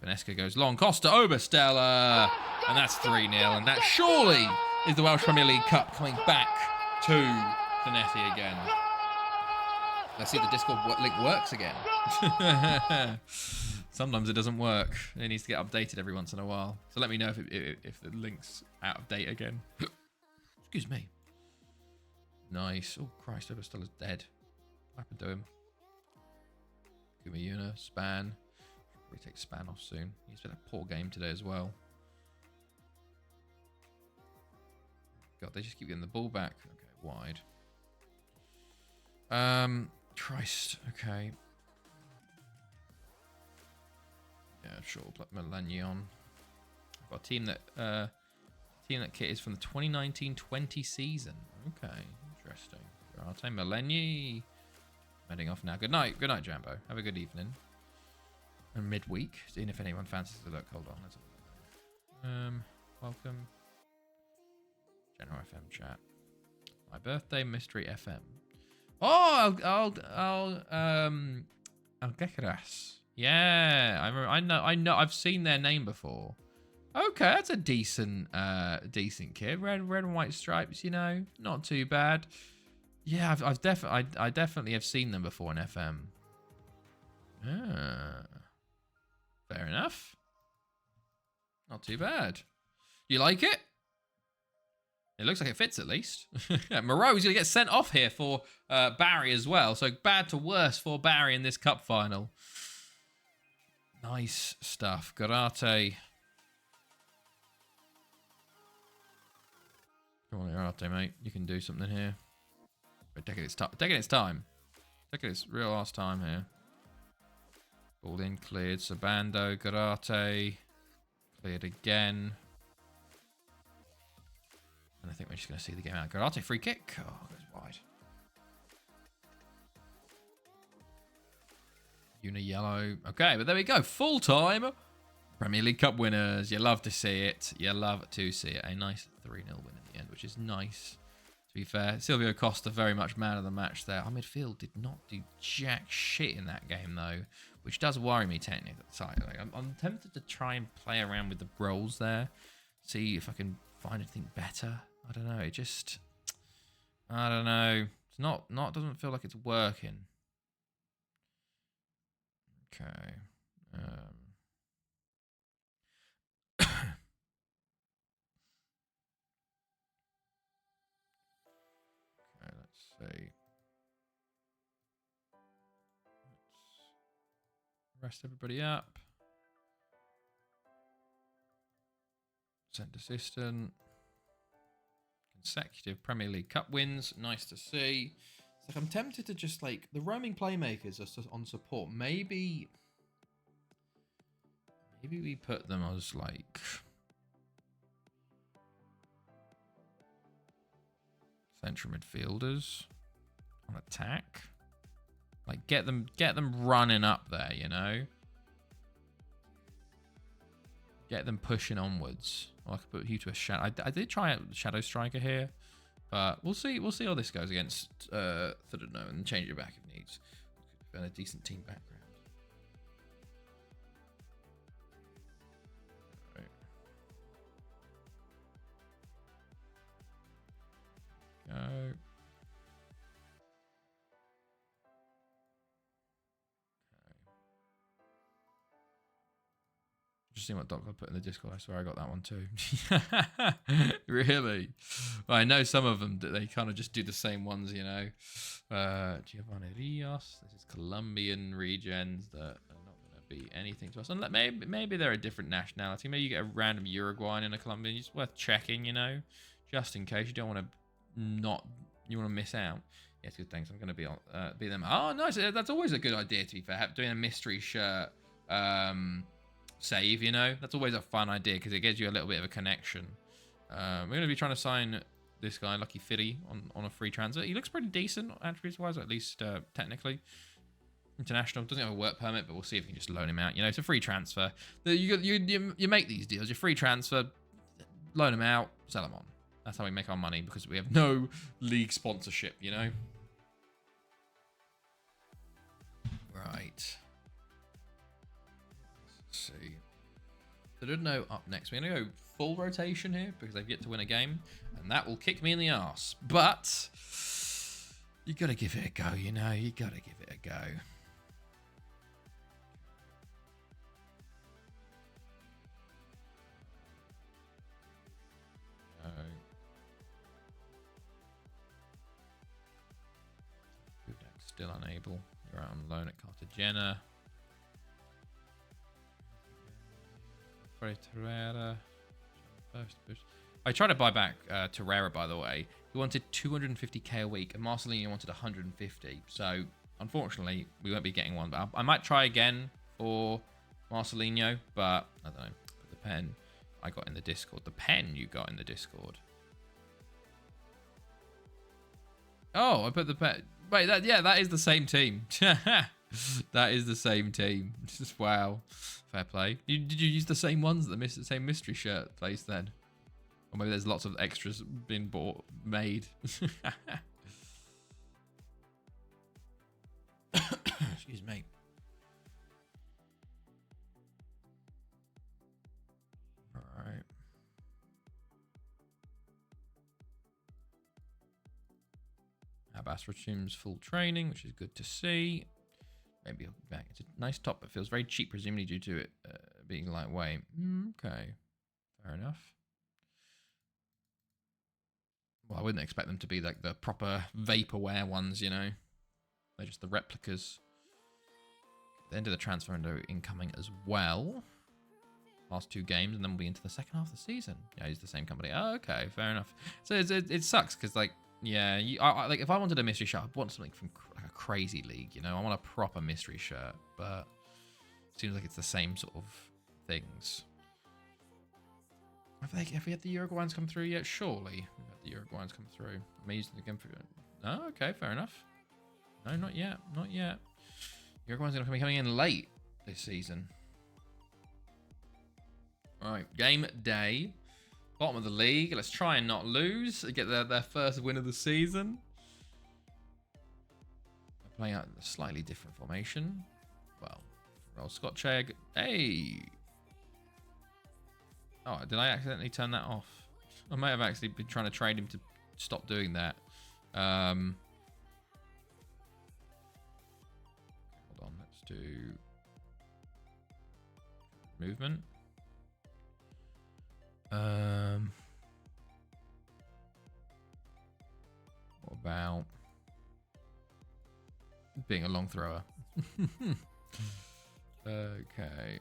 Finesca goes long. Costa Obersteller, and that's 3-0. And that surely is the Welsh Premier League Cup coming back to Finetti again. Let's see if the Discord link works again. Sometimes it doesn't work. It needs to get updated every once in a while. So let me know if the link's out of date again. Excuse me. Nice. Oh, Christ. Obersteller's dead. What happened to him? Kumayuna. Span. We take Span off soon. He's been a poor game today as well. God, they just keep getting the ball back. Okay, wide. Christ. Okay. Yeah, sure. Melanion. I've got a team that kit is from the 2019-20 season. Okay, interesting. Garate Melanie. Heading off now. Good night. Good night, Jambo. Have a good evening. And midweek, seeing if anyone fancies a look. Hold on, let's have a look. Welcome. General FM chat. My birthday mystery FM. Oh, Algeciras. Yeah, I know. I've seen their name before. Okay, that's a decent kid. Red and white stripes. You know, not too bad. Yeah, I definitely have seen them before in FM. Ah. Fair enough. Not too bad. You like it? It looks like it fits at least. Moreau's going to get sent off here for Barry as well. So bad to worse for Barry in this cup final. Nice stuff. Garate. Come on, Garate, mate. You can do something here. But taking its time. Taking its real ass time here. Ball in, cleared. Sabando, Garate. Cleared again. And I think we're just going to see the game out. Garate, free kick. Oh, goes wide. Una yellow. Okay, but there we go. Full time. Premier League Cup winners. You love to see it. You love to see it. A nice 3-0 win in the end, which is nice. To be fair, Silvio Costa very much man of the match there. Our midfield did not do jack shit in that game, though, which does worry me technically. Like, I'm tempted to try and play around with the roles there, see if I can find anything better. I don't know. It just, I don't know. It's not doesn't feel like it's working. Okay. Let's see. Let's rest everybody up. Send assistant. Consecutive Premier League Cup wins. Nice to see. It's like I'm tempted to just like the roaming playmakers are on support. Maybe we put them as like central midfielders on attack. Like get them running up there, you know. Get them pushing onwards. Or I could put you to a shadow. I did try a shadow striker here. But we'll see. We'll see how this goes against Thudno and change it back if needs. And a decent team background. Right. Go. Just seeing what Doc I put in the Discord. I swear I got that one too. Really? Well, I know some of them that they kind of just do the same ones, you know. Giovanni Rios. This is Colombian regens that are not going to be anything to us. And maybe they're a different nationality. Maybe you get a random Uruguayan in a Colombian. It's worth checking, you know, just in case you don't want to you want to miss out. Yes, good. Thanks. I'm going to be them. Oh, nice. That's always a good idea. To be fair, doing a mystery shirt. Save, you know, that's always a fun idea because it gives you a little bit of a connection. We're going to be trying to sign this guy, Lucky Fitty, on a free transfer. He looks pretty decent attributes wise, at least technically. International, doesn't have a work permit, but we'll see if we can just loan him out. You know, it's a free transfer. You make these deals. Your free transfer, loan him out, sell him on. That's how we make our money because we have no league sponsorship. You know. Right. See. So Thudno up next. We're going to go full rotation here because they've yet to win a game. And that will kick me in the arse. But you got to give it a go, you know. You got to give it a go. Still unable. You're out on loan at Cartagena. I tried to buy back Torreira, by the way. He wanted 250k a week, and Marcelinho wanted 150. So, unfortunately, we won't be getting one. But I might try again for Marcelinho, but I don't know. Put the pen I got in the Discord. The pen you got in the Discord. Oh, I put the pen. Wait, that is the same team. That is the same team. Just wow. Fair play. Did you use the same ones, the same mystery shirt place then? Or maybe there's lots of extras being made. Excuse me. All right. Abbas resumes full training, which is good to see. Maybe he'll be back. It's a nice top, but feels very cheap, presumably due to it being lightweight. Okay, fair enough. Well, I wouldn't expect them to be like the proper vaporware ones, you know. They're just the replicas. The end of the transfer window incoming as well. Last 2 games, and then we'll be into the second half of the season. Yeah, he's the same company. Oh, okay, fair enough. So it sucks because, like, yeah, like if I wanted a mystery shirt, I'd want something from like a crazy league, you know. I want a proper mystery shirt, but it seems like it's the same sort of things. Have we had the Uruguayans come through yet? Surely we've had the Uruguayans come through. Am I using the game for it? Oh, okay, fair enough. No, not yet, not yet. Uruguayans are going to be coming in late this season. All right, game day. Bottom of the league. Let's try and not lose. Get their first win of the season. They're playing out a slightly different formation. Well, roll Scotch egg. Hey. Oh, did I accidentally turn that off? I might have actually been trying to train him to stop doing that. Hold on. Let's do movement. What about being a long thrower? Okay.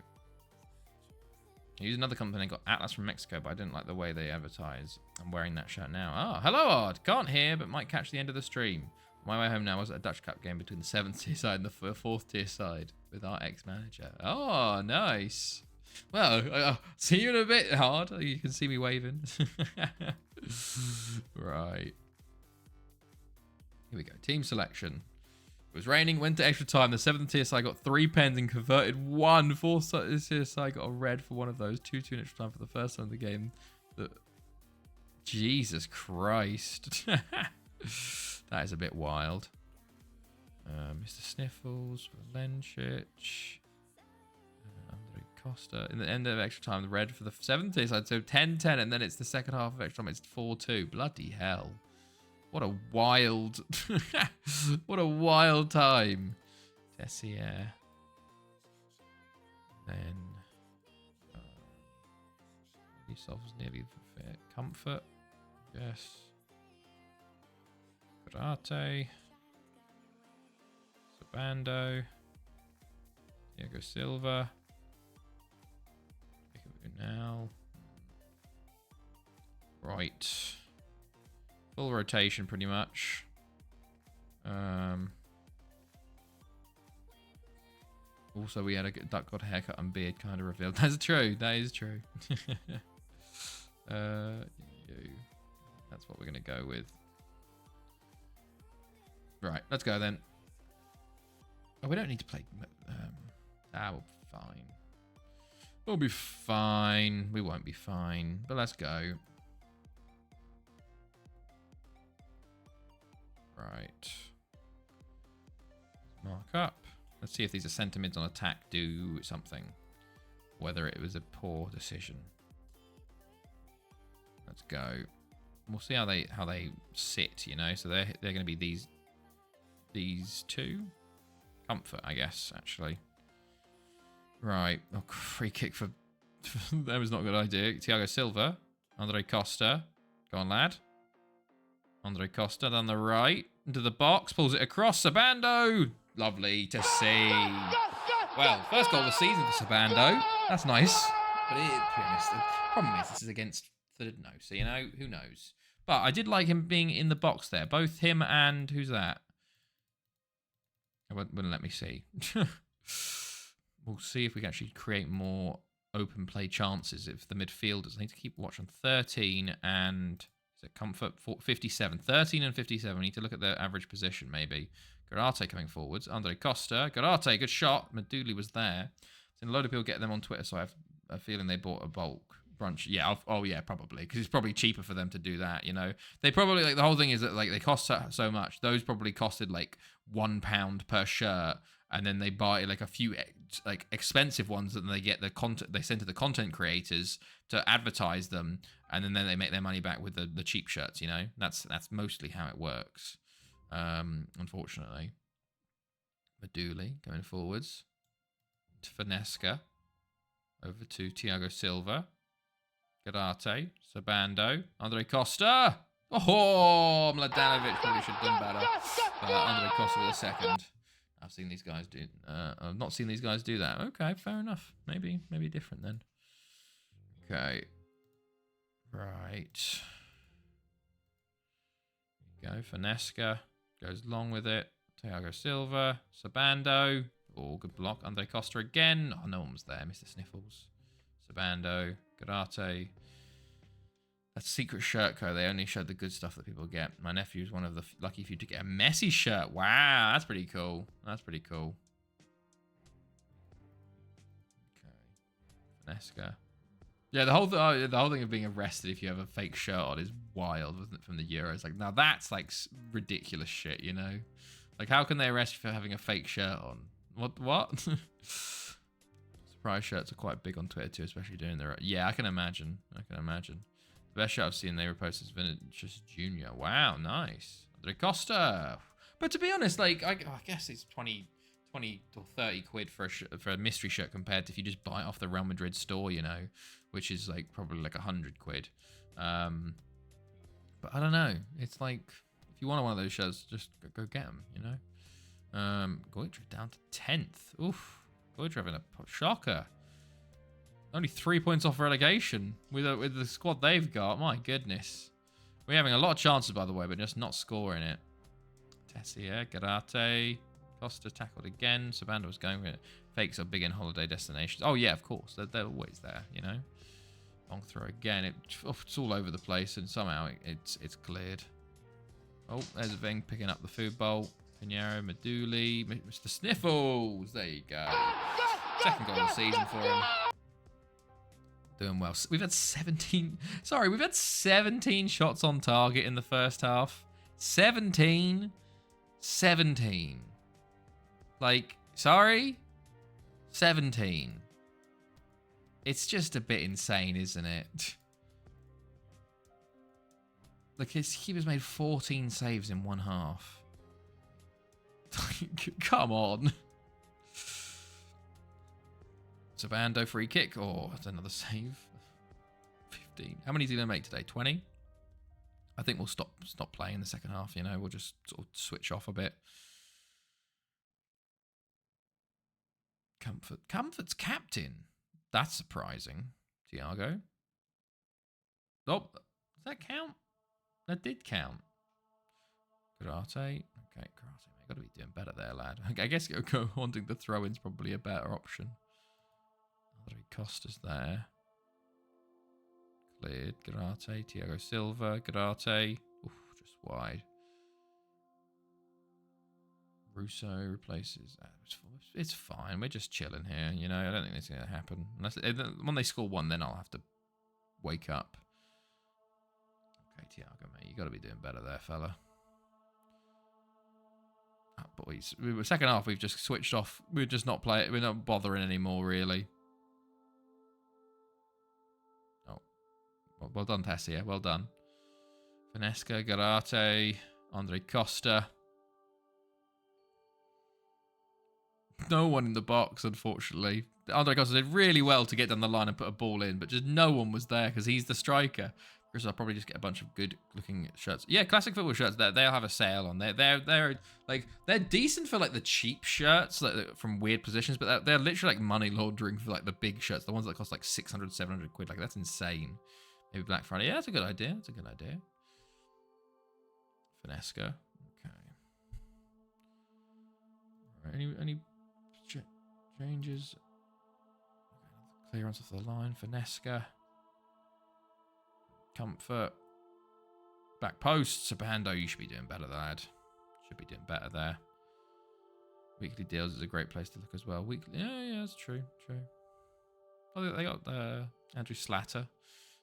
Use another company. Got Atlas from Mexico, but I didn't like the way they advertise. I'm wearing that shirt now. Oh, hello, Ard. Can't hear, but might catch the end of the stream. My way home now was a Dutch Cup game between the 7th tier side and the 4th tier side with our ex-manager. Oh, nice. Well, I'll see you in a bit, Hard. You can see me waving. Right. Here we go. Team selection. It was raining, went to extra time. The 7th tier side got 3 pens and converted 1. 4th tier side got a red for one of those. 2-2 in extra time for the first time of the game. Jesus Christ. That is a bit wild. Mr. Sniffles, Valenchich, Andre Costa. In the end of extra time, the red for the 70s side. So 10-10, and then it's the second half of extra time. It's 4-2. Bloody hell. What a wild... what a wild time. Tessier. Then... Solves nearly fit. Comfort. Yes. Karate. Sabando. Diego Silva. Now. Right. Full rotation pretty much. Also, we had a duck god haircut and beard kind of revealed. That's true. That is true. That's what we're going to go with. Right, let's go then. Oh, we don't need to play... we'll be fine. We'll be fine. We won't be fine. But let's go. Right. Mark up. Let's see if these are mids on attack do something. Whether it was a poor decision. Let's go. We'll see how they sit, you know. So they're going to be these two. Comfort, I guess, actually. Right. Oh, free kick for that was not a good idea. Thiago Silva, Andre Costa. Go on, lad. Andre Costa down the right into the box, pulls it across. Sabando, lovely to see. Well, first goal of the season for Sabando. That's nice. But to be honest, the problem is this is against no, so you know, who knows. But I did like him being in the box there. Both him and who's that? It wouldn't let me see. We'll see if we can actually create more open play chances if the midfielders. I need to keep watch on 13 and is it Comfort 57. 13 and 57. I need to look at their average position maybe. Garate coming forwards. Andre Costa. Garate, good shot. Maduli was there. So a load of people get them on Twitter, so I have a feeling they bought a bulk brunch. Yeah, oh yeah, probably, because it's probably cheaper for them to do that, you know. They probably, like, the whole thing is that, like, they cost so much. Those probably costed like £1 per shirt, and then they buy like a few like expensive ones that they get the content, they send to the content creators to advertise them, and then they make their money back with the cheap shirts, you know. That's mostly how it works, unfortunately. Maduli going forwards to Finesca, over to Thiago Silva. Garate, Sabando, Andre Costa. Oh, Mladenovic probably should have done better. Andre Costa with a second. I've seen these guys do. I've not seen these guys do that. Okay, fair enough. Maybe different then. Okay. Right. Go Finesca. Goes long with it. Thiago Silva, Sabando. Oh, good block. Andre Costa again. Oh, no one was there. Mr. Sniffles. Sabando, Garate. That's secret shirt code. They only showed the good stuff that people get. My nephew's one of the lucky few to get a Messi shirt. Wow, that's pretty cool. That's pretty cool. Okay, Finesca. Yeah, the whole thing of being arrested if you have a fake shirt on is wild, wasn't it? From the Euros, like now that's like ridiculous shit, you know? Like how can they arrest you for having a fake shirt on? What? Surprise shirts are quite big on Twitter too, especially during the... Yeah, I can imagine. The best shot I've seen they reposted is Vinicius Jr. Wow, nice. Andre Costa. But to be honest, like, I guess it's 20 or 30 quid for a mystery shirt compared to if you just buy it off the Real Madrid store, you know, which is like probably like 100 quid. But I don't know. It's like, if you want one of those shirts, just go get them, you know. Goitre down to 10th. Oof. Goitre having a shocker. Only 3 points off relegation with the squad they've got. My goodness. We're having a lot of chances, by the way, but just not scoring it. Tessier, Garate, Costa tackled again. Sabando was going with it. Fakes are big in holiday destinations. Oh, yeah, of course. They're always there, you know. Long throw again. It's all over the place, and somehow it's cleared. Oh, there's a thing picking up the food bowl. Pinheiro, Maduli, Mr. Sniffles. There you go. Second goal of the season for him. doing well. We've had 17. Sorry, we've had 17 shots on target in the first half. 17. 17. Like, sorry? 17. It's just a bit insane, isn't it? Look, his keeper's made 14 saves in one half. Come on. Savando free kick. Oh, that's another save. 15. How many did they make today? 20? I think we'll stop playing in the second half, you know. We'll just sort of switch off a bit. Comfort's captain. That's surprising. Thiago. Oh, does that count? That did count. Karate. Okay, Karate. You've got to be doing better there, lad. I guess wanting the throw-in's probably a better option. Andre Costa's there. Cleared. Karate. Thiago Silva. Karate. Oof, just wide. Russo replaces. It's fine. We're just chilling here. You know, I don't think it's going to happen. Unless when they score one, then I'll have to wake up. Okay, Thiago, mate, you got to be doing better there, fella. Oh, boys, second half we've just switched off. We're just not playing. We're not bothering anymore, really. Oh, well done, Tessia. Well done. Finesca, Garate, Andre Costa. No one in the box, unfortunately. Andre Costa did really well to get down the line and put a ball in, but just no one was there because he's the striker. Chris, I'll probably just get a bunch of good-looking shirts. Yeah, classic football shirts. They'll have a sale on. They're decent for like the cheap shirts like, from weird positions, but they're literally like money laundering for like the big shirts, the ones that cost like 600, 700 quid. Like that's insane. Maybe Black Friday. Yeah, that's a good idea. That's a good idea. Finesca. Okay. All right, any changes? Clearance off the line. Finesca. Comfort. Back post. Sabando, you should be doing better, lad. Should be doing better there. Weekly deals is a great place to look as well. Weekly, yeah, that's true. Oh, they got Andrew Slatter.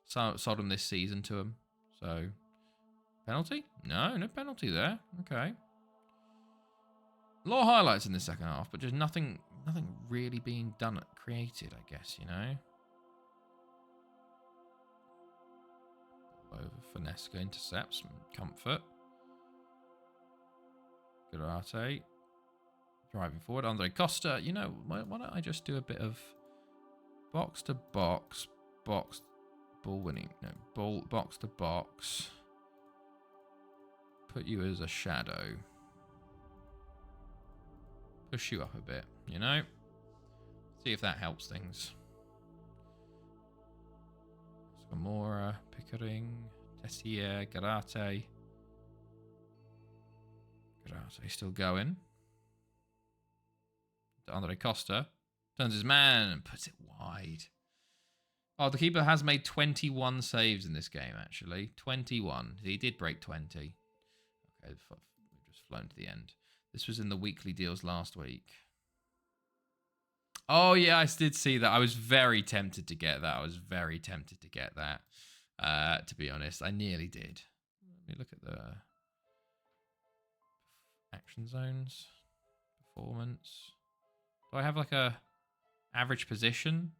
Sold him this season to him. So, penalty? No penalty there. Okay. A lot of highlights in the second half, but just nothing really being done, created, I guess, you know. Over Finesca intercepts. Comfort. Garate. Driving forward. Andre Costa. You know, why don't I just do a bit of box to box, ball winning. No, box to box. Put you as a shadow. Push you up a bit, you know? See if that helps things. Scamora, Pickering, Tessier, Garate. Garate still going. Andre Costa turns his man and puts it wide. Oh, the keeper has made 21 saves in this game, actually. 21. He did break 20. Okay, we've just flown to the end. This was in the weekly deals last week. Oh, yeah, I did see that. I was very tempted to get that. To be honest, I nearly did. Let me look at the action zones. Performance. Do I have like a average position?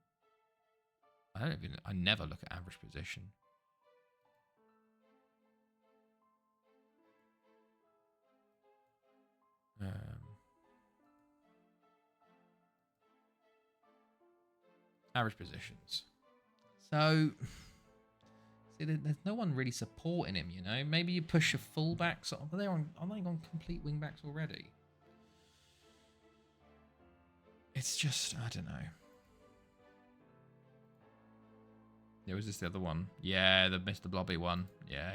I never look at average position. Average positions. So, see, there's no one really supporting him, you know? Maybe you push your fullbacks. Are they on complete wingbacks already? It's just, I don't know. Yeah, was this the other one? Yeah, the Mr. Blobby one. Yeah.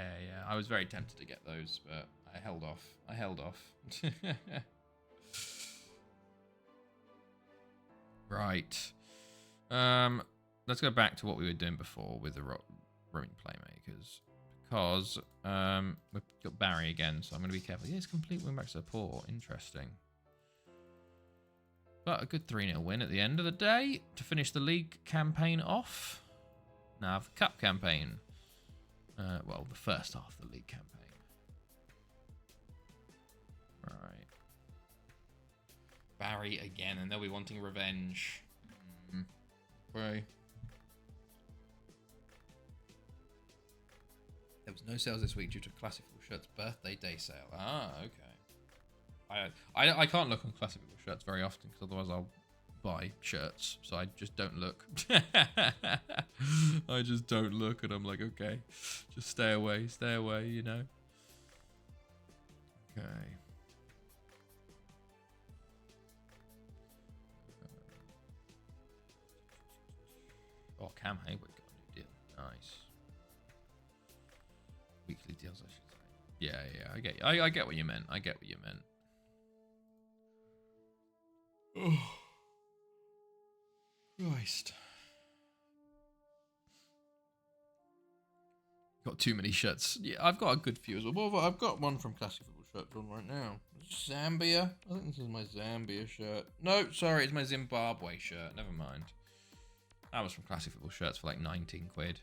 I was very tempted to get those, but I held off. Right. Let's go back to what we were doing before with the roaming playmakers. Because we've got Barry again, so I'm going to be careful. Yeah, it's complete wingback support. Interesting. But a good 3-0 win at the end of the day to finish the league campaign off. Now the cup campaign. Well, the first half of the league campaign. Right. Barry again, and they'll be wanting revenge. Right. There was no sales this week due to Classic Football Shirts birthday day sale. Ah, okay. I can't look on Classic Football Shirts very often because otherwise I'll buy shirts. So I just don't look. I just don't look, and I'm like, okay, just stay away, you know. Okay. Oh, Cam Hayward got a new deal. Nice. Weekly deals, I should say. Yeah, I get what you meant. Oh, Christ. Got too many shirts. Yeah, I've got a good few as well. I've got one from Classic Football Shirts on right now. Zambia. I think this is my Zambia shirt. No, sorry, it's my Zimbabwe shirt. Never mind. That was from Classic Football Shirts for like 19 quid.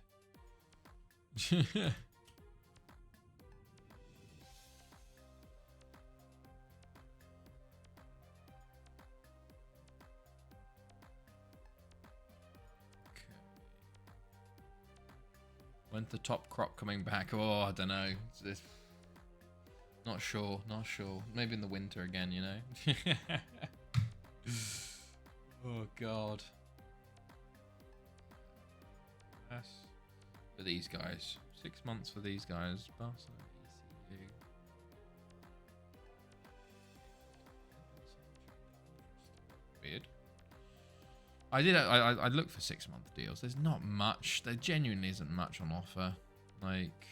When's the top crop coming back? Oh, I don't know. Not sure. Maybe in the winter again, you know? Oh, God. Yes. For these guys. 6 months for these guys. Barcelona, ECU. Weird. I looked for 6 month deals. There's not much. There genuinely isn't much on offer. Like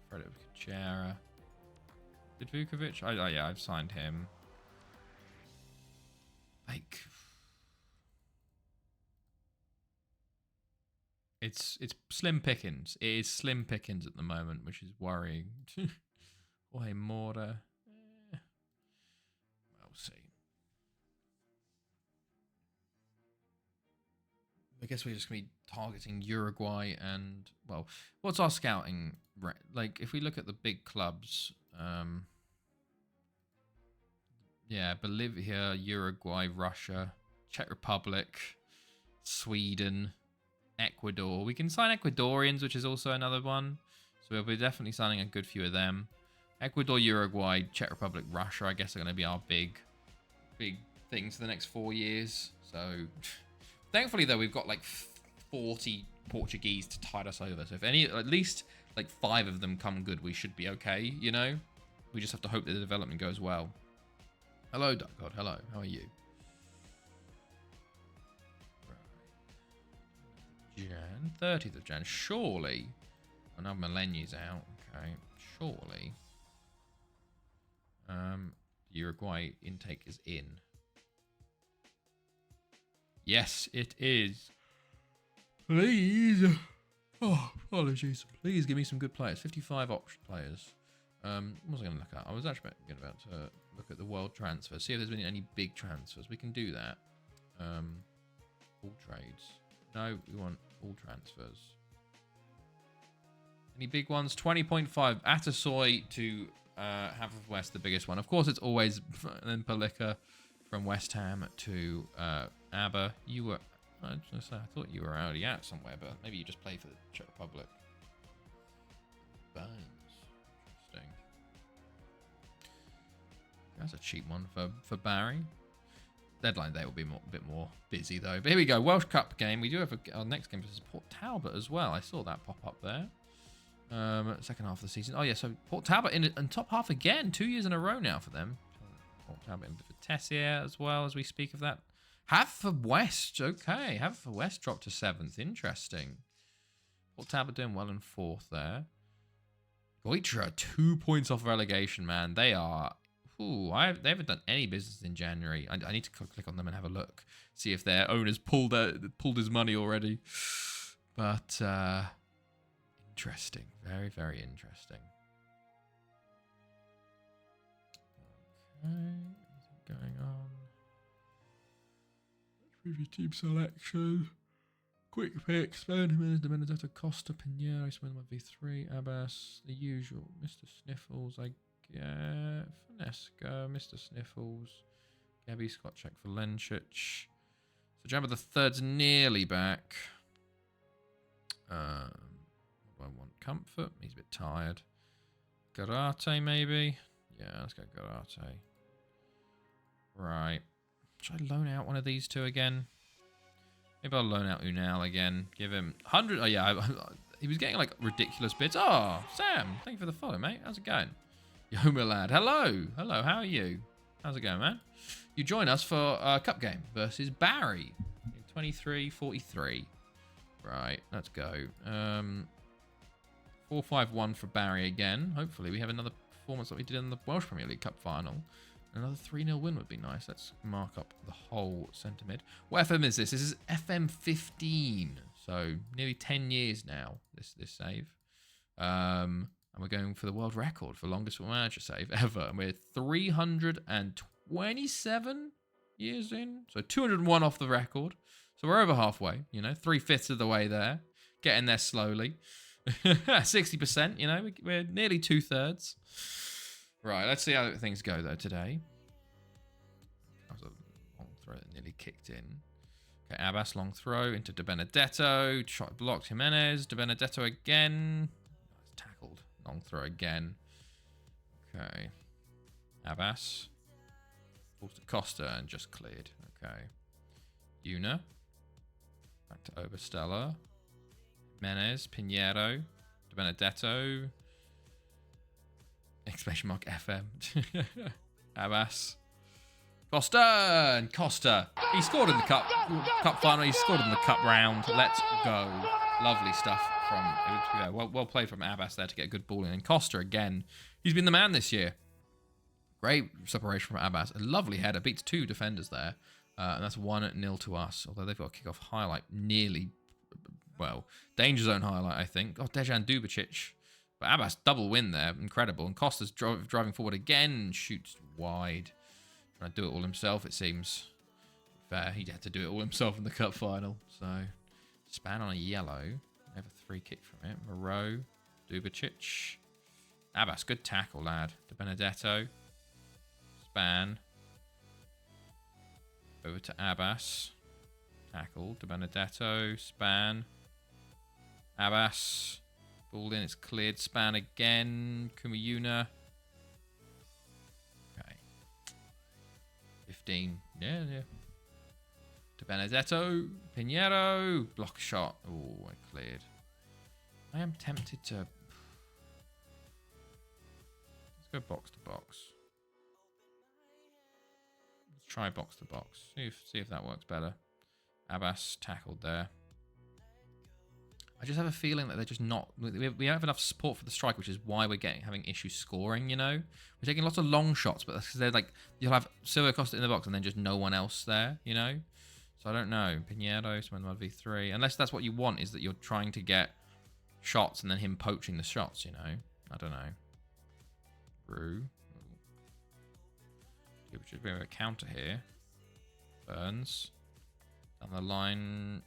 Frederick Kuchera. Did Vukovic? Yeah, I've signed him. Like it's slim pickings. It is slim pickings at the moment, which is worrying. Jorge Mora. We'll see. I guess we're just going to be targeting Uruguay and, well, what's our scouting? Like, if we look at the big clubs, yeah, Bolivia, Uruguay, Russia, Czech Republic, Sweden, Ecuador. We can sign Ecuadorians, which is also another one. So we'll be definitely signing a good few of them. Ecuador, Uruguay, Czech Republic, Russia, I guess are going to be our big things for the next 4 years. So... Thankfully, though, we've got like 40 Portuguese to tide us over. So if at least like 5 of them come good, we should be okay, you know? We just have to hope that the development goes well. Hello, Duck God. Hello. How are you? Jan. 30th of Jan. Surely. I know Millennia's out. Okay. Surely. Uruguay intake is in. Yes, it is. Please. Oh, apologies. Please give me some good players. 55 option players. What was I going to look at? I was actually about to look at the world transfers. See if there's been any big transfers. We can do that. All trades. No, we want all transfers. Any big ones? 20.5. Atasoy to Haverfordwest, the biggest one. Of course, it's always then Palika from West Ham to ABBA. You were... I thought you were already out somewhere, but maybe you just play for the Czech Republic. Burns. Interesting. That's a cheap one for Barry. Deadline day will be a bit more busy, though. But here we go. Welsh Cup game. We do have our next game versus Port Talbot as well. I saw that pop up there. Second half of the season. Oh, yeah, so Port Talbot in top half again. 2 years in a row now for them. Port Talbot in for Tessier as well as we speak of that. Haverfordwest, okay. Haverfordwest dropped to 7th. Interesting. Port Talbot doing well in 4th there. Goitra, 2 points off relegation, man. They are... Ooh, they haven't done any business in January. I need to click on them and have a look. See if their owners pulled his money already. But, interesting. Very, very interesting. Okay, anything going on? Preview team selection. Quick pick, Span, Jimenez, De Benedetto, Costa, Pinheiro, Smith, V3, Abbas, the usual. Mr. Sniffles, I get. Finesca, Mr. Sniffles. Gabby, Scott, check for Lenchich. So Jabba the Third's nearly back. What do I want? Comfort? He's a bit tired. Garate, maybe? Yeah, let's go Garate. Right. Should I loan out one of these two again? Maybe I'll loan out Unal again. Give him 100. Oh, yeah. He was getting, like, ridiculous bids. Oh, Sam. Thank you for the follow, mate. How's it going? Yo, my lad. Hello. Hello. How are you? How's it going, man? You join us for a cup game versus Barry. 23-43. Right. Let's go. 4-5-1 for Barry again. Hopefully, we have another performance that we did in the Welsh Premier League Cup final. Another 3-0 win would be nice. Let's mark up the whole centre mid. What FM is this? This is FM 15. So nearly 10 years now, this save. And we're going for the world record for longest Football Manager save ever. And we're 327 years in. So 201 off the record. So we're over halfway, you know, 3/5 of the way there. Getting there slowly. 60%, you know, we're nearly 2/3. Right, let's see how things go, though, today. That was a long throw that nearly kicked in. Okay, Abbas, long throw into De Benedetto. Shot blocked Jimenez. De Benedetto again. Tackled. Long throw again. Okay. Abbas. Balls to Costa and just cleared. Okay. Una. Back to Oberstella. Jimenez. Pinheiro. De Benedetto. Exclamation mark FM. Abbas. Costa! And Costa. He scored in the cup final. He scored in the cup round. Let's go. Lovely stuff from... Yeah, well played from Abbas there to get a good ball in. And Costa again. He's been the man this year. Great separation from Abbas. A lovely header. Beats two defenders there. And that's 1-0 to us. Although they've got a kick-off highlight nearly... Well, danger zone highlight, I think. Oh, Dejan Dubicic. But Abbas, double win there. Incredible. And Costa's driving forward again. Shoots wide. Trying to do it all himself, it seems. Fair, he had to do it all himself in the cup final. So, Span on a yellow. Have a free kick from it. Moreau. Dubicic. Abbas, good tackle, lad. De Benedetto. Span. Over to Abbas. Tackle. De Benedetto. Span. Abbas. Ball in, it's cleared. Span again. Kumiyuna. Okay. 15. Yeah. De Benedetto. Pinheiro. Block shot. Oh, I cleared. I am tempted to... Let's go box to box. Let's try box to box. See if that works better. Abbas tackled there. I just have a feeling that they're just not... We don't have enough support for the strike, which is why we're having issues scoring, you know? We're taking lots of long shots, but because they're like... You'll have Silva Costa in the box and then just no one else there, you know? So I don't know. Pinheiro, Smith V3. Unless that's what you want, is that you're trying to get shots and then him poaching the shots, you know? I don't know. Brew. Which is a bit of a counter here. Burns. Down the line...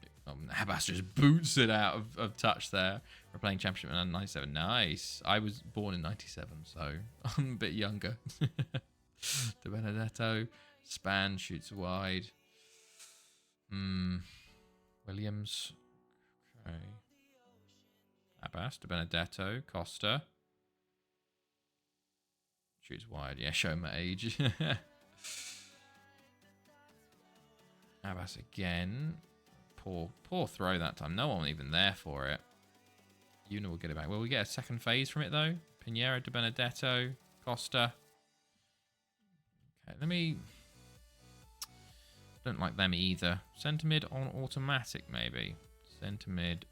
Abbas just boots it out of touch there. We're playing Championship in 97. Nice. I was born in 97, so I'm a bit younger. De Benedetto. Span shoots wide. Williams. Okay. Abbas. De Benedetto. Costa. Shoots wide. Yeah, show my age. Abbas again. Poor throw that time. No one even there for it. Una will get it back. Will we get a second phase from it, though? Pinheiro, De Benedetto, Costa. Okay, let me... Don't like them either. Centre mid on automatic, maybe. Centre mid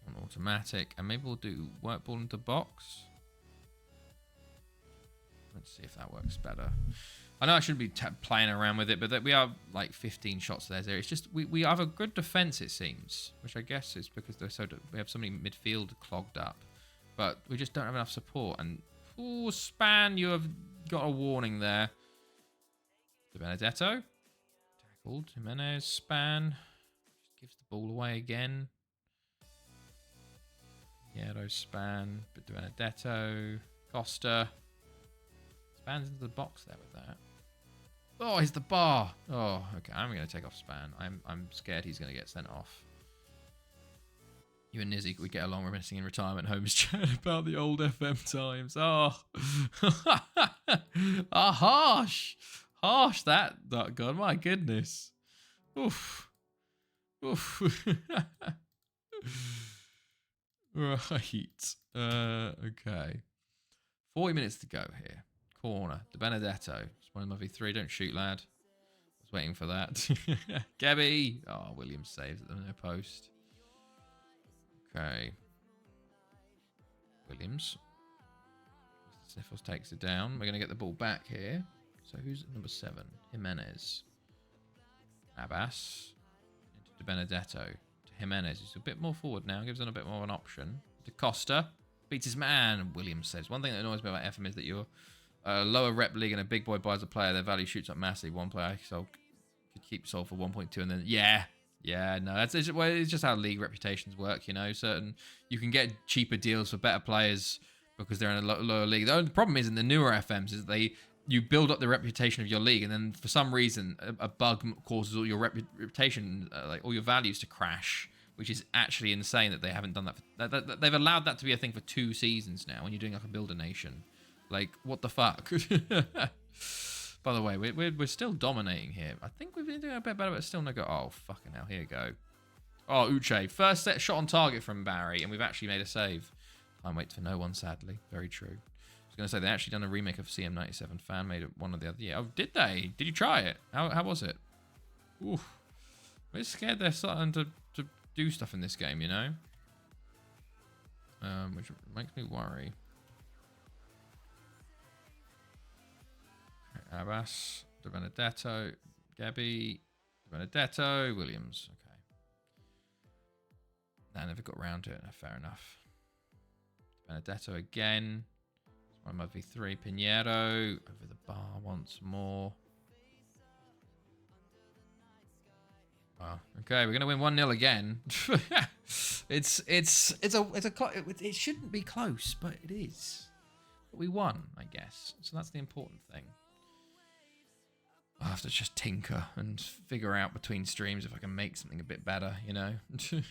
on automatic. And maybe we'll do work ball into box. Let's see if that works better. I know I shouldn't be playing around with it, but we are like 15 shots there. It's just we have a good defense, it seems, which I guess is because we have so many midfield clogged up, but we just don't have enough support. And ooh, Span, you have got a warning there. De Benedetto tackled. Jimenez, Span, just gives the ball away again. Piero, Span, Benedetto, Costa. Span's into the box there with that. Oh, he's the bar. Oh, okay. I'm going to take off Span. I'm scared he's going to get sent off. You and Nizzy, we get along reminiscing in retirement homes chat about the old FM times. Oh, oh, harsh. Harsh that, God, my goodness. Oof. Oof. Right. Okay. 40 minutes to go here. Corner. De Benedetto. It's 1v3. Don't shoot, lad. I was waiting for that. Gabby. Oh, Williams saves at the near post. Okay. Williams. Sniffles takes it down. We're going to get the ball back here. So who's at number 7? Jimenez. Abbas. Into De Benedetto. To Jimenez. He's a bit more forward now. Gives them a bit more of an option. To Costa. Beats his man. Williams says. One thing that annoys me about FM is that you're a lower rep league and a big boy buys a player. Their value shoots up massively. One player could keep sold for 1.2 and then... Yeah, no, it's just how league reputations work, you know. You can get cheaper deals for better players because they're in a lower league. The only problem is in the newer FMs is you build up the reputation of your league, and then for some reason a bug causes all your reputation, like all your values, to crash, which is actually insane that they haven't done that. They've allowed that to be a thing for 2 seasons now. When you're doing like a builder nation, like what the fuck. By the way, we're still dominating here. I think we've been doing a bit better, but still no go. Oh, fucking hell. Here you go. Oh, Uche. First set shot on target from Barry, and we've actually made a save. Time waits for no one, sadly. Very true. I was going to say, they actually done a remake of CM97 Fan, made it one or the other. Yeah. Oh, did they? Did you try it? How was it? Oof. We're scared they're starting to do stuff in this game, you know? Which makes me worry. Abbas, De Benedetto, Gabby, De Benedetto, Williams. Okay. I never got around to it. Fair enough. De Benedetto again. It's 1v3. Pinheiro over the bar once more. Wow. Okay, we're gonna win 1-0 again. It shouldn't be close, but it is. But we won, I guess. So that's the important thing. I'll have to just tinker and figure out between streams if I can make something a bit better, you know? Okay.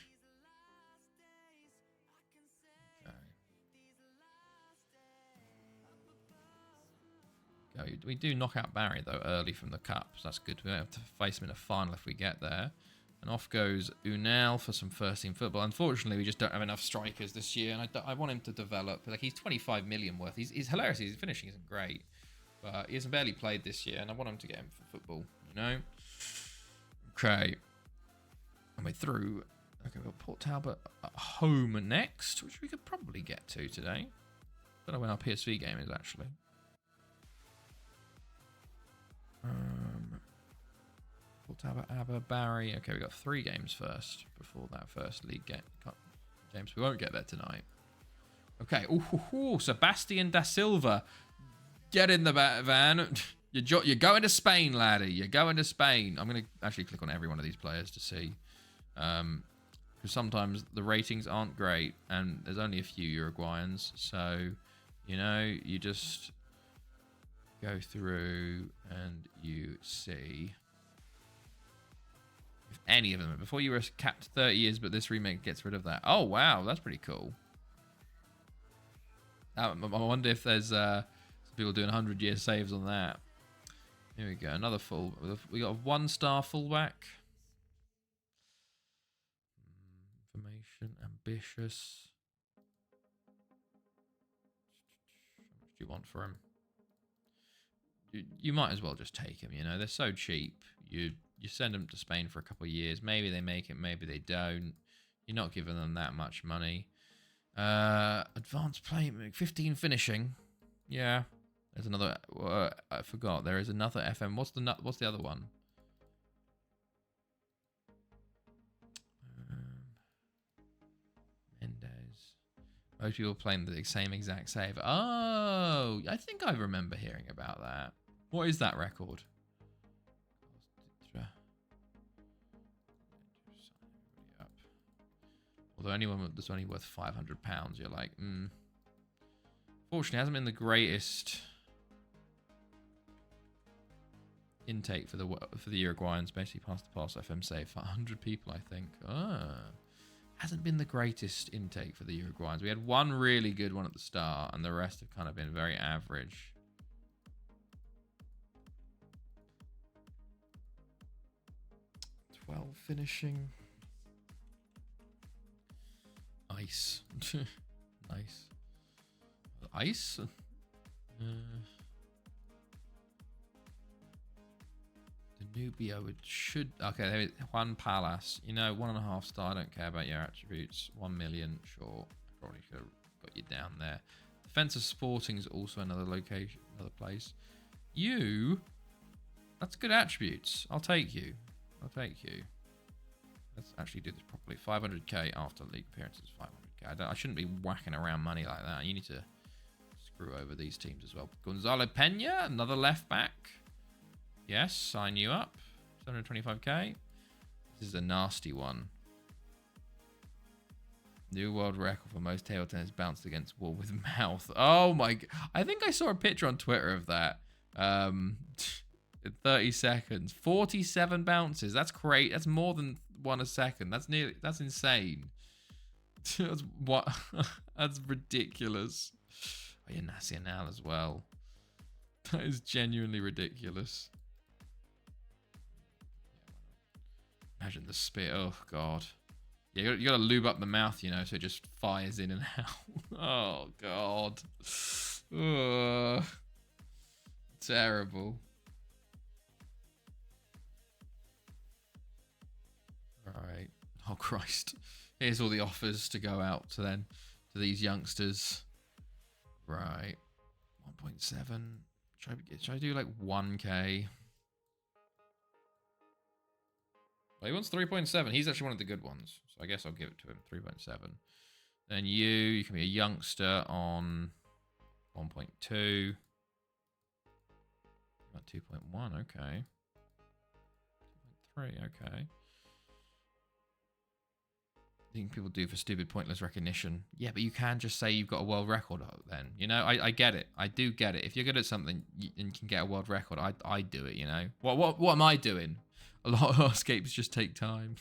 We do knock out Barry, though, early from the cup, so that's good. We don't have to face him in a final if we get there. And off goes Unal for some first-team football. Unfortunately, we just don't have enough strikers this year, and I want him to develop. Like, he's 25 million worth. He's hilarious. His finishing isn't great. But he hasn't barely played this year, and I want him to get him for football, you know? Okay. And we're through. Okay, we've got Port Talbot at home next, which we could probably get to today. Don't know when our PSV game is, actually. Port Talbot, Aber, Barry. Okay, we've got 3 games first before that first league cup game, so we won't get there tonight. Okay, ooh, Sebastian da Silva. Get in the van. You're going to Spain, laddie. You're going to Spain. I'm going to actually click on every one of these players to see. Because sometimes the ratings aren't great. And there's only a few Uruguayans. So, you know, you just go through and you see if any of them. Before you were capped 30 years, but this remake gets rid of that. Oh, wow. That's pretty cool. I wonder if there's... people doing 100-year saves on that. Here we go. Another full. We got a 1-star fullback. Information. Ambitious. How much do you want for him? You might as well just take him. You know, they're so cheap. You send them to Spain for a couple of years. Maybe they make it. Maybe they don't. You're not giving them that much money. Advanced play. 15 finishing. Yeah. There's another. I forgot. There is another FM. What's the other one? Mendes. Most people playing the same exact save. Oh, I think I remember hearing about that. What is that record? Although anyone that's only worth £500, you're like, Fortunately, it hasn't been the greatest intake for the Uruguayans. Basically, past the pass FM save for 100 people, I think. Hasn't been the greatest intake for the Uruguayans. We had one really good one at the start, and the rest have kind of been very average. Finishing. Ice. Nice. Ice? Danubio should... Okay, there is Juan Palace. You know, 1.5 star. I don't care about your attributes. 1 million, sure. Probably should have got you down there. Defensive Sporting is also another location, another place. You... That's good attributes. I'll take you. I'll take you. Let's actually do this properly. 500k after league appearances. 500k. I shouldn't be whacking around money like that. You need to screw over these teams as well. Gonzalo Pena, another left back. Yes, sign you up. 725k. This is a nasty one. New world record for most table tennis bounced against wall with mouth. Oh my god. I think I saw a picture on Twitter of that. In 30 seconds. 47 bounces. That's great. That's more than one a second. That's insane. That's what that's ridiculous. Oh yeah, Nacional as well. That is genuinely ridiculous. Imagine the spit. Oh god. Yeah, you gotta lube up the mouth, you know, so it just fires in and out. Oh god. Ugh. Terrible. Right. Oh Christ. Here's all the offers to go out to these youngsters. Right. 1.7. Should I do like 1k? Well, he wants 3.7. He's actually one of the good ones. So I guess I'll give it to him. 3.7. Then you can be a youngster on 1.2. About 2.1, okay. 2.3, okay. I think people do for stupid, pointless recognition. Yeah, but you can just say you've got a world record then. You know, I get it. I do get it. If you're good at something and can get a world record, I do it, you know. What am I doing? A lot of escapes just take time.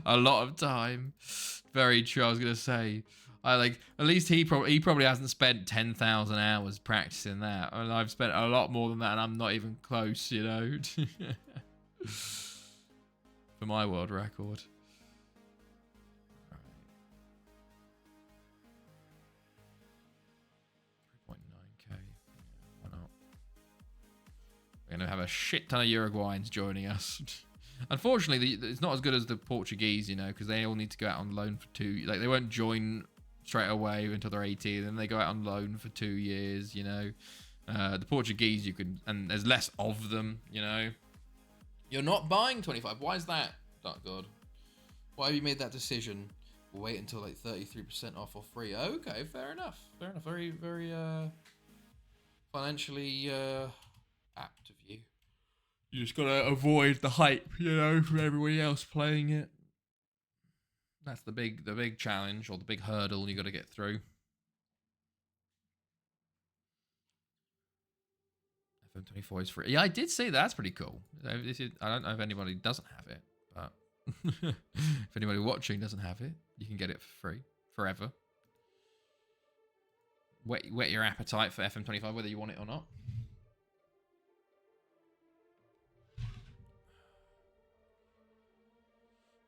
A lot of time. Very true. I was going to say, at least he probably hasn't spent 10,000 hours practicing that. And I've spent a lot more than that and I'm not even close, you know. For my world record. 3.9k. Why not? We're going to have a shit ton of Uruguayans joining us. Unfortunately, it's not as good as the Portuguese, you know, because they all need to go out on loan for 2. Like, they won't join straight away until they're 18. Then they go out on loan for 2 years, you know. The Portuguese, you can, and there's less of them, you know. You're not buying 25. Why is that, Dark God? Why have you made that decision? We'll wait until like 33% off or free. Okay, fair enough. Fair enough. Very, very financially apt of you. You just gotta avoid the hype, you know, from everybody else playing it. That's the big challenge or the big hurdle you got to get through. FM24 is free. Yeah, I did say that's pretty cool. I don't know if anybody doesn't have it, but if anybody watching doesn't have it, you can get it for free forever. Whet your appetite for FM25, whether you want it or not.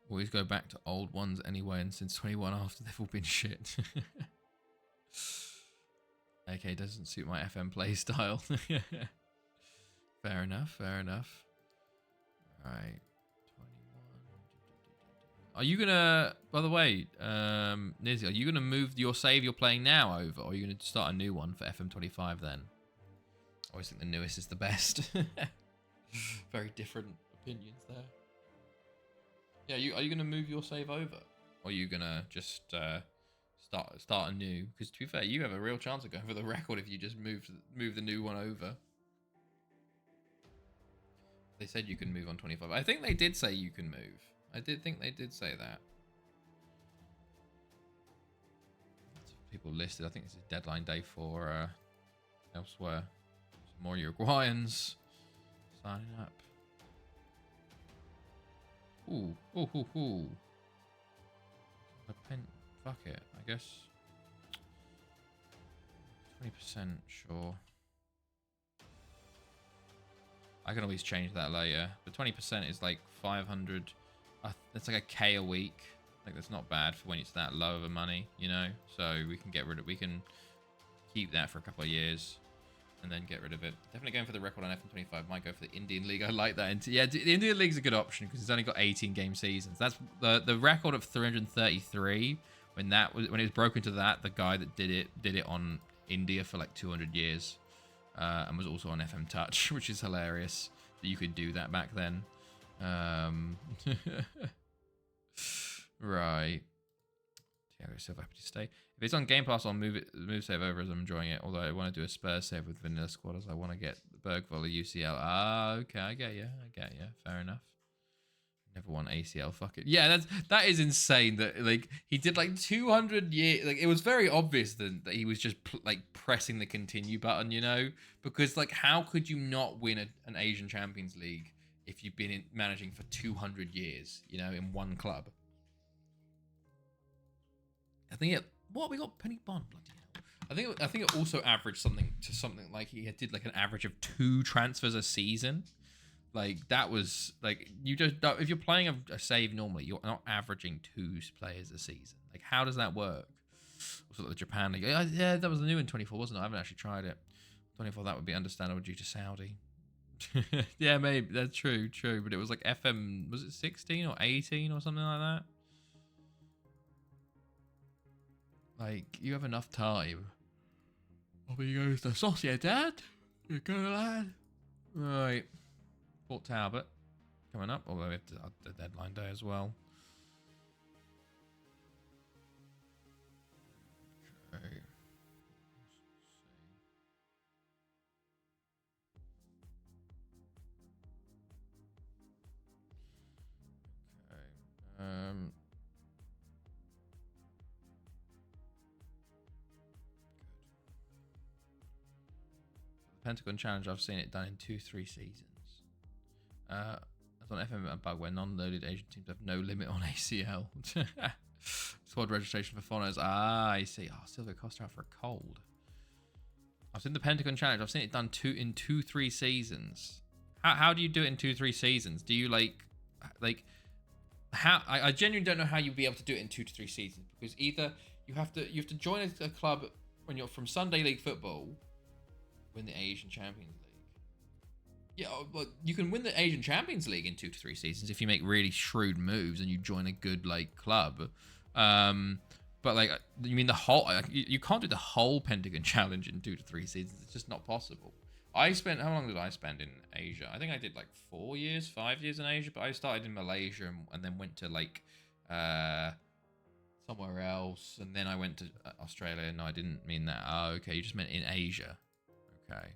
Always go back to old ones anyway, and since 21 after they've all been shit. Okay, doesn't suit my FM play style. Fair enough, fair enough. Alright. 21. Are you gonna, by the way, Nizzy, are you gonna move your save you're playing now over, or are you gonna start a new one for FM25 then? I always think the newest is the best. Very different opinions there. Yeah, are you gonna move your save over, or are you gonna just start anew? Because to be fair, you have a real chance of going for the record if you just move the new one over. They said you can move on 25. I think they did say you can move. I did think they did say that. people listed. I think this is deadline day for elsewhere. Some more Uruguayans signing up. Ooh, ooh, ooh, ooh. Fuck it, I guess. 20%, sure. I can always change that later. But 20% is like 500. That's like a K a week. Like that's not bad for when it's that low of a money, you know. So we can get rid of. We can keep that for a couple of years, and then get rid of it. Definitely going for the record on FM25. Might go for the Indian League. I like that. Yeah, the Indian League's a good option because it's only got 18 game seasons. That's the record of 333. When it was broken to that, the guy that did it on India for like 200 years. And was also on FM Touch, which is hilarious that you could do that back then. Right. Thiago Silva happy to stay. If it's on Game Pass, I'll move save over as I'm enjoying it. Although I want to do a Spurs save with Vanilla Squad as I want to get Bergvall UCL. Ah, okay, I get you. Fair enough. Never won ACL. Fuck it. Yeah, that is insane. That like he did like 200 years. Like it was very obvious that he was just like pressing the continue button, you know? Because like how could you not win an Asian Champions League if you've been managing for 200 years, you know, in one club? I think we got Penny Bond. Bloody hell. I think it also averaged something like he did like an average of 2 transfers a season. Like that was like you just if you're playing a save normally, you're not averaging 2 players a season. Like how does that work? Also like the Japan League, yeah, that was the new in 24, wasn't it? I haven't actually tried it. 24, that would be understandable due to Saudi. Yeah, maybe that's true, but it was like FM, was it 16 or 18 or something like that? Like you have enough time. Oh, but he goes to Sociedad. You go, lad. Right. Port Talbot coming up, although we have the deadline day as well. Okay. The Pentagon Challenge, I've seen it done in 2-3 seasons. That's on FM a bug where non-loaded Asian teams have no limit on ACL. Squad registration for foreigners. Ah, I see. Oh, Silvio Costa out for a cold. I've seen the Pentagon Challenge. I've seen it done in 2-3 seasons. How do you do it in 2-3 seasons? Do you like how? I genuinely don't know how you'd be able to do it in 2 to 3 seasons because either you have to join a club when you're from Sunday League football, win the Asian Champions League. Yeah, well, you can win the Asian Champions League in 2 to 3 seasons if you make really shrewd moves and you join a good like club. But like, you mean the whole? You can't do the whole Pentagon Challenge in 2 to 3 seasons. It's just not possible. How long did I spend in Asia? I think I did like 5 years in Asia. But I started in Malaysia and then went to like somewhere else, and then I went to Australia. No, I didn't mean that. Oh, okay, you just meant in Asia. Okay.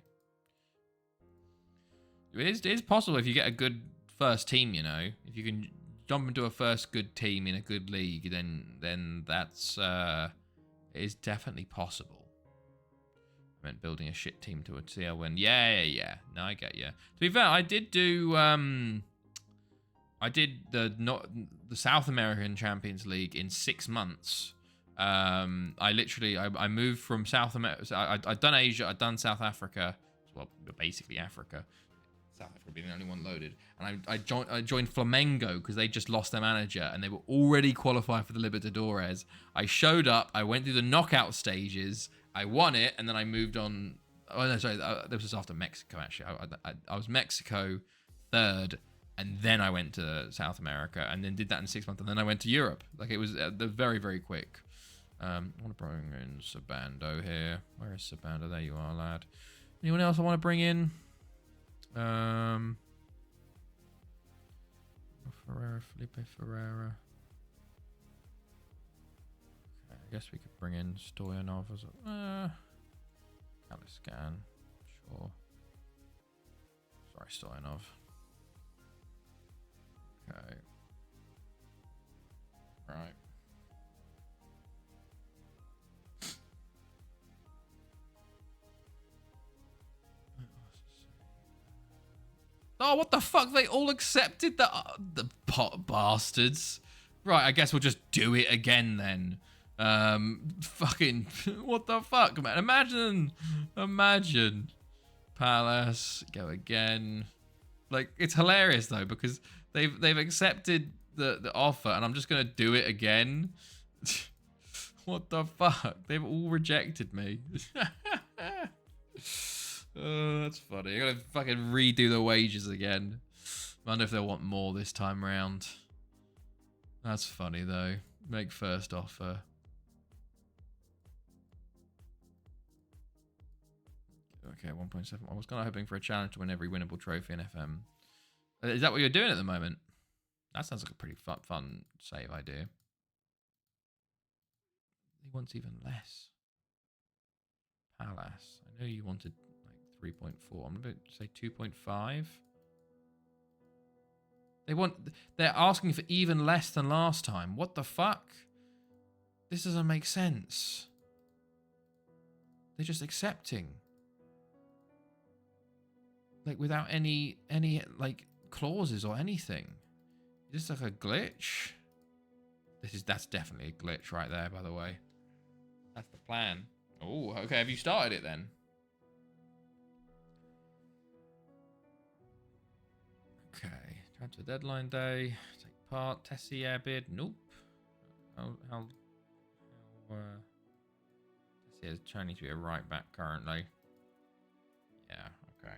It is possible if you get a good first team, you know. If you can jump into a first good team in a good league, then that's it is definitely possible. I meant building a shit team to a CL win. Yeah. No, I get you. To be fair, I did do the South American Champions League in 6 months. I moved from South America. I'd done Asia, I'd done South Africa. Well, basically Africa. South Africa being the only one loaded. And I joined Flamengo because they just lost their manager and they were already qualified for the Libertadores. I showed up, I went through the knockout stages, I won it, and then I moved on. Oh, no, sorry, this was after Mexico, actually. I was Mexico third, and then I went to South America, and then did that in 6 months, and then I went to Europe. Like, it was very, very quick. I want to bring in Sabando here. Where is Sabando? There you are, lad. Anyone else I want to bring in? Felipe Ferreira. Okay, I guess we could bring in Stoyanov as a Kaliskan. Sure. Sorry, Stoyanov. Okay. Right. Oh, what the fuck? They all accepted that? The pot bastards. Right, I guess we'll just do it again then. Fucking, what the fuck, man? Imagine. Palace, go again. Like, it's hilarious though, because they've accepted the offer and I'm just gonna do it again. What the fuck? They've all rejected me. Oh, that's funny. I gotta fucking redo the wages again. Wonder if they'll want more this time round. That's funny though. Make first offer. Okay, 1.7. I was kind of hoping for a challenge to win every winnable trophy in FM. Is that what you're doing at the moment? That sounds like a pretty fun save idea. He wants even less. Palace. I know you wanted like 3.4. I'm going to say 2.5. They're asking for even less than last time. What the fuck? This doesn't make sense. They're just accepting. Like without any like clauses or anything. Is this like a glitch? That's definitely a glitch right there, by the way. That's the plan. Oh, okay. Have you started it then? Okay. Transfer deadline day. Take part. Tessie bid. Nope. How Tessie is turning to be a right back currently. Yeah. Okay.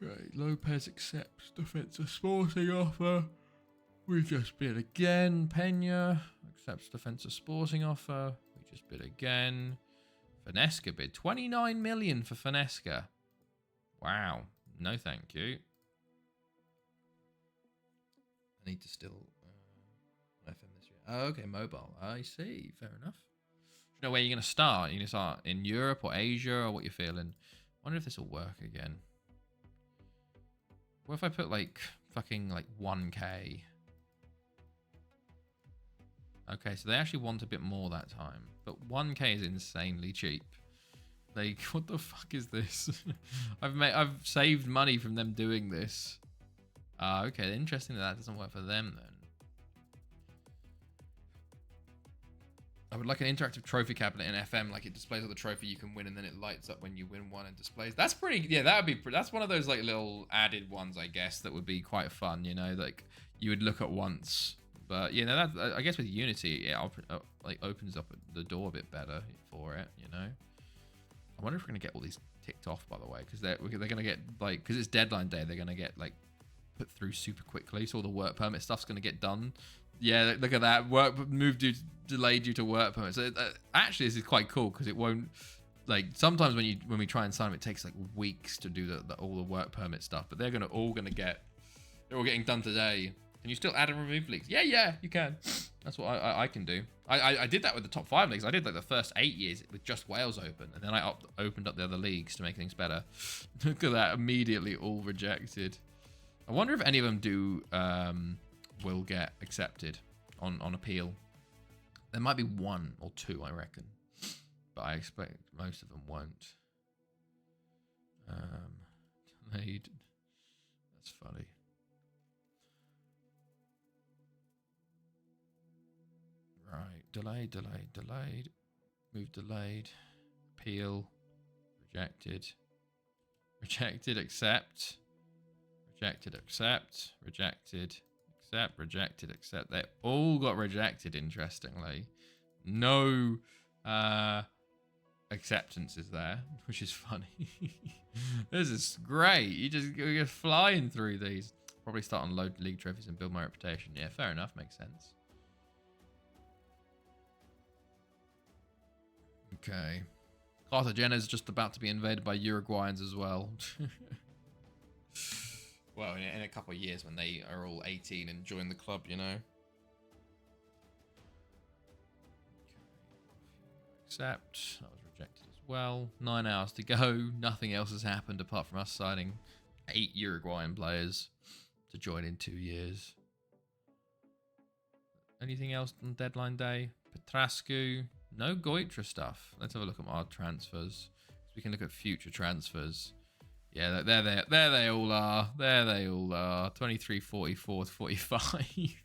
Okay, Lopez accepts defensive sporting offer. We just bid again. Pena accepts defensive sporting offer. We just bid again. Finesca bid 29 million for Finesca. Wow. No, thank you. I need to still FM this year. Oh, okay, mobile. I see. Fair enough. Do you know where you're going to start? You're going to start in Europe or Asia or what you're feeling? I wonder if this will work again. What if I put like fucking like 1k? Okay, so they actually want a bit more that time, but 1k is insanely cheap. Like, what the fuck is this? I've saved money from them doing this. Okay, interesting that doesn't work for them then. I would like an interactive trophy cabinet in FM, like it displays all the trophy you can win and then it lights up when you win one and displays. That's pretty, yeah, that would be, that's one of those like little added ones, I guess, that would be quite fun, you know, like you would look at once. But, you know, that, I guess with Unity, it like opens up the door a bit better for it, you know. I wonder if we're going to get all these ticked off, by the way, because they're going to get, like, because it's deadline day, they're going to get, like, put through super quickly, so all the work permit stuff's going to get done. Yeah, look at that. Work move delayed due to work permit. So actually, this is quite cool because it won't, like, sometimes when we try and sign them, it takes like weeks to do all the work permit stuff. But they're all getting done today. Can you still add and remove leagues? Yeah, you can. That's what I can do. I did that with the top 5 leagues. I did like the first 8 years with just Wales open, and then I opened up the other leagues to make things better. Look at that, immediately all rejected. I wonder if any of them do will get accepted on appeal. There might be 1 or 2, I reckon, but I expect most of them won't. Delayed. That's funny. Right, delayed. Move delayed. Appeal. Rejected. Rejected, accept. Rejected, accept. Rejected, accept. Rejected, accept. They all got rejected, interestingly. No acceptances there, which is funny. This is great. You're flying through these. Probably start on load league trophies and build my reputation. Yeah, fair enough. Makes sense. Okay. Cartagena is just about to be invaded by Uruguayans as well. Well, in a couple of years when they are all 18 and join the club, you know. Accept. That was rejected as well. 9 hours to go. Nothing else has happened apart from us signing 8 Uruguayan players to join in 2 years. Anything else on deadline day? Petrascu. No Goitra stuff. Let's have a look at our transfers. We can look at future transfers. Yeah, there they all are. There they all are. 23, 44, 45.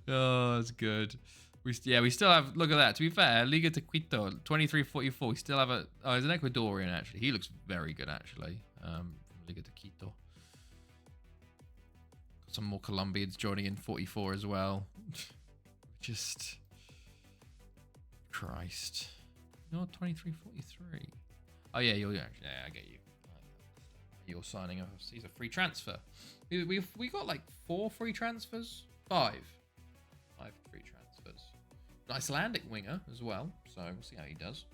Oh, that's good. We still have, look at that. To be fair, Liga de Quito, 23, 44. We still have he's an Ecuadorian, actually. He looks very good, actually, from Liga de Quito. Some more Colombians joining in 44 as well. Just, Christ. You're 23, 43. Oh, yeah, yeah, I get you. You're signing up. He's a free transfer. We got like 4 free transfers? 5 free transfers. An Icelandic winger as well, so we'll see how he does.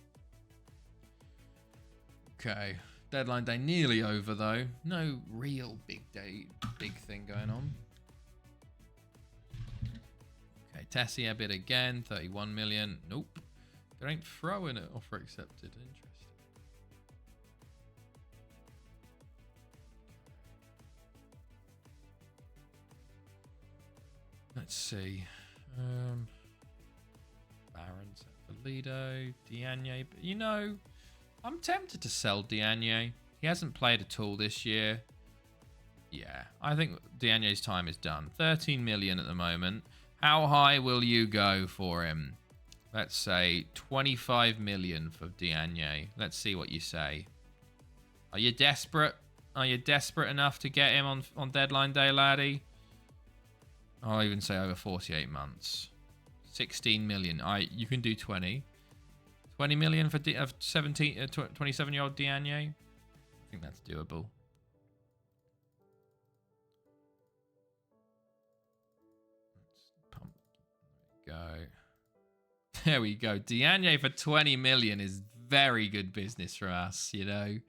Okay, deadline day nearly over though. No real big thing going on. Okay, Tessie a bit again, 31 million. Nope, there ain't throwing it. Offer accepted. Interesting. Let's see. Barons, Valido, Diagne. But you know, I'm tempted to sell Diagne. He hasn't played at all this year. Yeah, I think Diagne's time is done. 13 million at the moment. How high will you go for him? Let's say 25 million for Diagne. Let's see what you say. Are you desperate? Are you desperate enough to get him on deadline day, laddie? I'll even say over 48 months. 16 million. You can do 20. 20 million for 27-year-old Diagne. I think that's doable. Let's pump. There we go. Diagne for 20 million is very good business for us, you know.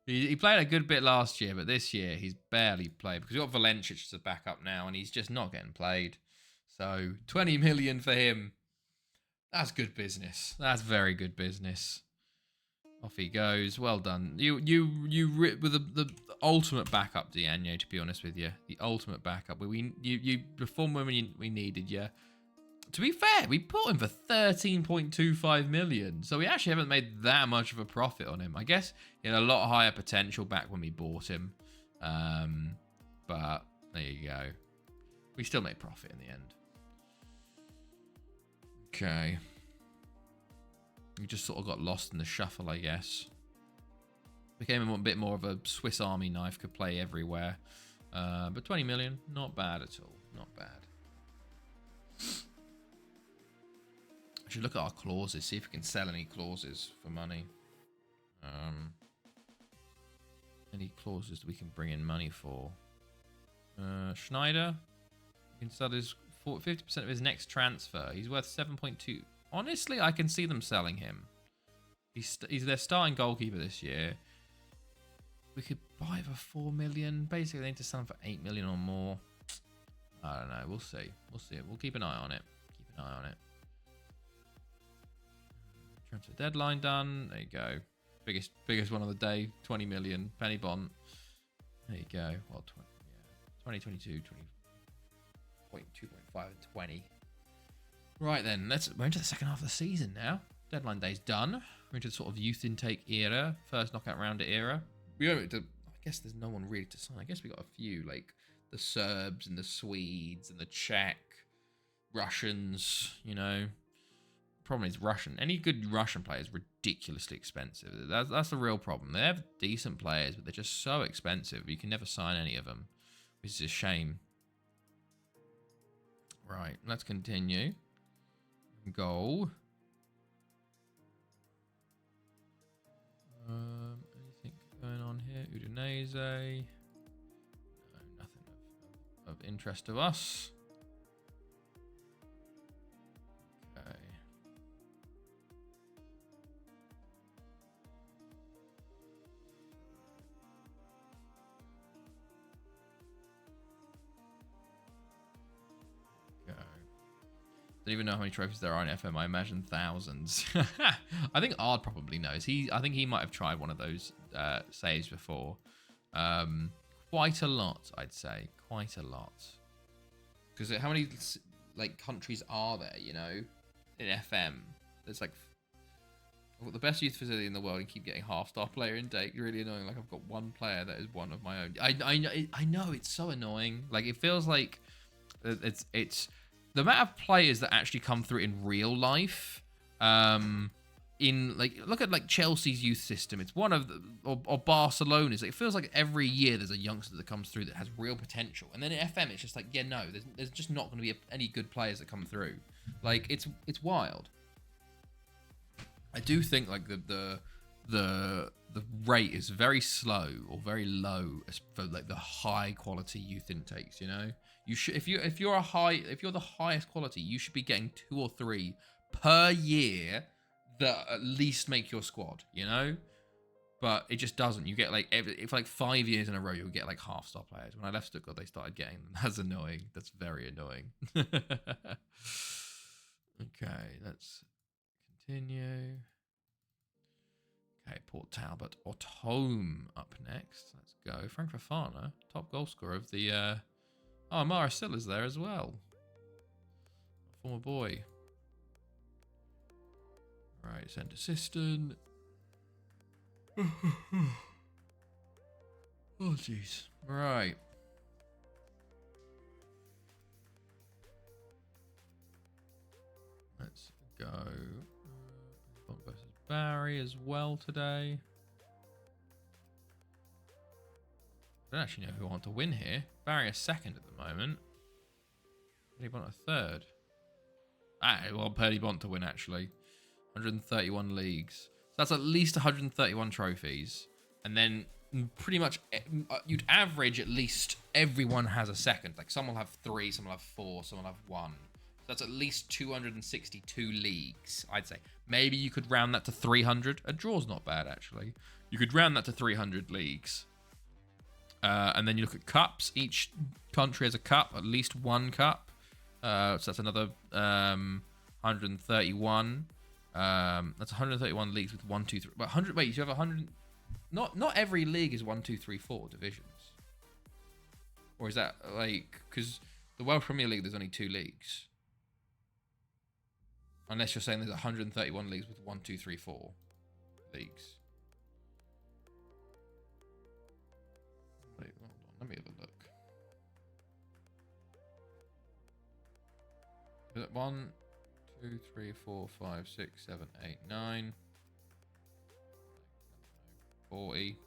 He played a good bit last year, but this year he's barely played because we've got Valencic as a backup now, and he's just not getting played. So 20 million for him. That's good business. That's very good business. Off he goes. Well done. You with the ultimate backup, Diagne. To be honest with you, the ultimate backup. You performed when we needed you. To be fair, we bought him for 13.25 million. So we actually haven't made that much of a profit on him. I guess he had a lot higher potential back when we bought him. But there you go. We still made profit in the end. Okay. We just sort of got lost in the shuffle, I guess. Became a bit more of a Swiss Army knife, could play everywhere. But 20 million, not bad at all. Not bad. I should look at our clauses, see if we can sell any clauses for money. Any clauses that we can bring in money for? Schneider, we can sell his 50% of his next transfer. He's worth 7.2. Honestly, I can see them selling him. He's their starting goalkeeper this year. We could buy for 4 million. Basically, they need to sell him for 8 million or more. I don't know. We'll see. We'll see it. We'll keep an eye on it. Keep an eye on it. Transfer deadline done. There you go. Biggest one of the day. 20 million. Penny Bond. There you go. Well, 2022, 2.5 and 20. Right then, we're into the second half of the season now. Deadline day's done. We're into the sort of youth intake era, first knockout round era. I guess there's no one really to sign. I guess we got a few, like the Serbs and the Swedes and the Czech, Russians, you know. Problem is Russian. Any good Russian player is ridiculously expensive. That's the real problem. They have decent players, but they're just so expensive. You can never sign any of them, which is a shame. Right, let's continue. Goal. Anything going on here? Udinese. No, nothing of interest to us. Okay. Don't even know how many trophies there are in FM. I imagine thousands. I think Ard probably knows. I think he might have tried one of those saves before. Quite a lot, I'd say. Quite a lot. Because how many like countries are there? You know, in FM, there's like I've got the best youth facility in the world and keep getting half-star player intake. Really annoying. Like I've got one player that is one of my own. I know it's so annoying. Like it feels like it's the amount of players that actually come through in real life. In like look at like Chelsea's youth system. It's one of the or Barcelona's. It feels like every year there's a youngster that comes through that has real potential. And then in FM, it's just like no, there's just not going to be any good players that come through. Like it's wild. I do think like the rate is very slow or very low for like the high quality youth intakes. You know, you should if you're the highest quality, you should be getting 2 or 3 per year that at least make your squad. You know, but it just doesn't. You get like if like 5 years in a row, you'll get like half-star players. When I left Stuttgart, they started getting them. That's annoying. That's very annoying. Okay, let's continue. Okay, Port Talbot or Tome up next. Let's go. Frank Fofana, top goal scorer of the... Oh, Mara Silla's there as well. Former boy. Right, send assistant. Oh, jeez. Right. Let's go. Versus Barry as well today. I don't actually know who I want to win here. Barry is second at the moment. Purdy Bont a third. Well, Purdy Bont to win actually. 131 leagues. So that's at least 131 trophies. And then pretty much you'd average at least everyone has a second. Like some will have 3, some will have 4, some will have 1. So that's at least 262 leagues, I'd say. Maybe you could round that to 300. A draw's not bad, actually. You could round that to 300 leagues. And then you look at cups. Each country has a cup, at least 1 cup. So that's another 131. That's 131 leagues with 1, 2, 3. But 100. Wait, you have 100. Not every league is 1, 2, 3, 4 divisions. Or is that like because the Welsh Premier League there's only 2 leagues. Unless you're saying there's 131 leagues with 1, 2, 3, 4 leagues. Wait, hold on. Let me have a look. Is it 1, 2, 3, 4, 5, 6, 7, 8, 9, 40.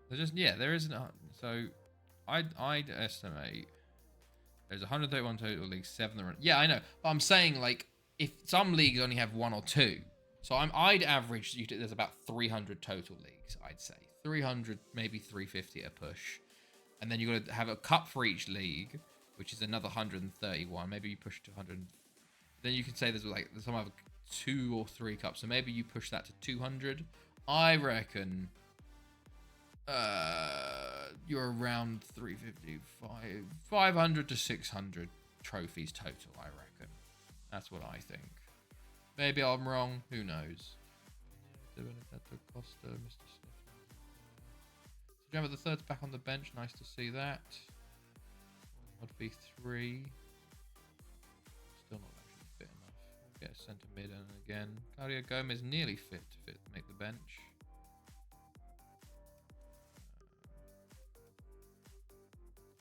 There's just there isn't. So I'd estimate. There's 131 total leagues, 7 are... Yeah, I know. But I'm saying, like, if some leagues only have 1 or 2. So I'd average... There's about 300 total leagues, I'd say. 300, maybe 350 at a push. And then you've got to have a cup for each league, which is another 131. Maybe you push to 100. Then you can say there's, like, some have 2 or 3 cups. So maybe you push that to 200. I reckon... you're around 350, 500 to 600 trophies total, I reckon. That's what I think. Maybe I'm wrong. Who knows? Costa, Mr. Remember the third's back on the bench. Nice to see that. Mod V3. Still not actually fit enough. Get a centre mid and again. Claudio Gomez nearly fit to make the bench.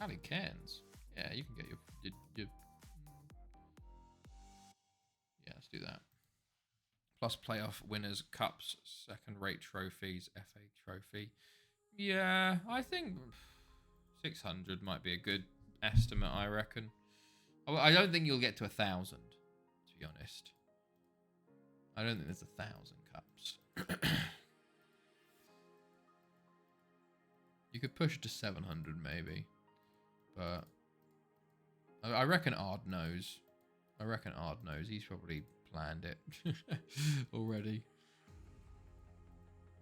Ali Cairns. Yeah, you can get your yeah, let's do that. Plus playoff winners, cups, second-rate trophies, FA trophy. Yeah, I think 600 might be a good estimate, I reckon. I don't think you'll get to 1,000, to be honest. I don't think there's 1,000 cups. You could push it to 700 maybe. But I reckon Ard knows. He's probably planned it already.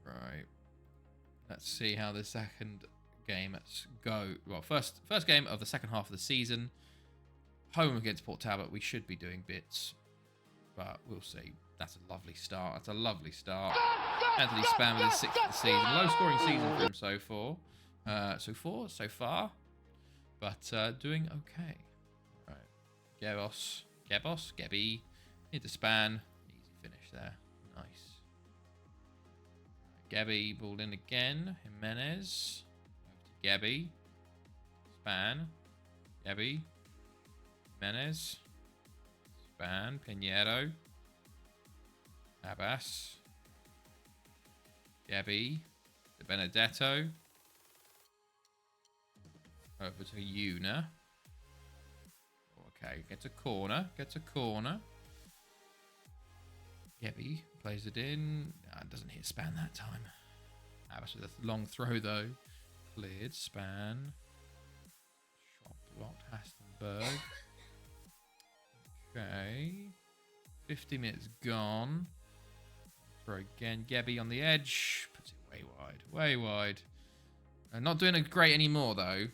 Right. Let's see how the second game go. Well, first game of the second half of the season. Home against Port Talbot. We should be doing bits, but we'll see. That's a lovely start. Anthony Spann with his 6th of the season. Low scoring season for him so far. But doing okay. Gebos. Gebos. Gebby. Hit the span. Easy finish there. Nice. Gebby balled in again. Jimenez. Over to Gebby. Span. Gebby. Jimenez. Span. Pinheiro. Abbas. Gebby. De Benedetto. Over to Una. Okay, gets a corner. Gets a corner. Gebby plays it in. Doesn't hit span that time. Abbas with a long throw though. Cleared. Span. Shot blocked. Hastenberg. Okay. 50 minutes gone. Throw again. Gebby on the edge. Puts it way wide. Way wide. Not doing it great anymore though.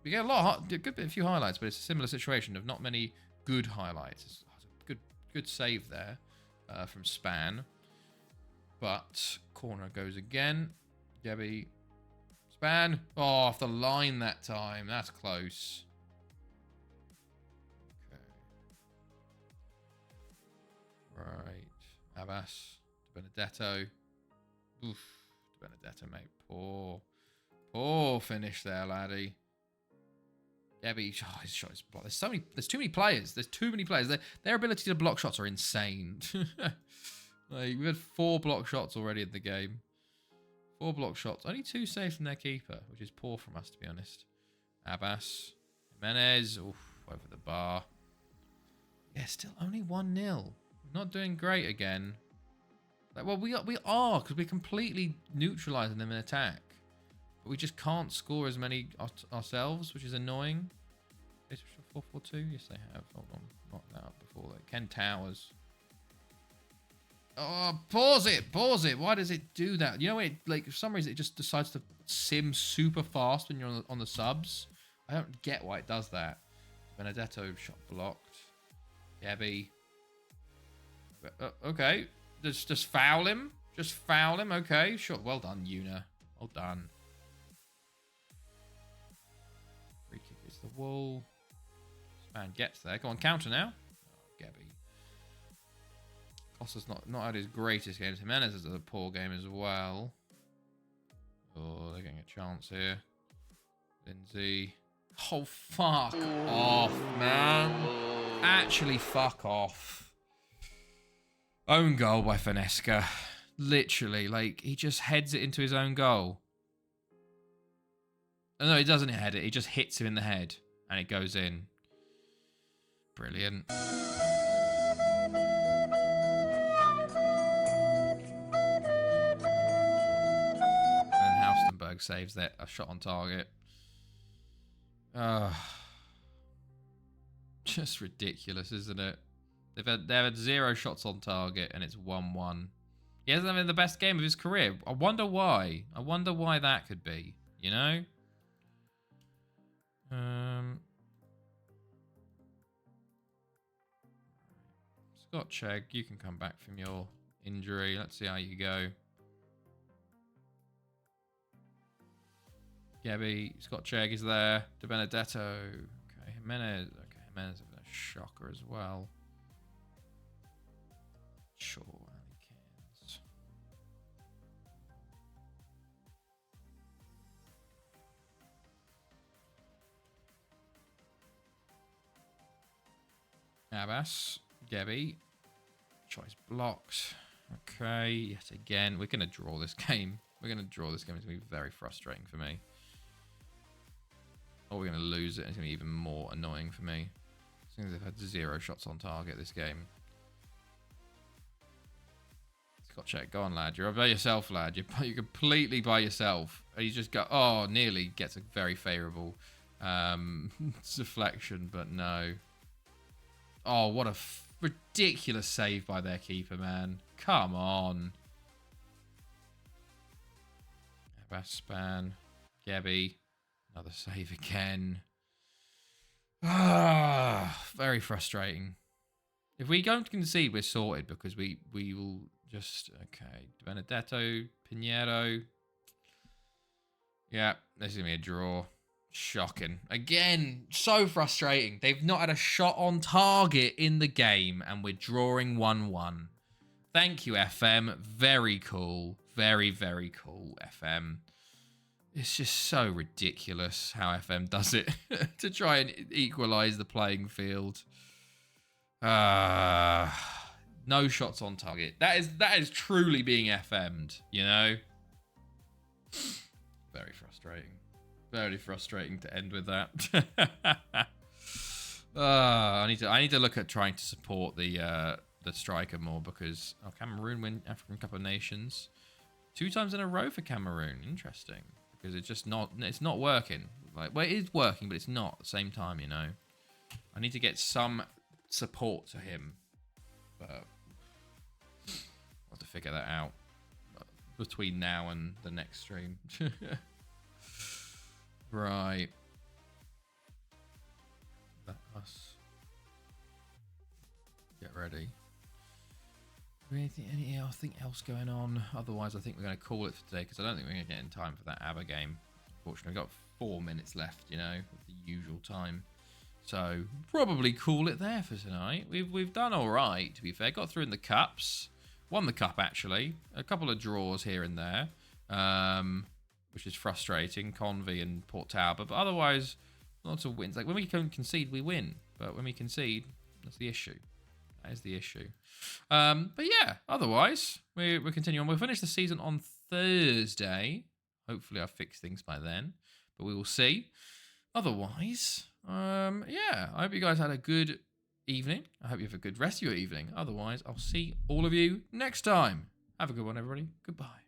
We get a few highlights, but it's a similar situation of not many good highlights. It's a good save there from Span. But corner goes again. Gebby. Span. Oh, off the line that time. That's close. Okay. Right. Abbas. Benedetto. Oof. Benedetto, mate. Poor finish there, laddie. Gebby, oh, his shot is blocked. There's too many players. There's too many players. Their ability to block shots are insane. Like, we've had 4 block shots already in the game. 4 block shots. Only 2 saved from their keeper, which is poor from us, to be honest. Abbas. Jimenez. Oof, over the bar. Yeah, still only 1-0. Not doing great again. Like, well, we are, because we're completely neutralising them in attack. We just can't score as many ourselves, which is annoying. 4-4-2? Yes, they have. Hold on. Knocked that up before that. Ken Towers. Oh, pause it. Why does it do that? You know, like, for some reason, it just decides to sim super fast when you're on the subs. I don't get why it does that. Benedetto shot blocked. Gebby. Okay. Just foul him. Just foul him. Okay. Sure. Well done, Una. Well done. Free kick is the wall. Span gets there. Go on, counter now. Oh, Gebby. Costa's not had his greatest game. Jimenez has a poor game as well. Oh, they're getting a chance here. Lindsay. Oh, fuck off, man. Actually, fuck off. Own goal by Finesca. Literally, like, he just heads it into his own goal. No, he doesn't head it. He just hits him in the head. And it goes in. Brilliant. And Haustenberg saves that. A shot on target. Just ridiculous, isn't it? They've had 0 shots on target and it's 1-1. He hasn't had the best game of his career. I wonder why. I wonder why that could be. You know? Scott Chegg, you can come back from your injury. Let's see how you go. Gebby, Scott Chegg is there. De Benedetto. Okay, Jimenez. Okay, Jimenez is a shocker as well. Sure, Ali Cairns. Abbas, Gebby. Choice blocked. Okay, yet again. We're going to draw this game. We're going to draw this game. It's going to be very frustrating for me. Or we're going to lose it. It's going to be even more annoying for me. Since they've had 0 shots on target this game. Scott Check, go on, lad. You're by yourself, lad. You're completely by yourself. And you just go, oh, nearly gets a very favourable deflection, but no. Oh, what a ridiculous save by their keeper, man. Come on. Abbas Span. Gebby. Another save again. Ah, very frustrating. If we don't concede, we're sorted because we will just... Okay. Benedetto. Pinheiro. Yeah, this is going to be a draw. Shocking. Again, so frustrating. They've not had a shot on target in the game, and we're drawing 1-1. Thank you, FM. Very cool. Very, very cool, FM. It's just so ridiculous how FM does it to try and equalise the playing field. No shots on target. That is truly being FM'd, you know? Very frustrating. Very frustrating to end with that. I need to look at trying to support the striker more, because Cameroon win African Cup of Nations 2 times in a row for Cameroon. Interesting, because it's not working. Like, well, it is working, but it's not at the same time. You know, I need to get some support to him, but I'll have to figure that out between now and the next stream. Right. Let us get ready. Anything else going on? Otherwise, I think we're going to call it for today, because I don't think we're going to get in time for that ABBA game. Unfortunately, we've got 4 minutes left, you know, with the usual time. So probably call it there for tonight. We've done all right, to be fair. Got through in the cups. Won the cup, actually. A couple of draws here and there. Which is frustrating, Convy and Port Talbot. But otherwise, lots of wins. Like, when we can concede, we win. But when we concede, that's the issue. That is the issue. But yeah, otherwise, we're continuing on. We'll finish the season on Thursday. Hopefully I'll fix things by then. But we will see. Otherwise, yeah, I hope you guys had a good evening. I hope you have a good rest of your evening. Otherwise, I'll see all of you next time. Have a good one, everybody. Goodbye.